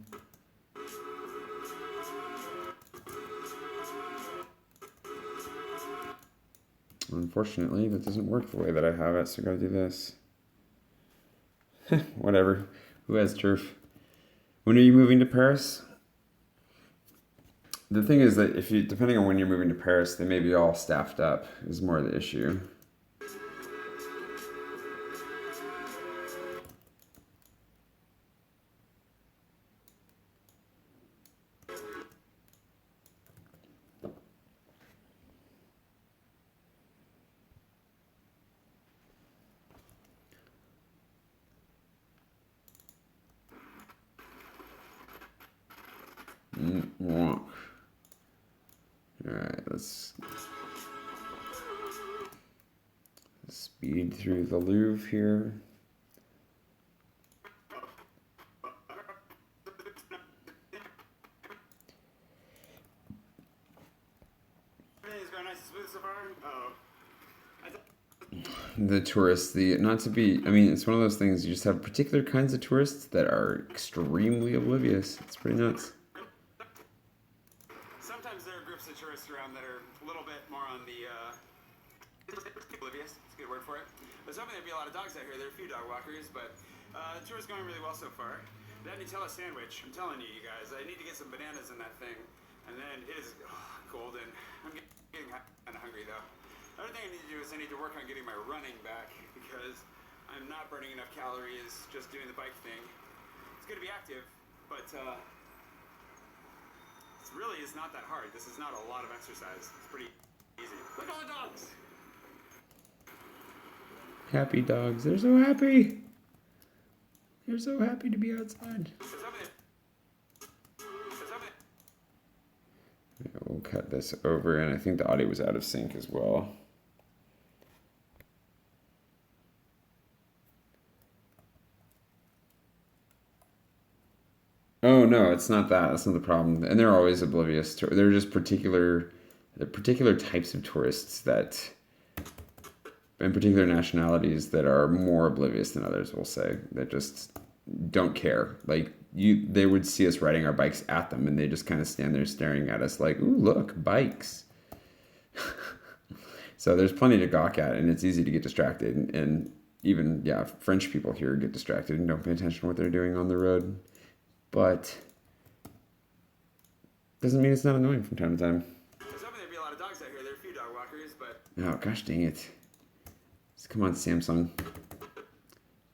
Speaker 1: Unfortunately, that doesn't work the way that I have it, so I gotta do this. Whatever. Who has turf? When are you moving to Paris? The thing is that depending on when you're moving to Paris, they may be all staffed up, is more the issue. Alright, let's speed through the Louvre here. The tourists, not to be, I mean, it's one of those things, you just have particular kinds of tourists that are extremely oblivious. It's pretty nuts.
Speaker 2: Sometimes there are groups of tourists around that are a little bit more on the oblivious. It's a good word for it. I was hoping there'd be a lot of dogs out here. There are a few dog walkers, but the tour is going really well so far. That Nutella sandwich, I'm telling you, you guys, I need to get some bananas in that thing. And then it is cold, and I'm getting kind of hungry though. Another thing I need to do is I need to work on getting my running back because I'm not burning enough calories just doing the bike thing. It's good to be active, but it really is not that hard. This is not a lot of exercise. It's pretty easy. Look at all the dogs!
Speaker 1: Happy dogs. They're so happy. They're so happy to be outside. Yeah, we'll cut this over, and I think the audio was out of sync as well. Oh no, it's not that. That's not the problem. And they're always oblivious to. They're just particular types of tourists and particular nationalities that are more oblivious than others. We'll say that just don't care. Like they would see us riding our bikes at them, and they just kind of stand there staring at us like, "Ooh, look, bikes." So there's plenty to gawk at, and it's easy to get distracted. And even French people here get distracted and don't pay attention to what they're doing on the road. But doesn't mean it's not annoying from time to time.
Speaker 2: I was hoping there'd be a lot of dogs out here. There are a few dog walkers, but
Speaker 1: oh gosh dang it! Come on, Samsung,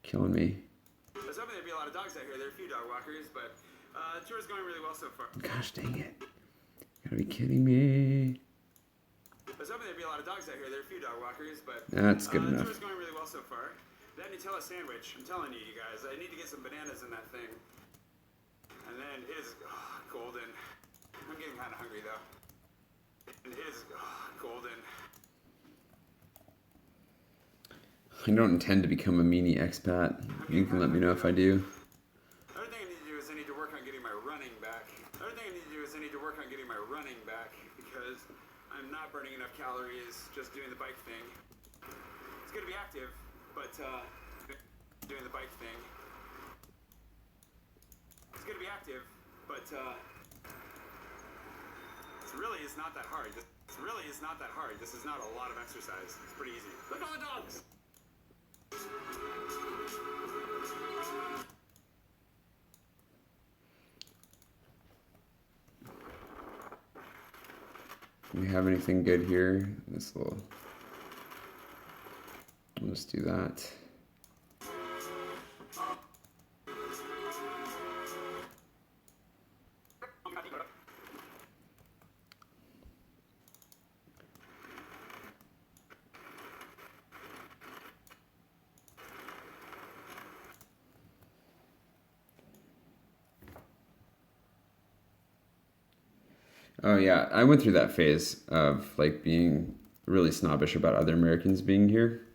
Speaker 1: killing me.
Speaker 2: I was hoping there'd be a lot of dogs out here. There are a few dog walkers, but the tour is going really well so far.
Speaker 1: Gosh dang it! You gotta be kidding me.
Speaker 2: I was hoping there'd be a lot of dogs out here. There are a few dog walkers, but
Speaker 1: that's good
Speaker 2: the
Speaker 1: enough.
Speaker 2: tour is going really well so far. That Nutella sandwich, I'm telling you, you guys, I need to get some bananas in that thing. And then it is cold, and I'm getting kind of hungry though. And it is cold, and
Speaker 1: I don't intend to become a meanie expat. You can let me know if I do.
Speaker 2: Another thing I need to do is I need to work on getting my running back. I'm not burning enough calories just doing the bike thing. It's good to be active, but doing the bike thing. It's good to be active, but it really is not that hard. This really is not that hard. This is not a lot of exercise. It's pretty easy. Look at all the dogs.
Speaker 1: Do we have anything good here? This little. Let's do that. Oh yeah, I went through that phase of like being really snobbish about other Americans being here.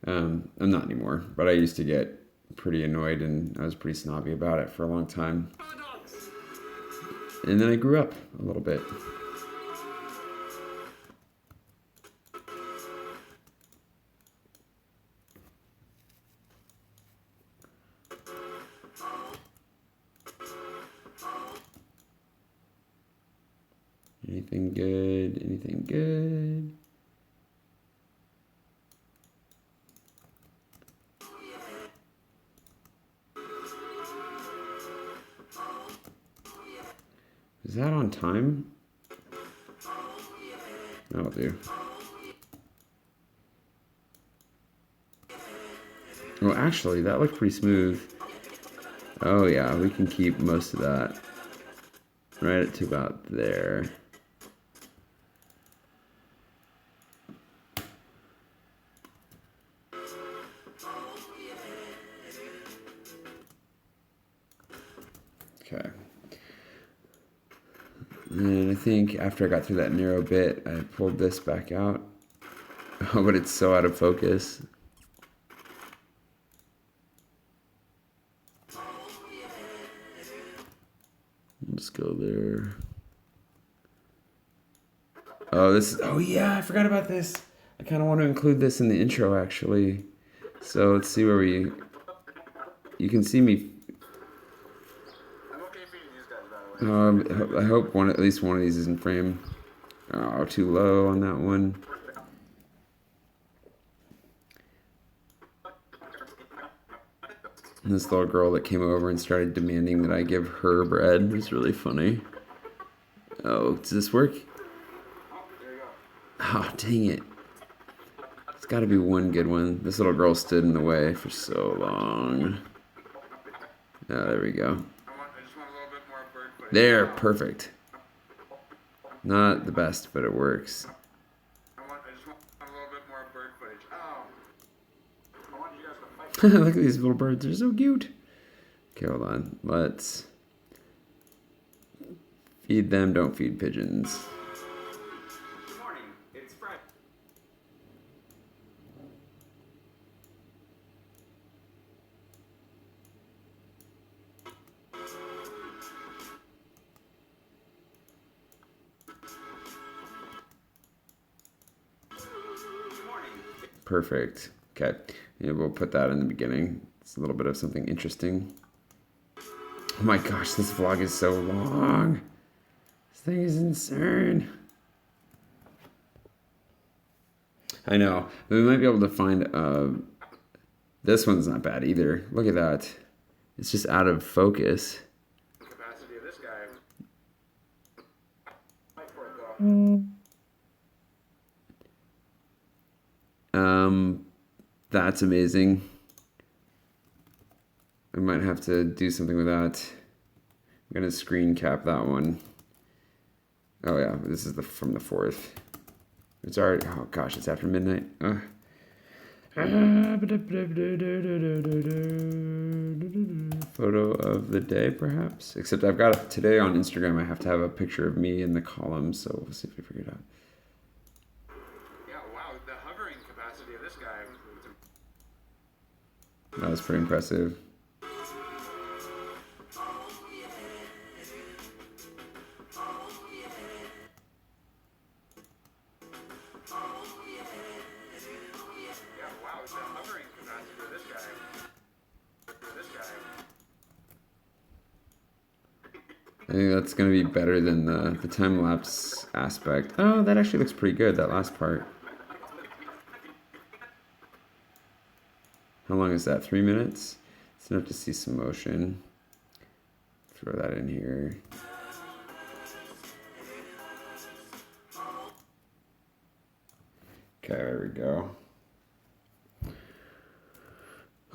Speaker 1: I'm not anymore, but I used to get pretty annoyed and I was pretty snobby about it for a long time. And then I grew up a little bit. Anything good? Anything good? Is that on time? That'll do. Well, actually, that looked pretty smooth. Oh yeah, we can keep most of that right to about there. Okay. And I think after I got through that narrow bit, I pulled this back out. Oh, but it's so out of focus. Let's go there. Oh, oh yeah, I forgot about this. I kind of want to include this in the intro, actually. So let's see where you can see me.
Speaker 2: I'm okay feeding these guys, by the way.
Speaker 1: I hope at least one of these is in frame. Oh, too low on that one. And this little girl that came over and started demanding that I give her bread was really funny. Oh, does this work?
Speaker 2: Oh, there you go.
Speaker 1: Oh, dang it. It's got to be one good one. This little girl stood in the way for so long. Oh, there we go.
Speaker 2: I just want a little bit more bird footage.
Speaker 1: There, perfect. Not the best, but it works.
Speaker 2: I just want a little bit more bird footage. Oh. I want you guys to fight.
Speaker 1: Look at these little birds. They're so cute. Okay, hold on. Let's feed them. Don't feed pigeons.
Speaker 2: Good morning. It's Friday. Good morning.
Speaker 1: Perfect. Okay. Yeah, we'll put that in the beginning. It's a little bit of something interesting. Oh my gosh, this vlog is so long. This thing is insane. I know. We might be able to find... this one's not bad either. Look at that. It's just out of focus.
Speaker 2: Capacity of this guy. Fight for it, though.
Speaker 1: That's amazing. I might have to do something with that. I'm gonna screen cap that one. Oh yeah, this is from the 4th. It's already, oh gosh, it's after midnight. Photo of the day, perhaps? Except I've got today on Instagram, I have to have a picture of me in the column, so we'll see if we figure it out.
Speaker 2: Yeah, wow, the hovering capacity of this guy.
Speaker 1: That was pretty impressive. I think that's going to be better than the time-lapse aspect. Oh, that actually looks pretty good, that last part. How long is that? 3 minutes? It's enough to see some motion. Throw that in here. Okay, there we go.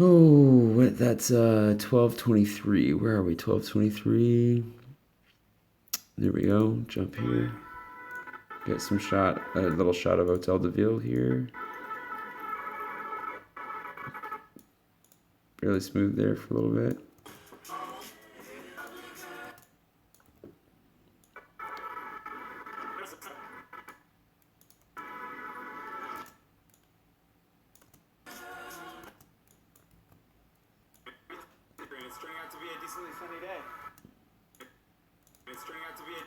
Speaker 1: Oh, that's 12:23. Where are we? 12:23. There we go. Jump here. Get some shot, a little shot of Hotel de Ville here. Fairly smooth there for a little bit.
Speaker 2: It's turning out to be a decently sunny day. It's turning out to be a...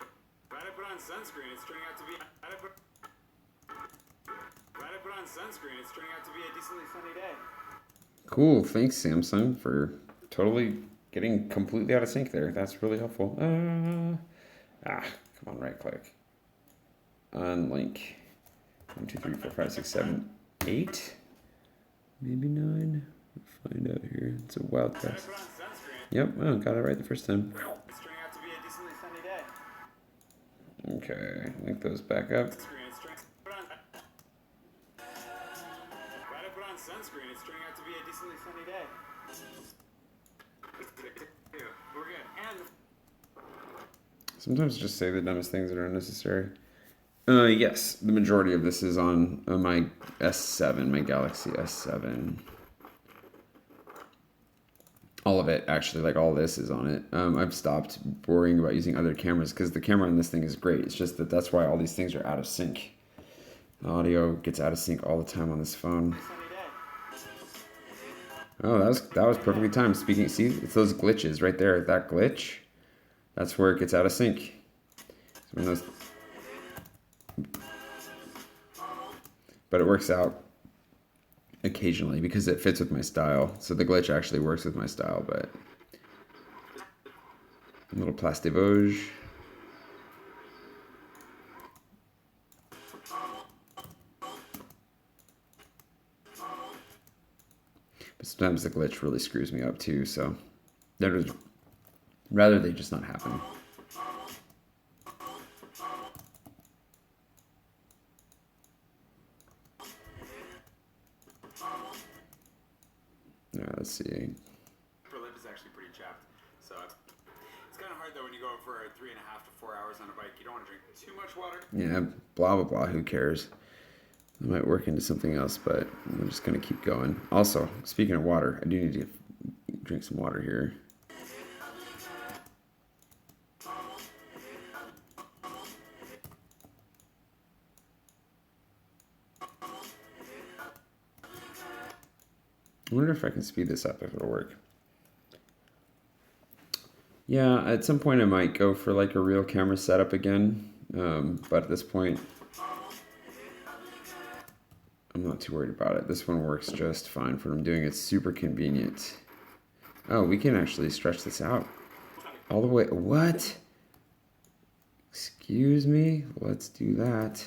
Speaker 2: Glad I put on sunscreen. It's turning out to be... Glad I put on sunscreen. It's turning out to be a decently sunny day.
Speaker 1: Cool. Thanks, Samsung, for totally getting completely out of sync there. That's really helpful. Come on, right click. Unlink. 1, 2, 3, 4, 5, 6, 7, 8. Maybe 9. Find out here. It's a wild guess. Yep, oh, got it right the first time.
Speaker 2: It's turning out to be a decently sunny day.
Speaker 1: Okay, link those back up.
Speaker 2: Glad I put on sunscreen. It's turning out to be a decently sunny day. We're good. And
Speaker 1: Sometimes just say the dumbest things that are unnecessary. Yes, the majority of this is on my S7, my Galaxy S7. All of it, actually, like all this is on it. I've stopped worrying about using other cameras because the camera on this thing is great. It's just that that's why all these things are out of sync. The audio gets out of sync all the time on this phone. Oh, that was perfectly timed. Speaking, see, it's those glitches right there. That glitch, that's where it gets out of sync. So when those, but it works out occasionally because it fits with my style. So the glitch actually works with my style, but a little Place Vosges. But sometimes the glitch really screws me up too, so rather they just not happen. Let's see.
Speaker 2: upper lip is actually pretty chapped, so it's kind of hard though when you go for 3.5 to 4 hours on a bike. You don't want to drink too much water.
Speaker 1: Yeah, blah blah blah. Who cares? I might work into something else, but I'm just gonna keep going. Also, speaking of water, I do need to drink some water here. I wonder if I can speed this up if it'll work. Yeah, at some point I might go for like a real camera setup again, but at this point I'm not too worried about it. This one works just fine for what I'm doing. It's super convenient. Oh, we can actually stretch this out all the way. What? Excuse me? Let's do that.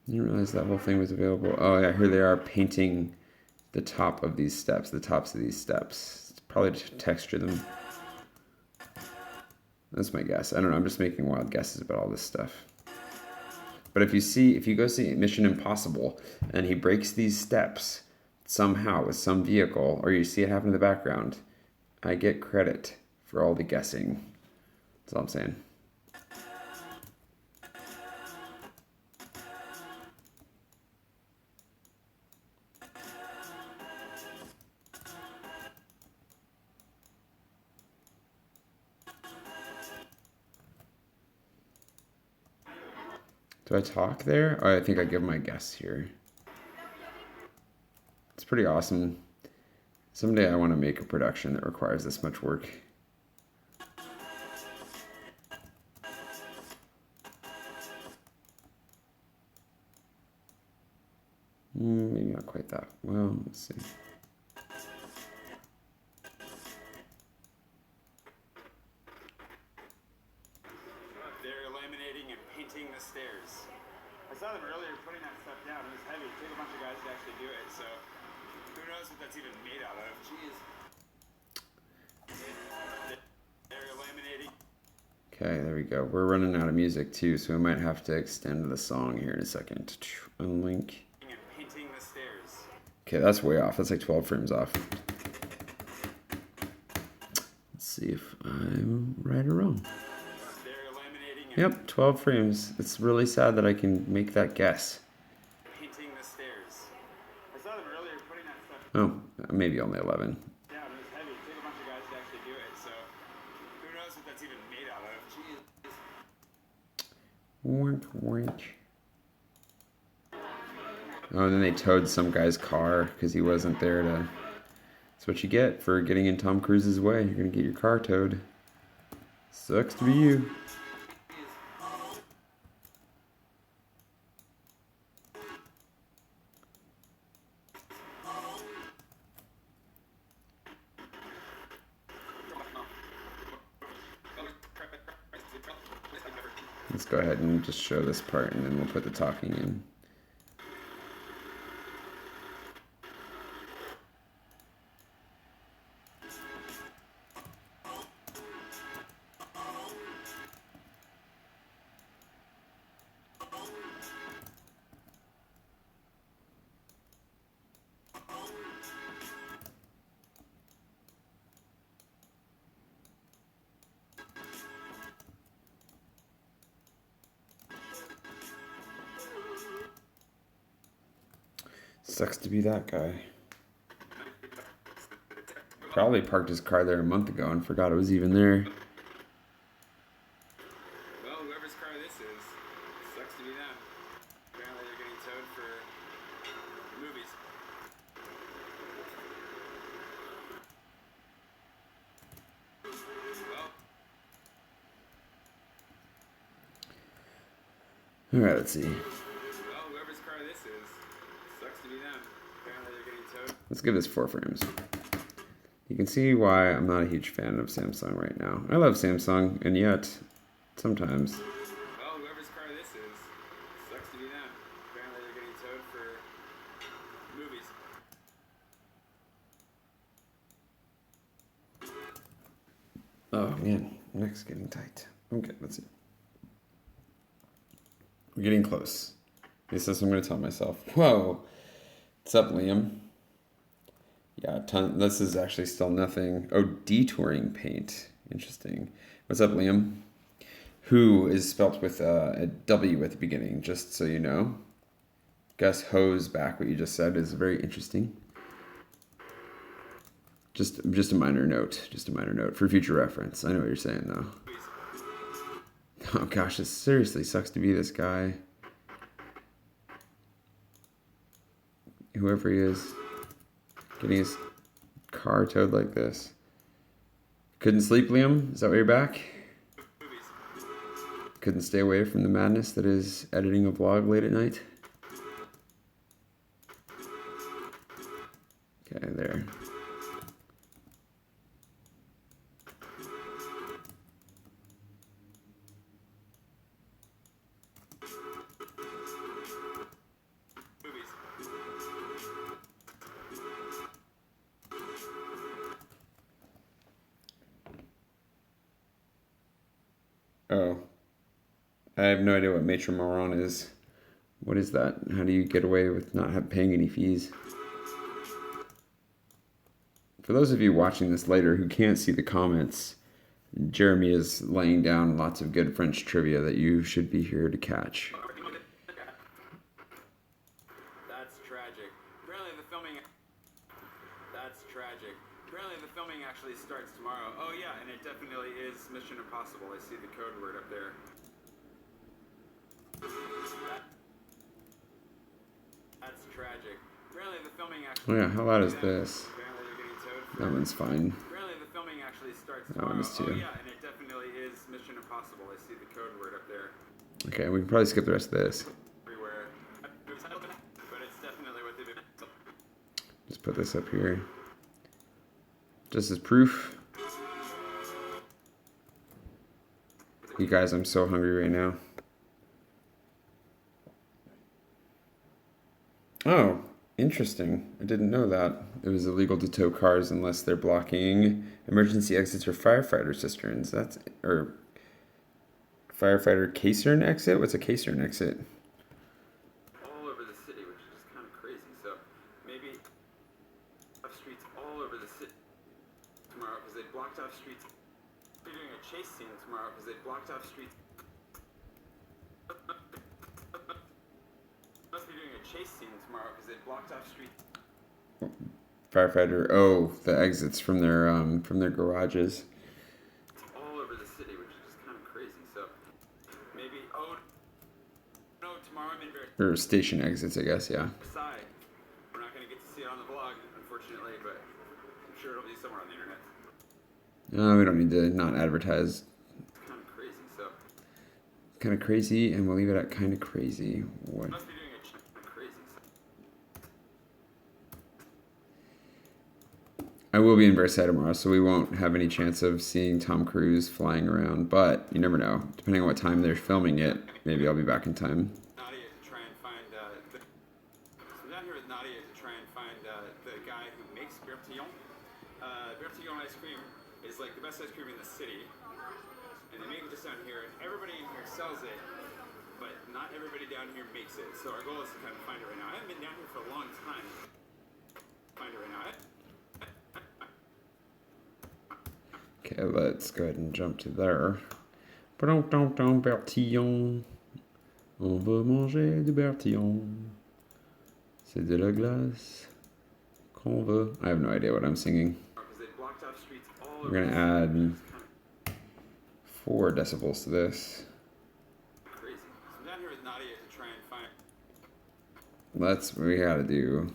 Speaker 1: Didn't realize that whole thing was available. Oh yeah, here they are painting the top of these steps, the tops of these steps. It's probably to texture them. That's my guess. I don't know. I'm just making wild guesses about all this stuff. But if you go see Mission Impossible and he breaks these steps somehow with some vehicle, or you see it happen in the background, I get credit for all the guessing. That's all I'm saying. Do I talk there? Oh, I think I give my guess here. It's pretty awesome. Someday I want to make a production that requires this much work. Maybe not quite that. Well, let's see.
Speaker 2: saw them earlier putting that stuff down. It was heavy. It took a bunch of guys to actually do it, so who knows what that's even made out of. Jeez. They're laminating.
Speaker 1: Okay, there we go. We're running out of music too, so we might have to extend the song here in a second. Unlink.
Speaker 2: And painting the stairs.
Speaker 1: Okay, that's way off. That's like 12 frames off. Let's see if I'm right or wrong.
Speaker 2: They're laminating.
Speaker 1: Yep, 12 frames. It's really sad that I can make that guess.
Speaker 2: Painting the stairs. I saw them earlier putting that stuff
Speaker 1: Oh, maybe only 11.
Speaker 2: down. It was heavy. It took a bunch of guys to actually do it, so who knows what that's even made out of. Jeez.
Speaker 1: Wink, wink. Oh, and then they towed some guy's car because he wasn't there to... That's what you get for getting in Tom Cruise's way. You're going to get your car towed. Sucks to be you. Let's go ahead and just show this part, and then we'll put the talking in. Sucks to be that guy. Probably parked his car there a month ago and forgot it was even there.
Speaker 2: Well, whoever's car this is, sucks to be them. Apparently they're getting towed for movies. Well,
Speaker 1: Alright, let's see.
Speaker 2: whoever's car this is, sucks to be them. Apparently they're getting towed.
Speaker 1: Let's give this 4 frames. You can see why I'm not a huge fan of Samsung right now. I love Samsung, and yet, sometimes...
Speaker 2: Well, whoever's car this is, sucks to be them. Apparently they're getting towed for movies.
Speaker 1: Oh man, neck's getting tight. Okay, let's see. We're getting close. This is what I'm going to tell myself. Whoa! What's up, Liam? Yeah, this is actually still nothing. Oh, detouring paint. Interesting. What's up, Liam? Who is spelt with a W at the beginning, just so you know. Gus Ho's back, what you just said, is very interesting. Just a minor note. Just a minor note for future reference. I know what you're saying, though. Oh gosh, this seriously sucks to be this guy. Whoever he is, getting his car towed like this. Couldn't sleep, Liam? Is that why you're back? Couldn't stay away from the madness that is editing a vlog late at night? Okay, there. Oh. I have no idea what Maitre Moron is. What is that? How do you get away with not paying any fees? For those of you watching this later who can't see the comments, Jeremy is laying down lots of good French trivia that you should be here to catch.
Speaker 2: That's tragic. Apparently the filming... That's tragic. Apparently the filming actually starts tomorrow. Oh yeah, and it definitely is Mission Impossible. I see the code word up there. That's tragic. Apparently the filming actually...
Speaker 1: Oh yeah, how loud is this?
Speaker 2: Apparently they're getting towed for...
Speaker 1: That one's fine.
Speaker 2: Apparently the filming actually starts
Speaker 1: That
Speaker 2: tomorrow.
Speaker 1: one is too.
Speaker 2: Oh yeah, and it definitely is Mission Impossible. I see the code word up there.
Speaker 1: Okay, we can probably skip the rest of this.
Speaker 2: Everywhere. But it's definitely what they've been...
Speaker 1: Just put this up here. Just as proof. You guys, I'm so hungry right now. Oh, interesting. I didn't know that. It was illegal to tow cars unless they're blocking emergency exits or firefighter cisterns. Or firefighter casern exit? What's a casern exit?
Speaker 2: All over the city, which is just kind of crazy. So maybe off streets all over the city tomorrow because they blocked off streets. They're doing a chase scene tomorrow because they blocked off streets. Must be doing a chase scene tomorrow because they blocked off streets.
Speaker 1: Firefighter. Oh, the exits from their garages.
Speaker 2: All over the city, which is just kind of crazy. So maybe no, tomorrow I'm in
Speaker 1: Or station exits, I guess. Yeah.
Speaker 2: Versailles. We're not gonna get to see it on the vlog, unfortunately, but I'm sure it'll be somewhere on the internet.
Speaker 1: No, we don't need to not advertise.
Speaker 2: It's kind of crazy. So
Speaker 1: Kind of crazy, and we'll leave it at kind of crazy. What?
Speaker 2: must be doing a crazy.
Speaker 1: I will be in Versailles tomorrow, so we won't have any chance of seeing Tom Cruise flying around. But you never know. Depending on what time they're filming it, maybe I'll be back in time.
Speaker 2: Nadia to try and find so I'm down here with Nadia to try and find the guy who makes Bertillon. Bertillon ice cream is like the best ice cream in the city, and they make it just down here, and everybody in here sells it, but not everybody down here makes it. So our goal is to kind of find it right now. I haven't been down here for a long time. Find it right now.
Speaker 1: Okay, let's go ahead and jump to there. Bertillon. On va manger du Bertillon. C'est de la glace qu'on veut. I have no idea what I'm singing. We're gonna add 4 decibels to this.
Speaker 2: Crazy. So I'm down here with Nadia to try and find.
Speaker 1: We gotta do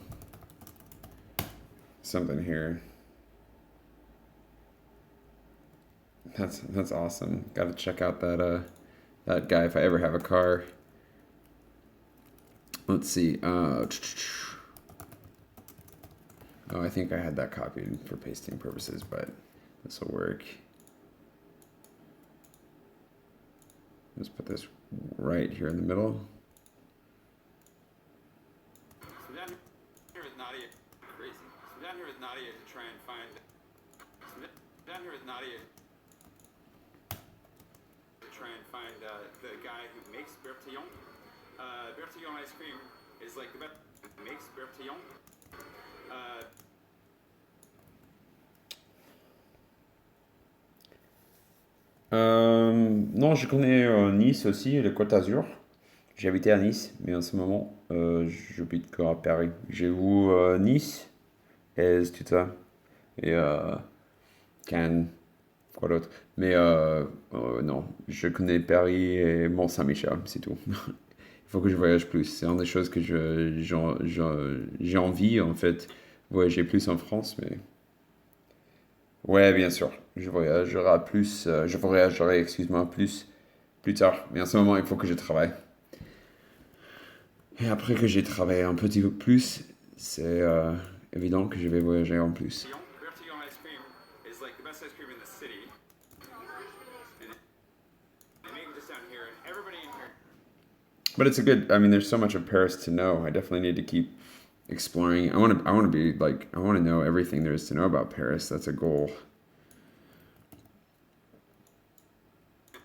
Speaker 1: something here. That's awesome. Gotta check out that guy if I ever have a car. Let's see. Oh, I think I had that copied for pasting purposes, but this will work. Let's put this right here in the middle.
Speaker 2: So down here with Nadia, crazy. So down here with Nadia to try and find. Down here with Nadia to try and find the guy who makes Bertillon. Bertillon ice cream is like the best. Makes Bertillon.
Speaker 1: Non, je connais Nice aussi, la Côte d'Azur. J'ai habité à Nice, mais en ce moment, j'habite qu'à Paris. J'ai vu Nice, et tout ça. Et Cannes, quoi d'autre. Mais non, je connais Paris et Mont-Saint-Michel, c'est tout. Il faut que je voyage plus. C'est une des choses que j'ai envie, en fait, voyager plus en France, mais... Ouais, bien sûr. Je voyagerai, excuse-moi, plus tard. Mais en ce moment, il faut que je travaille. Et après que j'ai travaillé un petit peu plus, c'est évident que je vais voyager en plus.
Speaker 2: Bertillon ice cream is like the best ice cream in the city. And they make it just down here, and everybody in here.
Speaker 1: But it's there's so much of Paris to know. I definitely need to keep exploring. I want to know everything there is to know about Paris. That's a goal.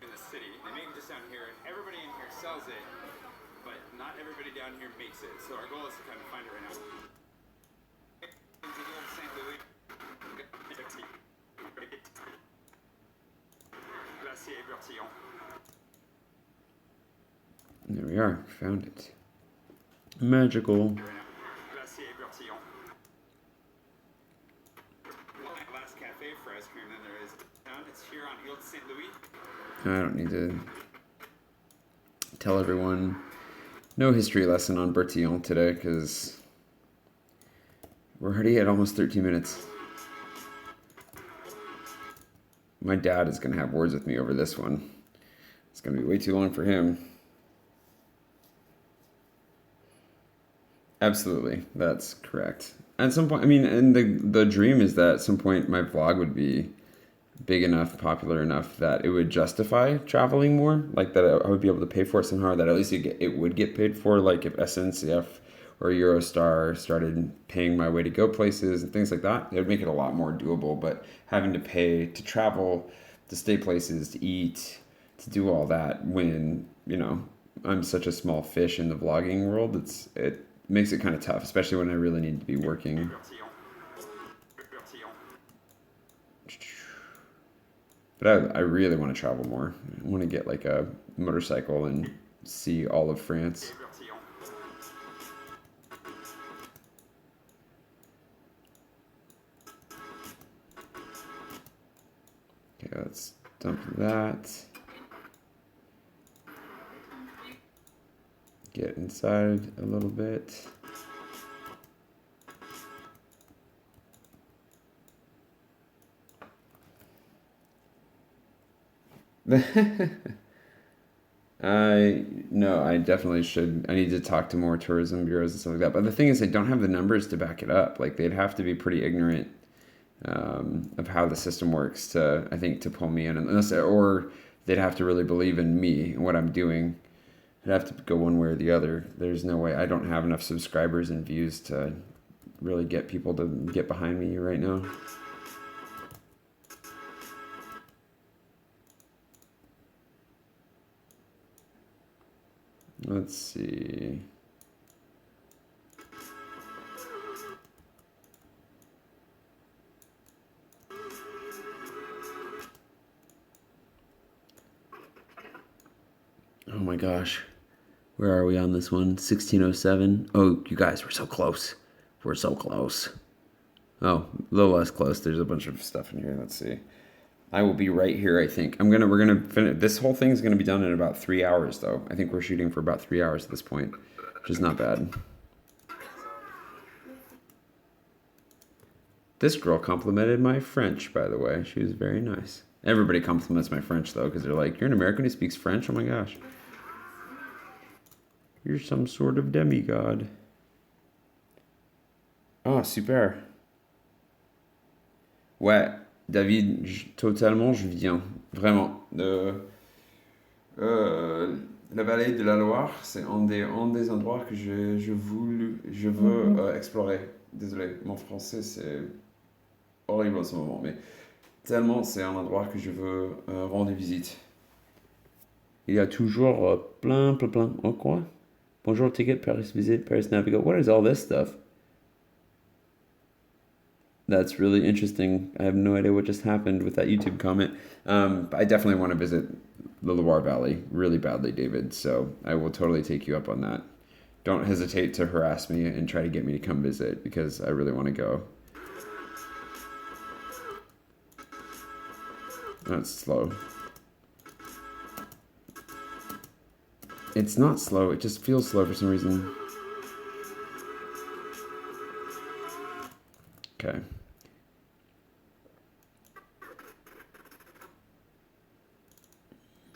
Speaker 2: In the city, they make it just down here, and everybody in here sells it, but not everybody down here makes it. So our goal is to kind of find it right now. St. Louis. Glacier Bertillon.
Speaker 1: There we are. Found it. Magical.
Speaker 2: Glacier Bertillon. Last cafe for ice cream than there is down. It's here on Ile St. Louis.
Speaker 1: I don't need to tell everyone. No history lesson on Bertillon today because we're already at almost 13 minutes. My dad is going to have words with me over this one. It's going to be way too long for him. Absolutely, that's correct. At some point, and the dream is that at some point my vlog would be big enough, popular enough that it would justify traveling more, like that I would be able to pay for it somehow, that at least it would get paid for, like if SNCF or Eurostar started paying my way to go places and things like that, it would make it a lot more doable. But having to pay to travel, to stay places, to eat, to do all that when, I'm such a small fish in the vlogging world, it makes it kind of tough, especially when I really need to be working. But I really want to travel more. I want to get like a motorcycle and see all of France. Okay, let's dump that. Get inside a little bit. I definitely should. I need to talk to more tourism bureaus and stuff like that. But the thing is, they don't have the numbers to back it up. Like they'd have to be pretty ignorant of how the system works I think, to pull me in, or they'd have to really believe in me and what I'm doing. It'd have to go one way or the other. There's no way. I don't have enough subscribers and views to really get people to get behind me right now. Let's see. Oh my gosh. Where are we on this one? 1607. Oh, you guys, we're so close. We're so close. Oh, a little less close. There's a bunch of stuff in here. Let's see. I will be right here, I think. We're gonna finish. This whole thing is gonna be done in about 3 hours, though. I think we're shooting for about 3 hours at this point, which is not bad. This girl complimented my French, by the way. She was very nice. Everybody compliments my French, though, because they're like, "You're an American who speaks French? Oh my gosh. You're some sort of demigod." Ah, super. Ouais, David, totalement, je viens. Vraiment. La vallée de la Loire, c'est un des endroits que je veux explorer. Désolé, mon français, c'est horrible en ce moment, mais tellement c'est un endroit que je veux rendre visite. Il y a toujours plein. Oh, quoi? Bonjour, ticket, Paris visit, Paris Navigo. What is all this stuff? That's really interesting. I have no idea what just happened with that YouTube comment. I definitely want to visit the Loire Valley really badly, David. So I will totally take you up on that. Don't hesitate to harass me and try to get me to come visit because I really want to go. That's slow. It's not slow. It just feels slow for some reason. Okay.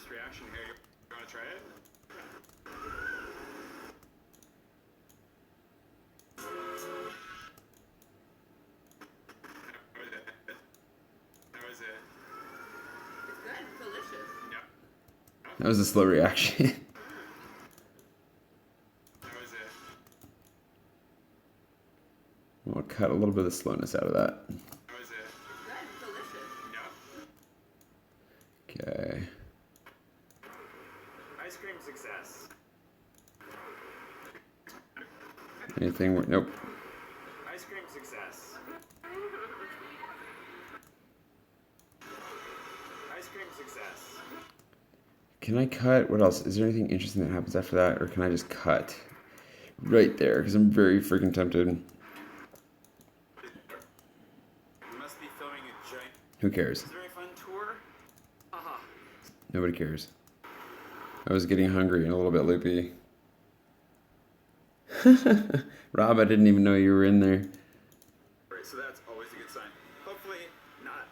Speaker 2: Reaction here. You want to try it? How is it?
Speaker 3: It's good. It's delicious.
Speaker 2: Yeah.
Speaker 1: That was a slow reaction.
Speaker 2: How is it?
Speaker 1: I'll cut a little bit of slowness out of that.
Speaker 2: How is it?
Speaker 3: It's good. It's delicious.
Speaker 2: Yeah.
Speaker 1: Okay.
Speaker 2: Ice cream success.
Speaker 1: Anything? Nope.
Speaker 2: Ice cream success. Ice cream success.
Speaker 1: Can I cut? What else? Is there anything interesting that happens after that? Or can I just cut right there? Because I'm very freaking tempted.
Speaker 2: You must be filming a giant.
Speaker 1: Who cares?
Speaker 2: Is there a fun tour? Haha.
Speaker 1: Nobody cares. I was getting hungry and a little bit loopy. Rob, I didn't even know you were in there.
Speaker 2: Right, so that's always a good sign. Hopefully not,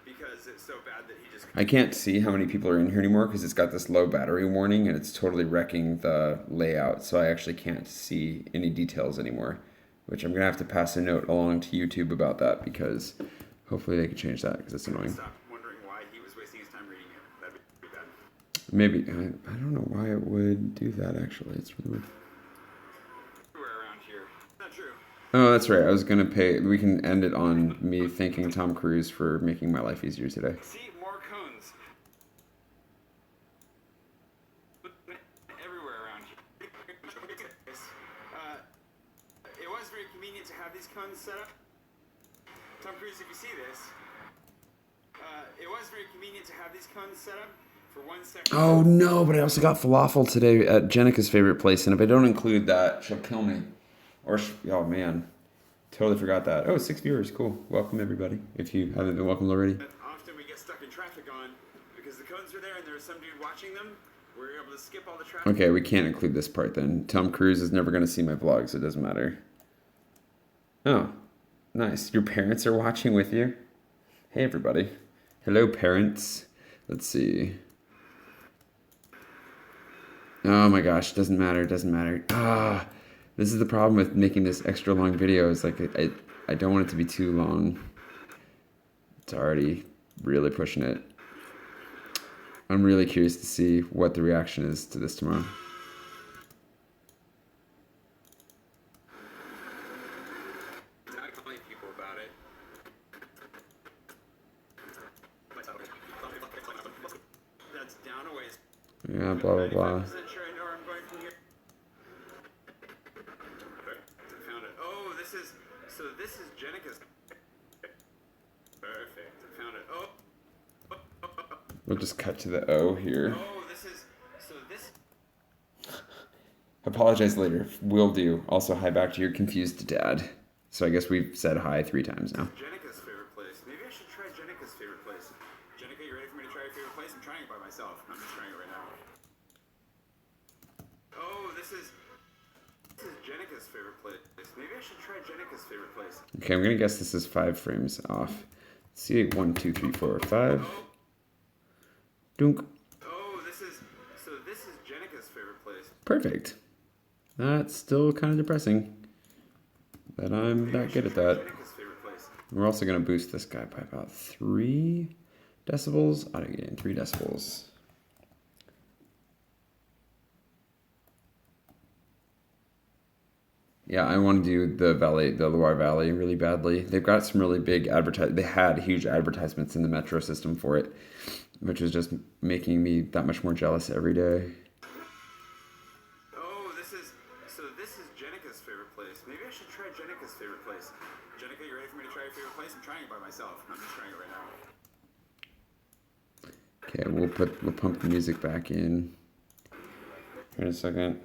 Speaker 2: because it's so bad that he just.
Speaker 1: I can't see how many people are in here anymore because it's got this low battery warning and it's totally wrecking the layout. So I actually can't see any details anymore, which I'm going to have to pass a note along to YouTube about that because hopefully they can change that because it's annoying.
Speaker 2: Stop wondering why he was wasting his time reading it. That'd be bad.
Speaker 1: Maybe. I don't know why it would do that actually. It's really weird.
Speaker 2: Everywhere around here.
Speaker 1: Oh, that's right. I was gonna pay. We can end it on me thanking Tom Cruise for making my life easier today.
Speaker 2: See, more cones. Everywhere around here. It was very convenient to have these cones set up. Tom Cruise, if you see this, it was very convenient to have these cones set up for 1 second.
Speaker 1: Oh no! But I also got falafel today at Jenica's favorite place, and if I don't include that, she'll kill me. Oh man, totally forgot that. Oh, 6 viewers, cool. Welcome everybody. If you haven't been welcomed already.
Speaker 2: Often we get stuck in traffic on because the cones are there and there's some dude watching them. We're able to skip all the traffic.
Speaker 1: Okay, we can't include this part then. Tom Cruise is never gonna see my vlog, so it doesn't matter. Oh, nice. Your parents are watching with you. Hey everybody. Hello parents. Let's see. Oh my gosh, doesn't matter, doesn't matter. This is the problem with making this extra long video. Is like I don't want it to be too long. It's already really pushing it. I'm really curious to see what the reaction is to this tomorrow.
Speaker 2: Not telling people about it. That's down a ways.
Speaker 1: Yeah, blah blah blah.
Speaker 2: 95% sure I know where I'm going from here. I found it. Oh, this is Jenica's. Perfect. I found it. Oh.
Speaker 1: We'll just cut to the O here.
Speaker 2: Oh, this.
Speaker 1: Apologize later. Will do. Also, hi back to your confused dad. So I guess we've said hi 3 times now.
Speaker 2: Jenica's favorite place. Maybe I should try Jenica's favorite place. Jenica, you ready for me to try your favorite place? I'm trying it by myself. I'm just trying it right now. Oh, this is Jenica's favorite place. Maybe I should try Jenica's favorite place.
Speaker 1: Okay, I'm gonna guess this is 5 frames off. Let's see, 1, 2, 3, 4, 5. Dunk.
Speaker 2: Oh, this is Jenica's favorite place.
Speaker 1: Perfect. That's still kind of depressing that I'm not good at that.
Speaker 2: Jenica's favorite place.
Speaker 1: We're also gonna boost this guy by about 3 decibels. Audio gain 3 decibels. Yeah, I want to do the Loire Valley really badly. They've got some really big they had huge advertisements in the metro system for it, which was just making me that much more jealous every day.
Speaker 2: Oh, this is Jenica's favorite place. Maybe I should try Jenica's favorite place. Jenica, you ready for me to try your favorite place? I'm trying it by myself. I'm just trying it right now.
Speaker 1: Okay, we'll pump the music back in. Wait a second.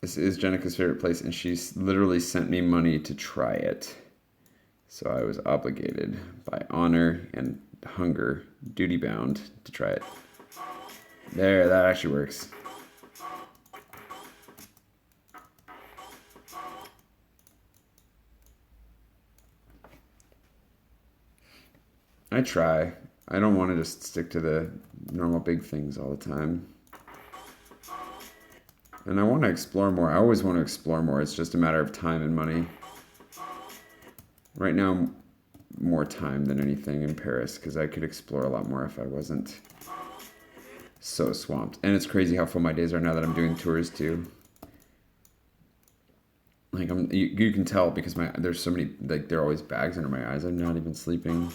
Speaker 1: This is Jenica's favorite place, and she's literally sent me money to try it. So I was obligated by honor and hunger, duty bound, to try it. There, that actually works. I try. I don't want to just stick to the normal big things all the time. And I want to explore more. I always want to explore more. It's just a matter of time and money. Right now, more time than anything in Paris, because I could explore a lot more if I wasn't so swamped. And it's crazy how full my days are now that I'm doing tours too. Like you can tell because there's so many, like there are always bags under my eyes. I'm not even sleeping.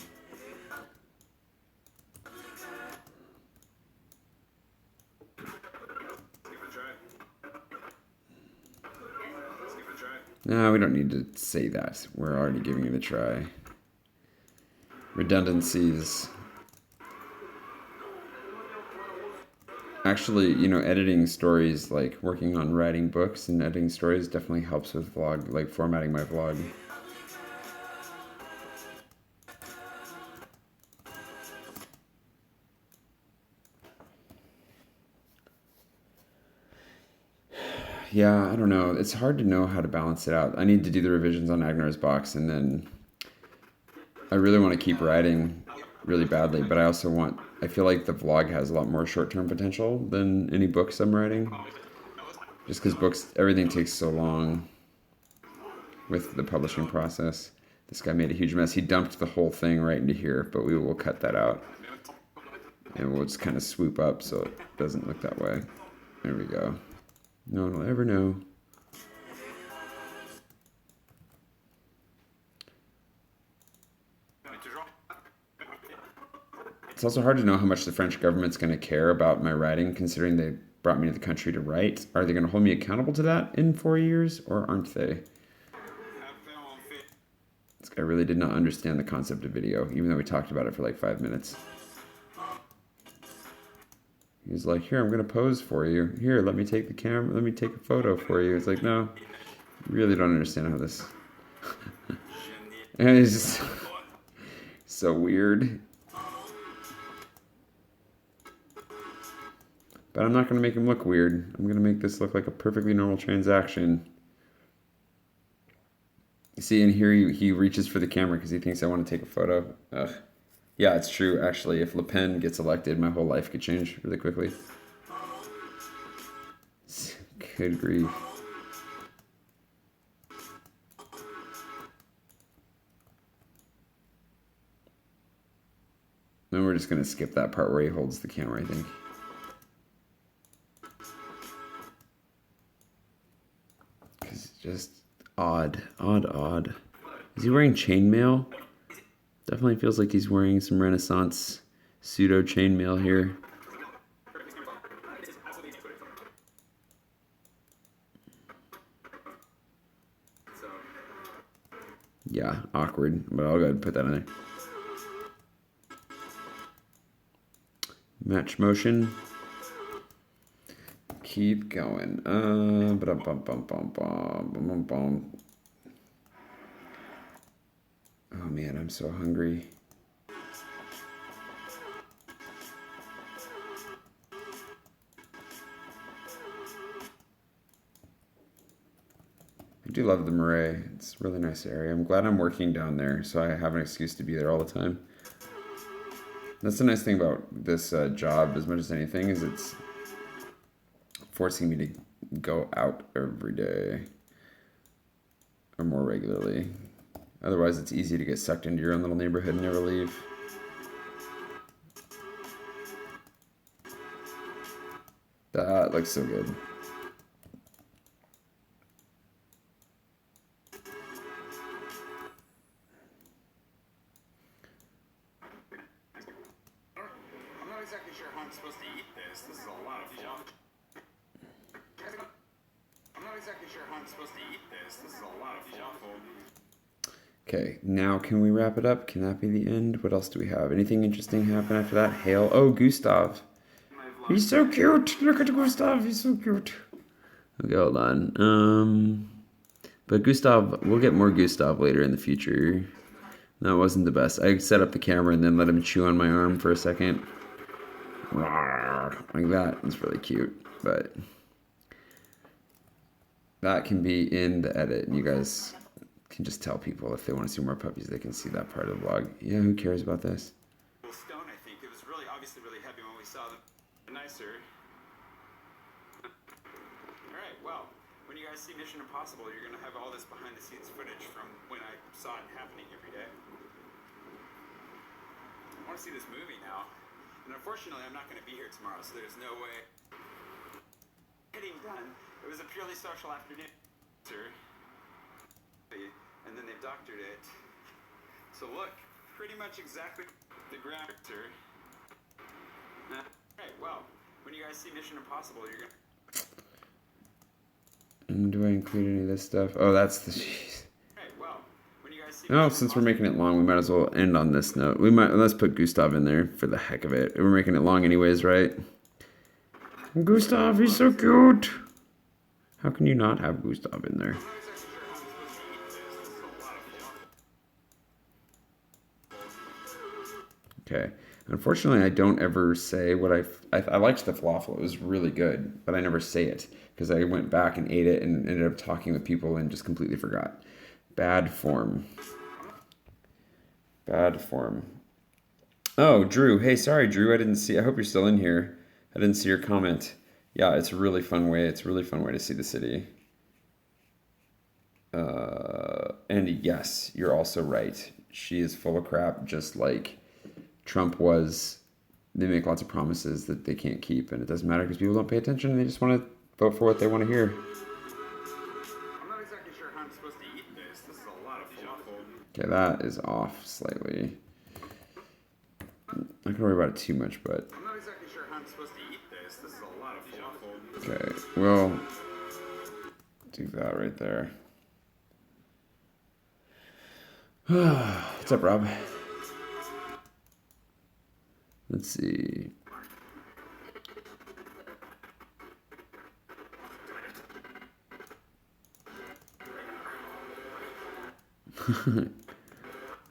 Speaker 1: No, we don't need to say that. We're already giving it a try. Redundancies. Actually, editing stories, like working on writing books and editing stories definitely helps with vlog, like formatting my vlog. Yeah, I don't know. It's hard to know how to balance it out. I need to do the revisions on Agnar's box, and then I really want to keep writing really badly, but I feel like the vlog has a lot more short-term potential than any books I'm writing. Just because books, everything takes so long with the publishing process. This guy made a huge mess. He dumped the whole thing right into here, but we will cut that out. And we'll just kind of swoop up so it doesn't look that way. There we go. No one will ever know. It's also hard to know how much the French government's going to care about my writing, considering they brought me to the country to write. Are they going to hold me accountable to that in 4 years, or aren't they? This guy really did not understand the concept of video, even though we talked about it for like 5 minutes. He's like, here, I'm going to pose for you. Here, let me take the camera. Let me take a photo for you. It's like, no, you really don't understand how this... And it's just so weird. But I'm not going to make him look weird. I'm going to make this look like a perfectly normal transaction. You see, in here, he reaches for the camera because he thinks I want to take a photo. Ugh. Yeah, it's true, actually. If Le Pen gets elected, my whole life could change really quickly. Good grief. Then we're just going to skip that part where he holds the camera, I think. Because it's just odd. Is he wearing chainmail? Definitely feels like he's wearing some Renaissance pseudo chainmail here. Yeah, awkward, but I'll go ahead and put that in there. Match motion. Keep going. Oh man, I'm so hungry. I do love the Marais. It's a really nice area. I'm glad I'm working down there, so I have an excuse to be there all the time. That's the nice thing about this job, as much as anything, is it's forcing me to go out every day or more regularly. Otherwise, it's easy to get sucked into your own little neighborhood and never leave. That looks so good.
Speaker 2: I'm not exactly sure how I'm supposed to eat this. This is a lot of fluff. I'm not exactly sure how I'm supposed to eat this. This is a lot of fluff.
Speaker 1: Okay, now can we wrap it up? Can that be the end? What else do we have? Anything interesting happen after that? Hail. Oh, Gustav. He's so cute. Look at Gustav. He's so cute. Okay, hold on. But Gustav, we'll get more Gustav later in the future. That wasn't the best. I set up the camera and then let him chew on my arm for a second. Like that. It's really cute. But that can be in the edit. And you guys can just tell people if they want to see more puppies, they can see that part of the vlog. Yeah, who cares about this?
Speaker 2: Stone, I think. It was really, obviously really heavy when we saw them. Nicer. Alright, well, when you guys see Mission Impossible, you're going to have all this behind the scenes footage from when I saw it happening every day. I want to see this movie now. And unfortunately, I'm not going to be here tomorrow, so there's no way. Getting done. It was a purely social afternoon. And then they've doctored it. So look, pretty much exactly the ground. Alright, well, when you guys see Mission Impossible, you're going to...
Speaker 1: And do I include any of this stuff? Oh, that's the... Jeez.
Speaker 2: Alright, well, when you guys see...
Speaker 1: Oh, since we're making it long, we might as well end on this note. Let's put Gustav in there for the heck of it. We're making it long anyways, right? Gustav, he's so cute. How can you not have Gustav in there? Okay. Unfortunately, I don't ever say what I liked the falafel. It was really good, but I never say it because I went back and ate it and ended up talking with people and just completely forgot. Bad form. Bad form. Oh, Drew. Hey, sorry, Drew. I hope you're still in here. I didn't see your comment. Yeah, it's a really fun way. It's a really fun way to see the city. And yes, you're also right. She is full of crap, just like Trump was they make lots of promises that they can't keep, and it doesn't matter because people don't pay attention. They just want to vote for what they want to hear.
Speaker 2: I'm not exactly sure how I'm supposed to eat this. This is a lot of falafel.
Speaker 1: Okay, that is off slightly. Not gonna worry about it too much, but
Speaker 2: I'm not exactly sure how I'm supposed to eat this. This is a lot of falafel.
Speaker 1: okay, we'll do that right there. What's up, Rob? Let's see.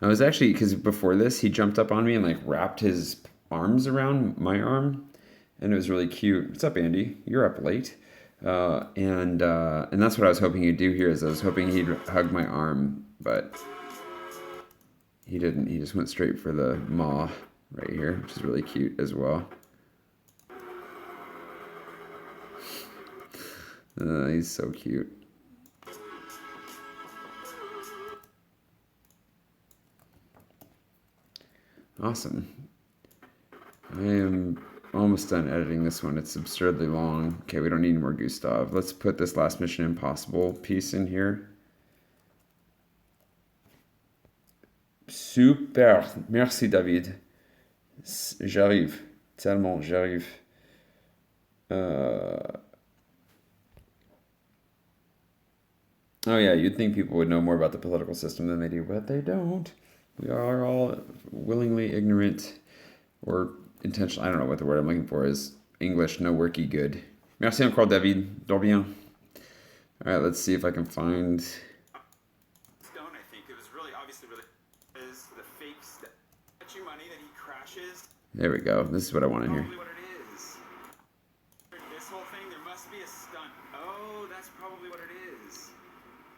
Speaker 1: I was actually, because before this, he jumped up on me and like wrapped his arms around my arm, and it was really cute. What's up, Andy? You're up late. And that's what I was hoping he'd do here. Is I was hoping he'd hug my arm, but he didn't. He just went straight for the maw right here, which is really cute as well. He's so cute. Awesome. I am almost done editing this one. It's absurdly long. Okay, we don't need any more Gustav. Let's put this last Mission Impossible piece in here. Super. Merci, David. J'arrive. Tellement, j'arrive. Oh yeah, you'd think people would know more about the political system than they do, but they don't. We are all willingly ignorant or intentional. I don't know what the word I'm looking for is. English, no worky good. Merci encore, David. Dors bien. All right, let's see if I can find.
Speaker 2: Stone, I think it was really obviously really is the fake step. Bet you money that he crashes.
Speaker 1: There we go. This is what I want to hear.
Speaker 2: Probably what it is. This whole thing, there must be a stunt. Oh, that's probably what it is.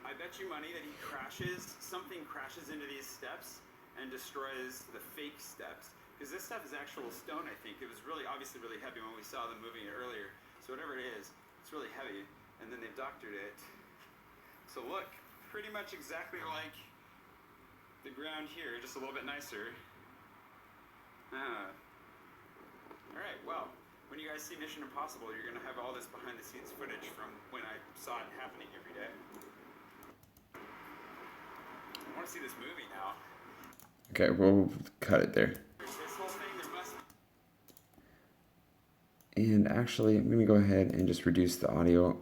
Speaker 2: I bet you money that he crashes. Something crashes into these steps and destroys the fake steps. Because this stuff is actual stone, I think. It was really, obviously really heavy when we saw them moving it earlier. So whatever it is, it's really heavy. And then they've doctored it. So look, pretty much exactly like the ground here, just a little bit nicer. Alright, well, when you guys see Mission Impossible, you're going to have all this behind the scenes footage from when I saw it happening every day. I want to see this movie now.
Speaker 1: Okay, we'll cut it there.
Speaker 2: This whole thing, there must...
Speaker 1: And actually, I'm going to go ahead and just reduce the audio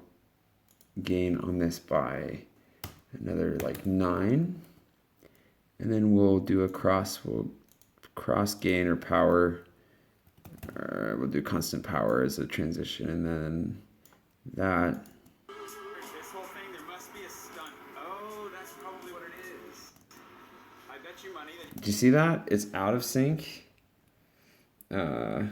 Speaker 1: gain on this by another like 9. And then we'll do we'll cross gain or power. We'll do constant power as a transition, and then that.
Speaker 2: This whole thing, there must be a stunt. Oh, that's probably what it is. I bet you money that...
Speaker 1: Do you see that? It's out of sync. Oh,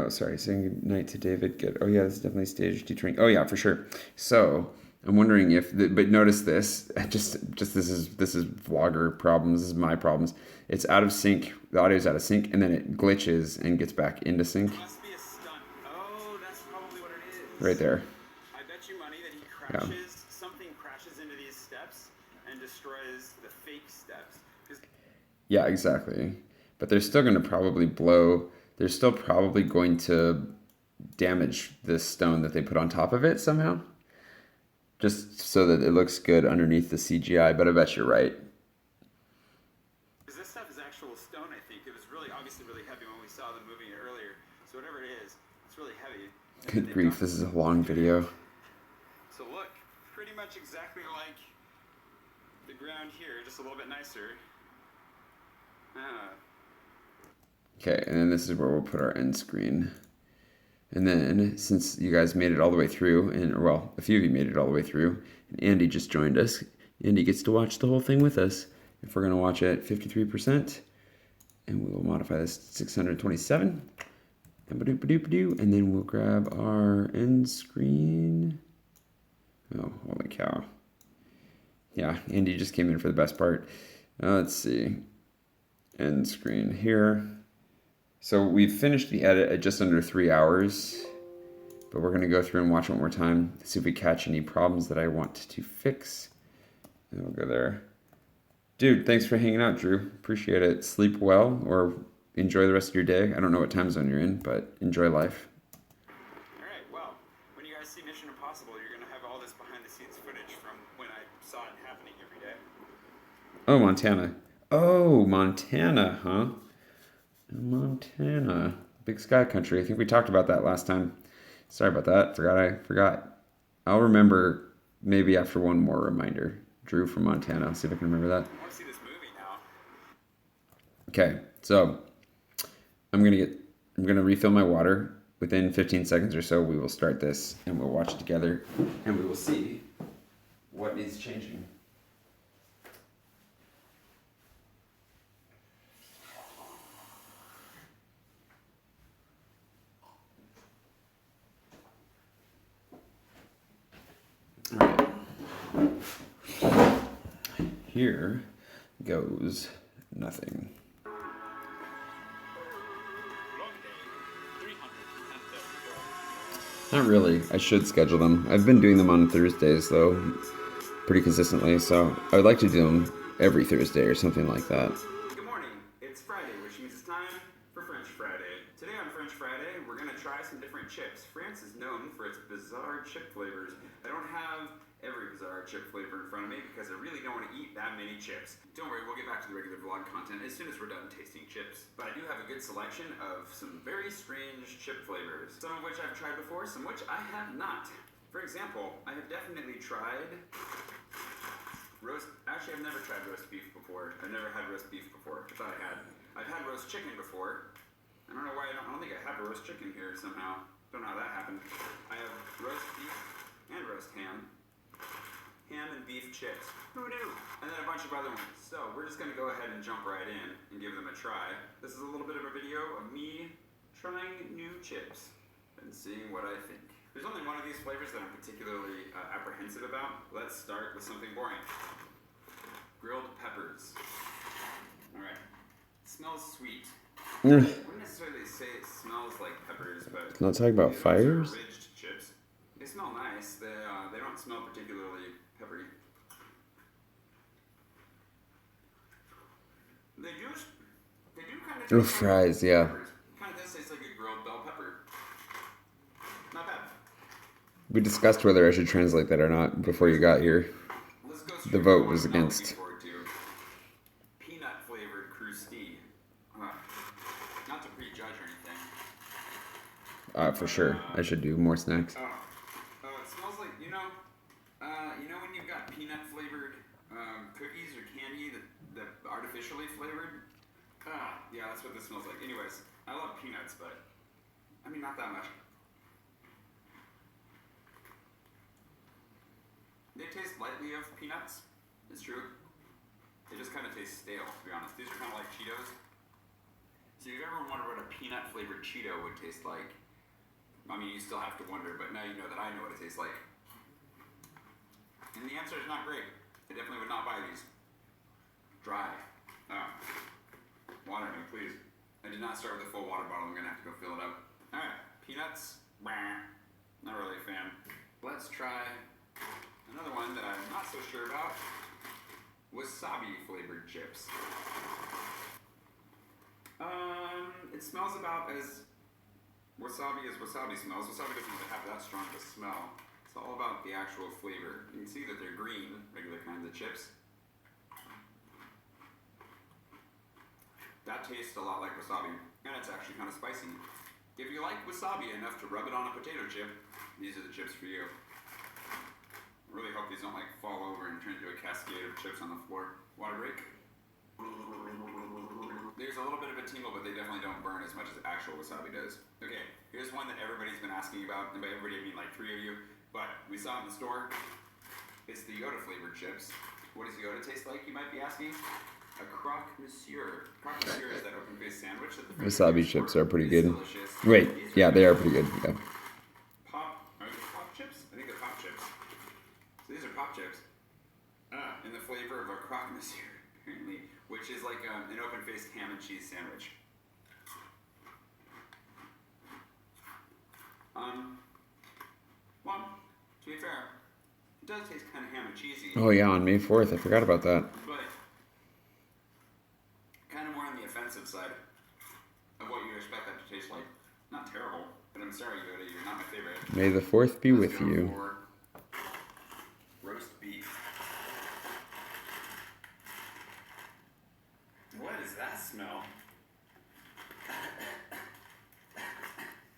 Speaker 1: sorry. Saying good night to David. Good. Oh, yeah, this is definitely stage detraining. Oh, yeah, for sure. So I'm wondering if, but notice this. Just this is vlogger problems. This is my problems. It's out of sync. The audio is out of sync, and then it glitches and gets back into sync.
Speaker 2: Must be a stunt. Oh, that's probably what it is.
Speaker 1: Right there.
Speaker 2: I bet you money that he crashes. Yeah. Something crashes into these steps and destroys the fake steps.
Speaker 1: Yeah, exactly. But they're still going to probably blow. They're still probably going to damage this stone that they put on top of it somehow. Just so that it looks good underneath the CGI. But I bet you're right.
Speaker 2: This stuff is actual stone, I think. It was really, obviously really heavy when we saw them moving it earlier. So whatever it is, it's really heavy.
Speaker 1: Good grief, this is a long video.
Speaker 2: So look, pretty much exactly like the ground here, just a little bit nicer.
Speaker 1: Okay, and then this is where we'll put our end screen. And then, since you guys made it all the way through, and well, a few of you made it all the way through, and Andy just joined us, Andy gets to watch the whole thing with us. If we're going to watch it 53%, and we will modify this to 627, and then we'll grab our end screen. Oh, holy cow. Yeah, Andy just came in for the best part. Let's see. End screen here. So we've finished the edit at just under 3 hours, but we're going to go through and watch it one more time, see if we catch any problems that I want to fix. And we'll go there. Dude, thanks for hanging out, Drew. Appreciate it. Sleep well or enjoy the rest of your day. I don't know what time zone you're in, but enjoy life.
Speaker 2: All right, well, when you guys see Mission Impossible, you're going to have all this behind-the-scenes footage from when I saw it happening every day.
Speaker 1: Oh, Montana. Oh, Montana, huh? Montana. Big sky country. I think we talked about that last time. Sorry about that. Forgot. I'll remember maybe after one more reminder. Drew from Montana. See if I can remember that.
Speaker 2: I want to see this movie now.
Speaker 1: Okay, so I'm gonna refill my water. Within 15 seconds or so, we will start this and we'll watch it together and we will see what needs changing. All right. Here goes nothing. Not really. I should schedule them. I've been doing them on Thursdays, though, pretty consistently, so I would like to do them every Thursday or something like that.
Speaker 2: Good morning. It's Friday, which means it's time for French Friday. Today on French Friday, we're going to try some different chips. France is known for its bizarre chip flavors. I don't have every bizarre chip flavor in front of me because I really don't want to eat that many chips. Don't worry, we'll get back to the regular vlog content as soon as we're done tasting chips. But I do have a good selection of some very strange chip flavors. Some of which I've tried before, some which I have not. For example, I have definitely tried Actually, I've never tried roast beef before. I've never had roast beef before. I thought I had. I've had roast chicken before. I don't know why I don't think I have roast chicken here somehow. Don't know how that happened. I have roast beef and roast ham. Ham and beef chips. Who knew? And then a bunch of other ones. So we're just going to go ahead and jump right in and give them a try. This is a little bit of a video of me trying new chips and seeing what I think. There's only one of these flavors that I'm particularly apprehensive about. Let's start with something boring. Grilled peppers. Alright. Smells sweet. I wouldn't necessarily say it smells like peppers, but...
Speaker 1: Not talking about fires?
Speaker 2: Ridged chips. They smell nice. They don't smell particularly peppery. They do kind of...
Speaker 1: Oh, fries, yeah.
Speaker 2: Kind of does taste like a grilled bell pepper. Not bad.
Speaker 1: We discussed whether I should translate that or not before you got here.
Speaker 2: Let's go
Speaker 1: The vote was against.
Speaker 2: Peanut flavored croustade. Not to prejudge or anything.
Speaker 1: For sure. I should do more snacks.
Speaker 2: It smells like when you've got peanut flavored cookies or candy that artificially flavored. Yeah, that's what this smells like. Anyways, I love peanuts, but I mean not that much. They taste lightly of peanuts. It's true. They just kind of taste stale, to be honest. These are kind of like Cheetos. So if you ever wondered what a peanut flavored Cheeto would taste like, I mean, you still have to wonder, but now you know that I know what it tastes like. And the answer is not great. I definitely would not buy these. Dry. Water me, please. I did not start with a full water bottle. I'm going to have to go fill it up. Alright, peanuts. Not really a fan. Let's try another one that I'm not so sure about. Wasabi flavored chips. It smells about as wasabi smells. Wasabi doesn't even have that strong of a smell. It's all about the actual flavor. You can see that they're green, regular kinds of chips. That tastes a lot like wasabi, and it's actually kind of spicy. If you like wasabi enough to rub it on a potato chip, these are the chips for you. I really hope these don't fall over and turn into a cascade of chips on the floor. Water break. There's a little bit of a tingle, but they definitely don't burn as much as actual wasabi does. Okay, here's one that everybody's been asking about, and by everybody I mean like 3 of you, but we saw it in the store. It's the Yoda flavored chips. What does Yoda taste like, you might be asking? A croque monsieur. Croque monsieur is that open-faced sandwich that the
Speaker 1: Wasabi chips are pretty good.
Speaker 2: delicious.
Speaker 1: Wait, yeah, they are pretty good. Yeah.
Speaker 2: Are these pop chips? I think they're pop chips. So these are pop chips. In the flavor of a croque monsieur, apparently, which is like an open-faced ham and cheese sandwich. Well, to be fair, it does taste kind of ham and cheesy.
Speaker 1: Oh, yeah, on May 4th. I forgot about that.
Speaker 2: But sorry, Yoda, you're not my favorite.
Speaker 1: May the 4th be
Speaker 2: Let's
Speaker 1: with
Speaker 2: go
Speaker 1: you.
Speaker 2: for roast beef. What does that smell?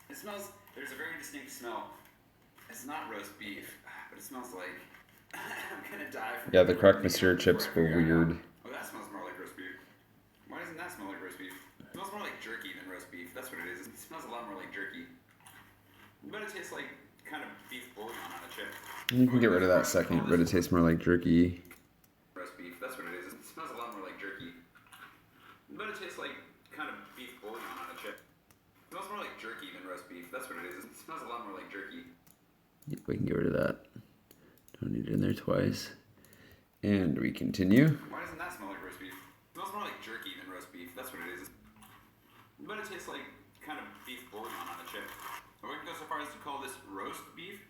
Speaker 2: It smells, there's a very distinct smell. It's not roast beef, but it smells like I'm gonna die from
Speaker 1: Yeah, the cracked monsieur chips were weird.
Speaker 2: Oh, that smells more like roast beef. Why doesn't that smell like roast beef? It smells more like jerky than roast beef. That's what it is. It smells a lot more like jerky. But it tastes like kind of beef bouillon on a chip.
Speaker 1: You can get rid of that second, but it tastes more like jerky.
Speaker 2: Roast beef. That's what it is. It smells a lot more like jerky. But it tastes like kind of beef bouillon on a chip. It smells more like jerky than roast beef. That's what it is. It smells a lot more like jerky.
Speaker 1: Yep, we can get rid of that. Don't need it in there twice. And we continue.
Speaker 2: Why doesn't that smell like roast beef? It smells more like jerky than roast beef. That's what it is. But it tastes like kind of beef bouillon on a chip. I wouldn't go so far as to call this roast beef,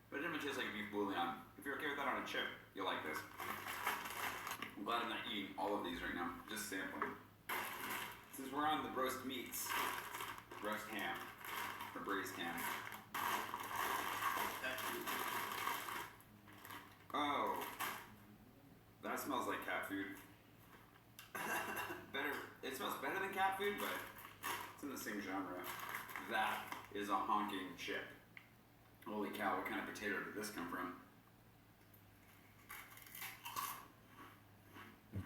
Speaker 2: but it definitely tastes like beef bouillon. If you're okay with that on a chip, you'll like this. I'm glad I'm not eating all of these right now, just sampling. Since we're on the roast meats, roast ham, or braised ham. Oh, that smells like cat food. Better, it smells better than cat food, but it's in the same genre. That is a honking chip. Holy cow, what kind of potato did this come from?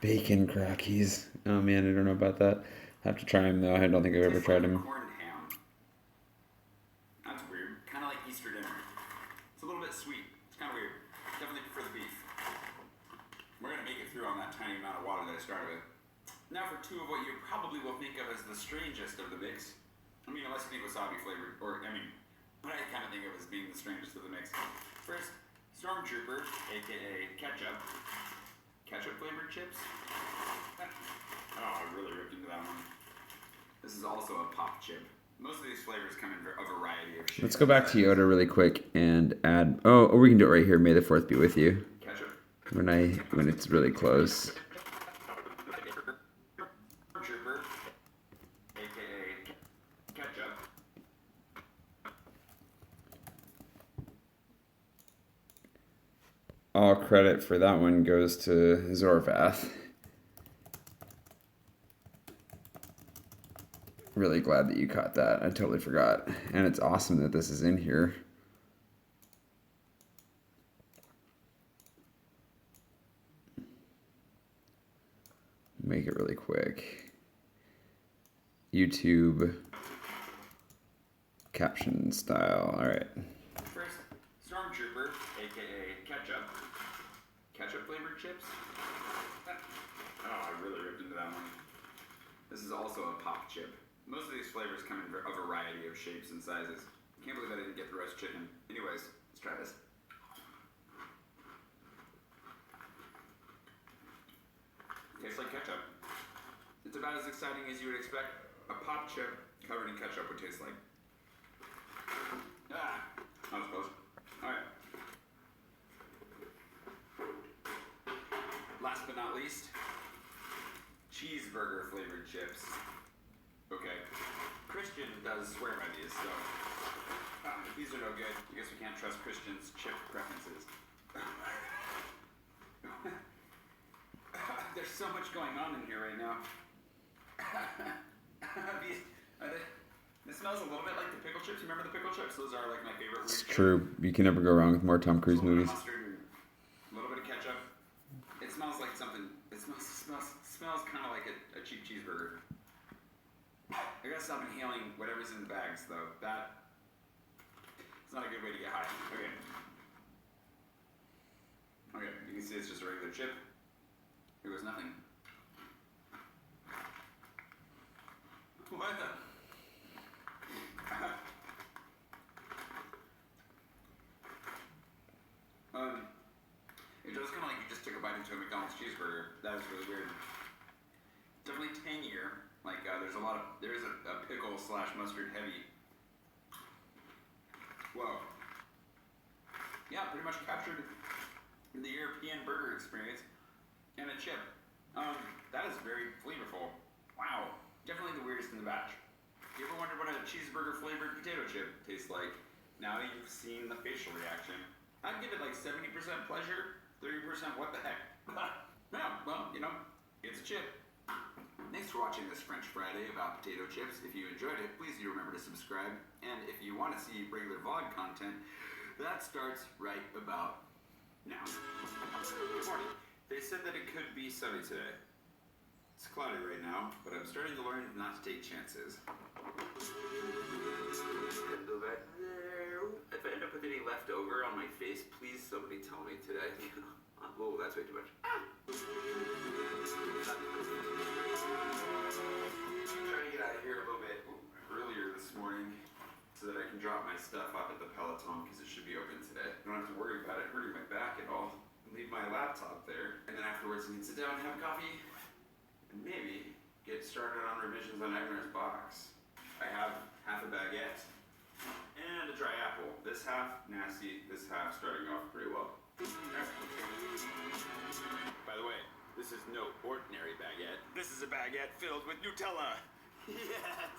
Speaker 1: Bacon crackies. Oh man, I don't know about that. I have to try them though. I don't think I've ever tried them.
Speaker 2: Corned ham. That's weird. Kind of like Easter dinner. It's a little bit sweet. It's kind of weird. Definitely prefer the beef. We're going to make it through on that tiny amount of water that I started with. Now for two of what you probably will think of as the strangest of the mix. I mean, unless you think wasabi flavored, or, I mean, what I kind of think of as being the strangest of the mix. First, Stormtrooper, aka ketchup. Ketchup flavored chips. Oh, I really ripped into that one. This is also a pop chip. Most of these flavors come in a variety of shapes.
Speaker 1: Let's go back to Yoda really quick and add. Oh, or we can do it right here. May the 4th be with you.
Speaker 2: Ketchup.
Speaker 1: When it's really close.
Speaker 2: Trooper, aka ketchup.
Speaker 1: All credit for that one goes to Zorvath. Really glad that you caught that. I totally forgot. And it's awesome that this is in here. Make it really quick. YouTube caption style. All right.
Speaker 2: First, Stormtrooper, aka ketchup. Ketchup flavored chips. Oh, I really ripped into that one. This is also a pop chip. Most of these flavors come in a variety of shapes and sizes. Can't believe I didn't get the roast chicken. Anyways, let's try this. Tastes like ketchup. It's about as exciting as you would expect a pop chip covered in ketchup would taste like. Ah, that was close. Alright. Last but not least, cheeseburger flavored chips. Okay. Christian does swear by these, so if these are no good, I guess we can't trust Christian's chip preferences. There's so much going on in here right now. This smells a little bit like the pickle chips. Remember the pickle chips? Those are like my favorite.
Speaker 1: It's true. You can never go wrong with more Tom Cruise movies.
Speaker 2: Mustard, a little bit of ketchup. It smells like something. It smells kind of like a cheap cheeseburger. I gotta stop inhaling whatever's in the bags, though. It's not a good way to get high. Okay. Okay, you can see it's just a regular chip. It was nothing. What the? It does kind of like you just took a bite into a McDonald's cheeseburger. That is really weird. Definitely tangier. Like there is a pickle / mustard heavy. Whoa. Yeah, pretty much captured the European burger experience and a chip. That is very flavorful. Wow. Definitely the weirdest in the batch. You ever wondered what a cheeseburger flavored potato chip tastes like? Now you've seen the facial reaction. I'd give it like 70% pleasure, 30% what the heck. Yeah, well, you know, it's a chip. Thanks for watching this French Friday about potato chips. If you enjoyed it, please do remember to subscribe. And if you want to see regular vlog content, that starts right about now. Good morning. They said that it could be sunny today. It's cloudy right now, but I'm starting to learn not to take chances. Go back there. If I end up with any left over on my face, please somebody tell me today. Whoa, that's way too much. I'm trying to get out of here a little bit earlier this morning so that I can drop my stuff off at the Peloton because it should be open today. I don't have to worry about it hurting my back at all. Leave my laptop there, and then afterwards I can sit down and have coffee and maybe get started on revisions on Agner's box. I have half a baguette and a dry apple. This half nasty, this half starting off pretty well. By the way, this is no ordinary baguette. This is a baguette filled with Nutella. Yes!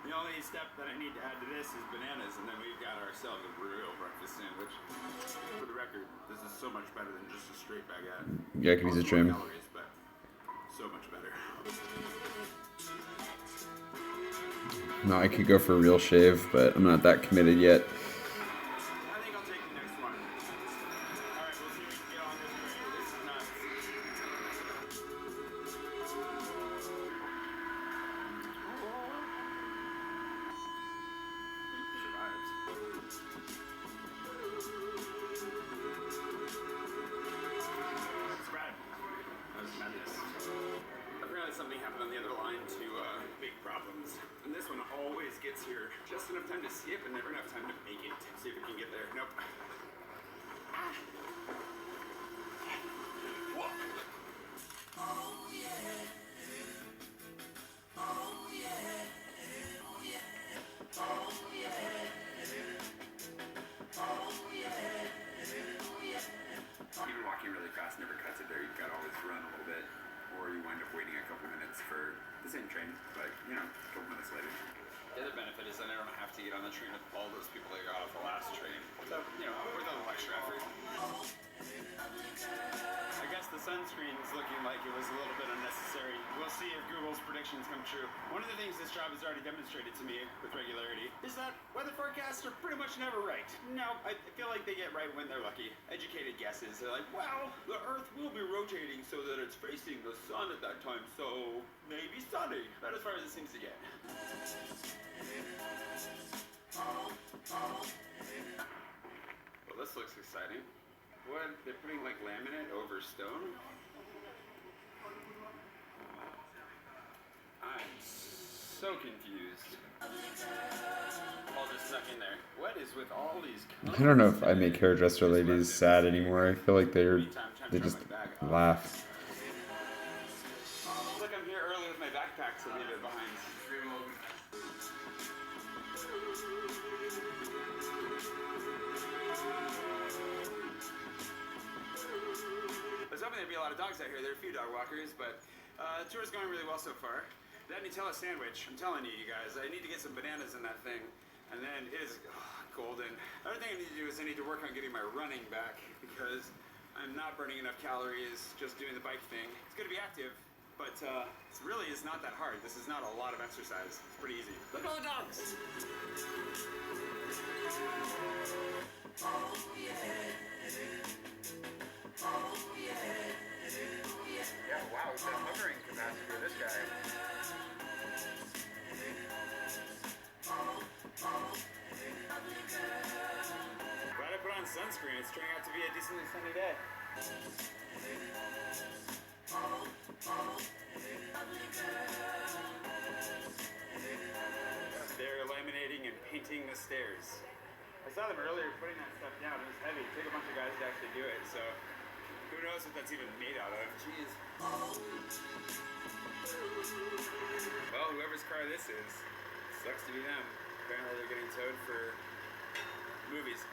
Speaker 2: The only step that I need to add to this is bananas, and then we've got ourselves a real breakfast sandwich. For the record, this is so much better than just a straight baguette.
Speaker 1: Yeah, I could use a trim.
Speaker 2: Calories, but so much better.
Speaker 1: No, I could go for a real shave, but I'm not that committed yet.
Speaker 2: I think I'll take the next one. Alright, we'll see if we can get on this train. This is nuts. Survives. Survived. That was madness. Apparently something happened on the other line to big problems. And this one always gets here just enough time to skip and never enough time to make it. See if we can get there. Nope. Whoa. Even walking really fast never cuts it there. You've got to always run a little bit, or you wind up waiting a couple minutes for the same train, but you know, a couple minutes later. The other benefit is that I don't have to get on the train with all those people that got off the last train. So, you know, worth a little extra effort. I guess the sunscreen's looking like it was a little bit unnecessary. We'll see if Google's predictions come true. One of the things this job has already demonstrated to me with regularity is that weather forecasts are pretty much never right. No, I feel like they get right when they're lucky. Educated guesses. They're like, well, the Earth will be rotating so that it's facing the sun at that time, so maybe sunny. About as far as it seems to get. Well, this looks exciting. What? They're putting like laminate over stone? I'm so confused. All just stuck in there. What is with all these?
Speaker 1: I don't know if I make hairdresser ladies sad anymore. I feel like they just laugh.
Speaker 2: Look, I'm here early with my backpack to leave it behind. I was hoping there'd be a lot of dogs out here. There are a few dog walkers, but the tour is going really well so far. That Nutella sandwich, I'm telling you, you guys, I need to get some bananas in that thing. And then it is golden. The other thing I need to do is I need to work on getting my running back because I'm not burning enough calories just doing the bike thing. It's good to be active, but it really is not that hard. This is not a lot of exercise. It's pretty easy. Look at all the dogs! Oh, yeah. Oh, yeah. Yeah, wow, the hovering capacity of this guy. Glad I put on sunscreen. It's turning out to be a decently sunny day. They're laminating and painting the stairs. I saw them earlier putting that stuff down. It was heavy. It took a bunch of guys to actually do it, so who knows what that's even made out of. Jeez. Well, whoever's car this is, sucks to be them. Apparently they're getting towed for movies.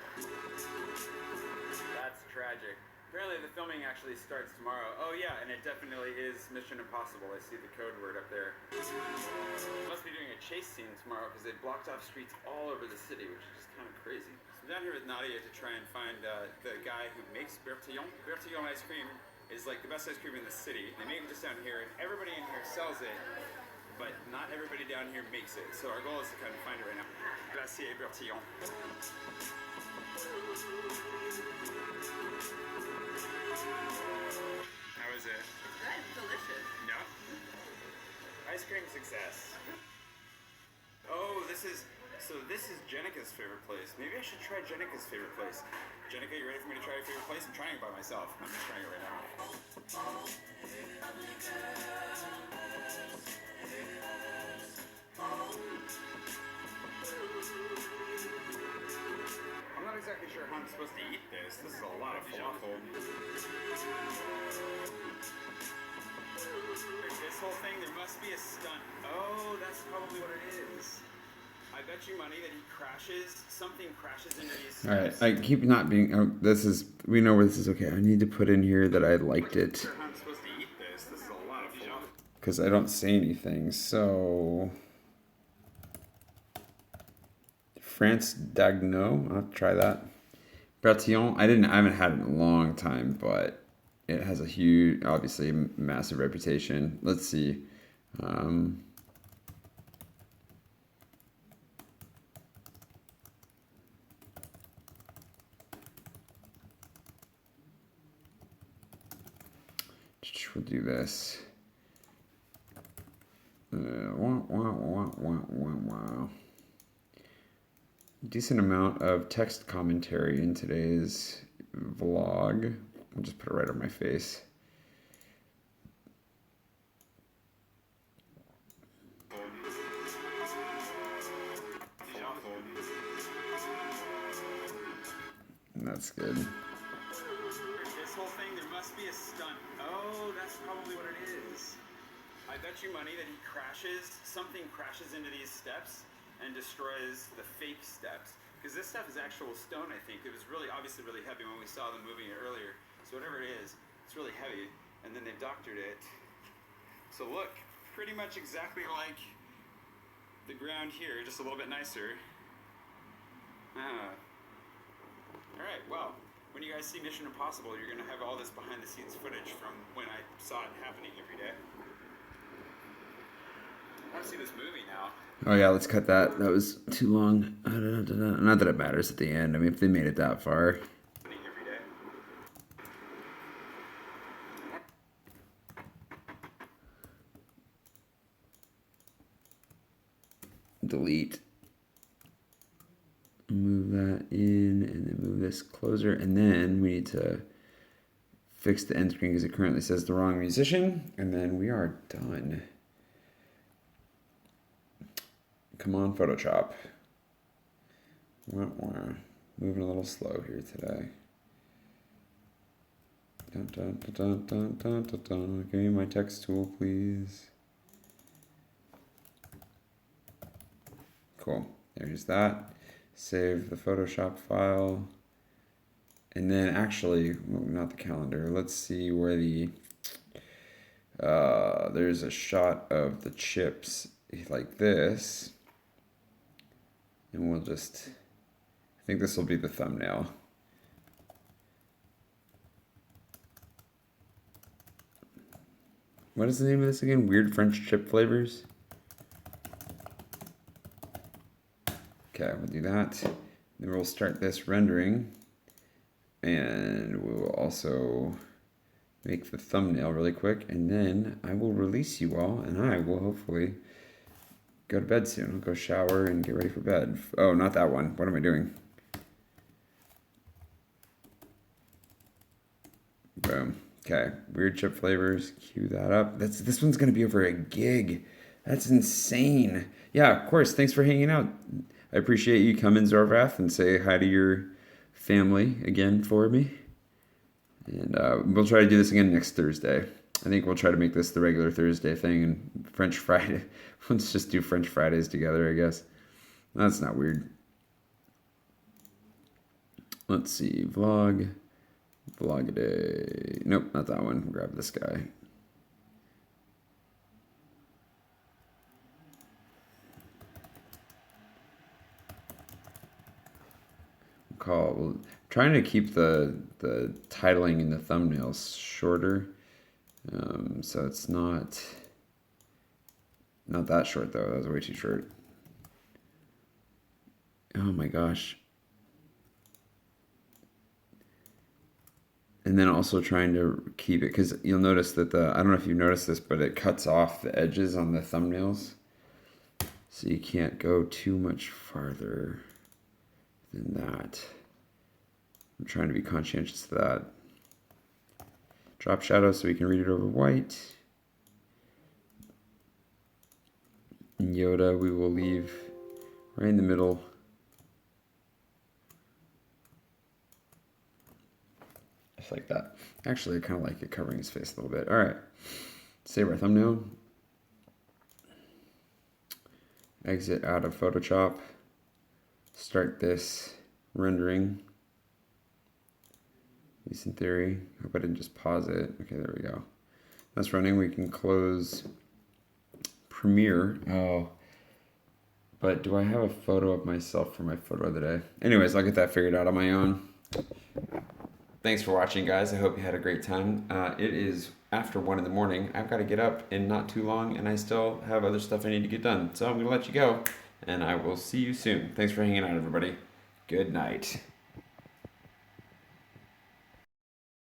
Speaker 2: That's tragic. Apparently the filming actually starts tomorrow. Oh yeah, and it definitely is Mission Impossible. I see the code word up there. Must be doing a chase scene tomorrow because they blocked off streets all over the city, which is just kind of crazy. So I'm down here with Nadia to try and find the guy who makes Bertillon. Bertillon ice cream is like the best ice cream in the city. They make it just down here, and everybody in here sells it, but not everybody down here makes it. So our goal is to kind of find it right now. Glacier Bertillon. How is it?
Speaker 3: Good. Delicious.
Speaker 2: Yeah. Ice cream success. Oh, this is Jenica's favorite place. Maybe I should try Jenica's favorite place. Jenica, you ready for me to try your favorite place? I'm trying it by myself. I'm just trying it right now. I'm not exactly sure how I'm supposed to eat this. This is a lot of falafel. This whole thing, there must be a stunt. Oh, that's probably what it is. I bet you money that he crashes. Something crashes into these steps.
Speaker 1: All right, I keep not being. Oh, this is. We know where this is. Okay, I need to put in here that I liked it.
Speaker 2: I'm not sure how I'm supposed to eat this. This is a lot of falafel.
Speaker 1: Because I don't say anything. So, France Dagno. I'll try that. Bratillon. I haven't had it in a long time, but it has a huge, obviously, massive reputation. Let's see. We'll do this. Decent amount of text commentary in today's vlog. I'll just put it right on my face. That's good.
Speaker 2: This whole thing, there must be a stunt. Oh, that's probably what it is. I bet you money that he crashes, something crashes into these steps and destroys the fake steps. Because this stuff is actual stone, I think. It was really, obviously really heavy when we saw them moving it earlier. So whatever it is, it's really heavy. And then they doctored it. So look, pretty much exactly like the ground here, just a little bit nicer. Alright, well, when you guys see Mission Impossible, you're going to have all this behind-the-scenes footage from when I saw it happening every day. I want to see this movie now.
Speaker 1: Oh yeah, let's cut that. That was too long. Not that it matters at the end. I mean, if they made it that far.
Speaker 2: Every day.
Speaker 1: Delete. Move that in, and then move this closer, and then we need to fix the end screen because it currently says the wrong musician, and then we are done. Come on, Photoshop. Moving a little slow here today. Dun, dun, dun, dun, dun, dun, dun. Give me my text tool, please. Cool. There's that. Save the Photoshop file. And then actually, not the calendar. Let's see where the... there's a shot of the chips like this. And we'll just... I think this will be the thumbnail. What is the name of this again? Weird French chip flavors? Okay, we'll do that. Then we'll start this rendering. And we will also make the thumbnail really quick. And then I will release you all. And I will hopefully go to bed soon. I'll go shower and get ready for bed. Oh, not that one. What am I doing? Boom. Okay, weird chip flavors. Cue that up. This one's gonna be over a gig. That's insane. Yeah, of course. Thanks for hanging out. I appreciate you coming, Zorvath, and say hi to your family again for me. And we'll try to do this again next Thursday. I think we'll try to make this the regular Thursday thing and French Friday. Let's just do French Fridays together, I guess. That's not weird. Let's see, vlog. Vlog-a-day. Nope, not that one. Grab this guy. We'll trying to keep the titling and the thumbnails shorter, so it's not that short though. That was way too short. Oh my gosh. And then also trying to keep it, because you'll notice that I don't know if you've noticed this, but it cuts off the edges on the thumbnails, so you can't go too much farther than that. I'm trying to be conscientious of that. Drop shadow so we can read it over white. And Yoda we will leave right in the middle. Just like that. Actually, I kind of like it covering his face a little bit. All right. Save our thumbnail. Exit out of Photoshop. Start this rendering. At least in theory. Hope I didn't just pause it. Okay, there we go. That's running. We can close Premiere. Oh. But do I have a photo of myself for my photo of the day? Anyways, I'll get that figured out on my own. Thanks for watching, guys. I hope you had a great time. It is after 1 in the morning. I've got to get up in not too long, and I still have other stuff I need to get done. So I'm going to let you go, and I will see you soon. Thanks for hanging out, everybody. Good night.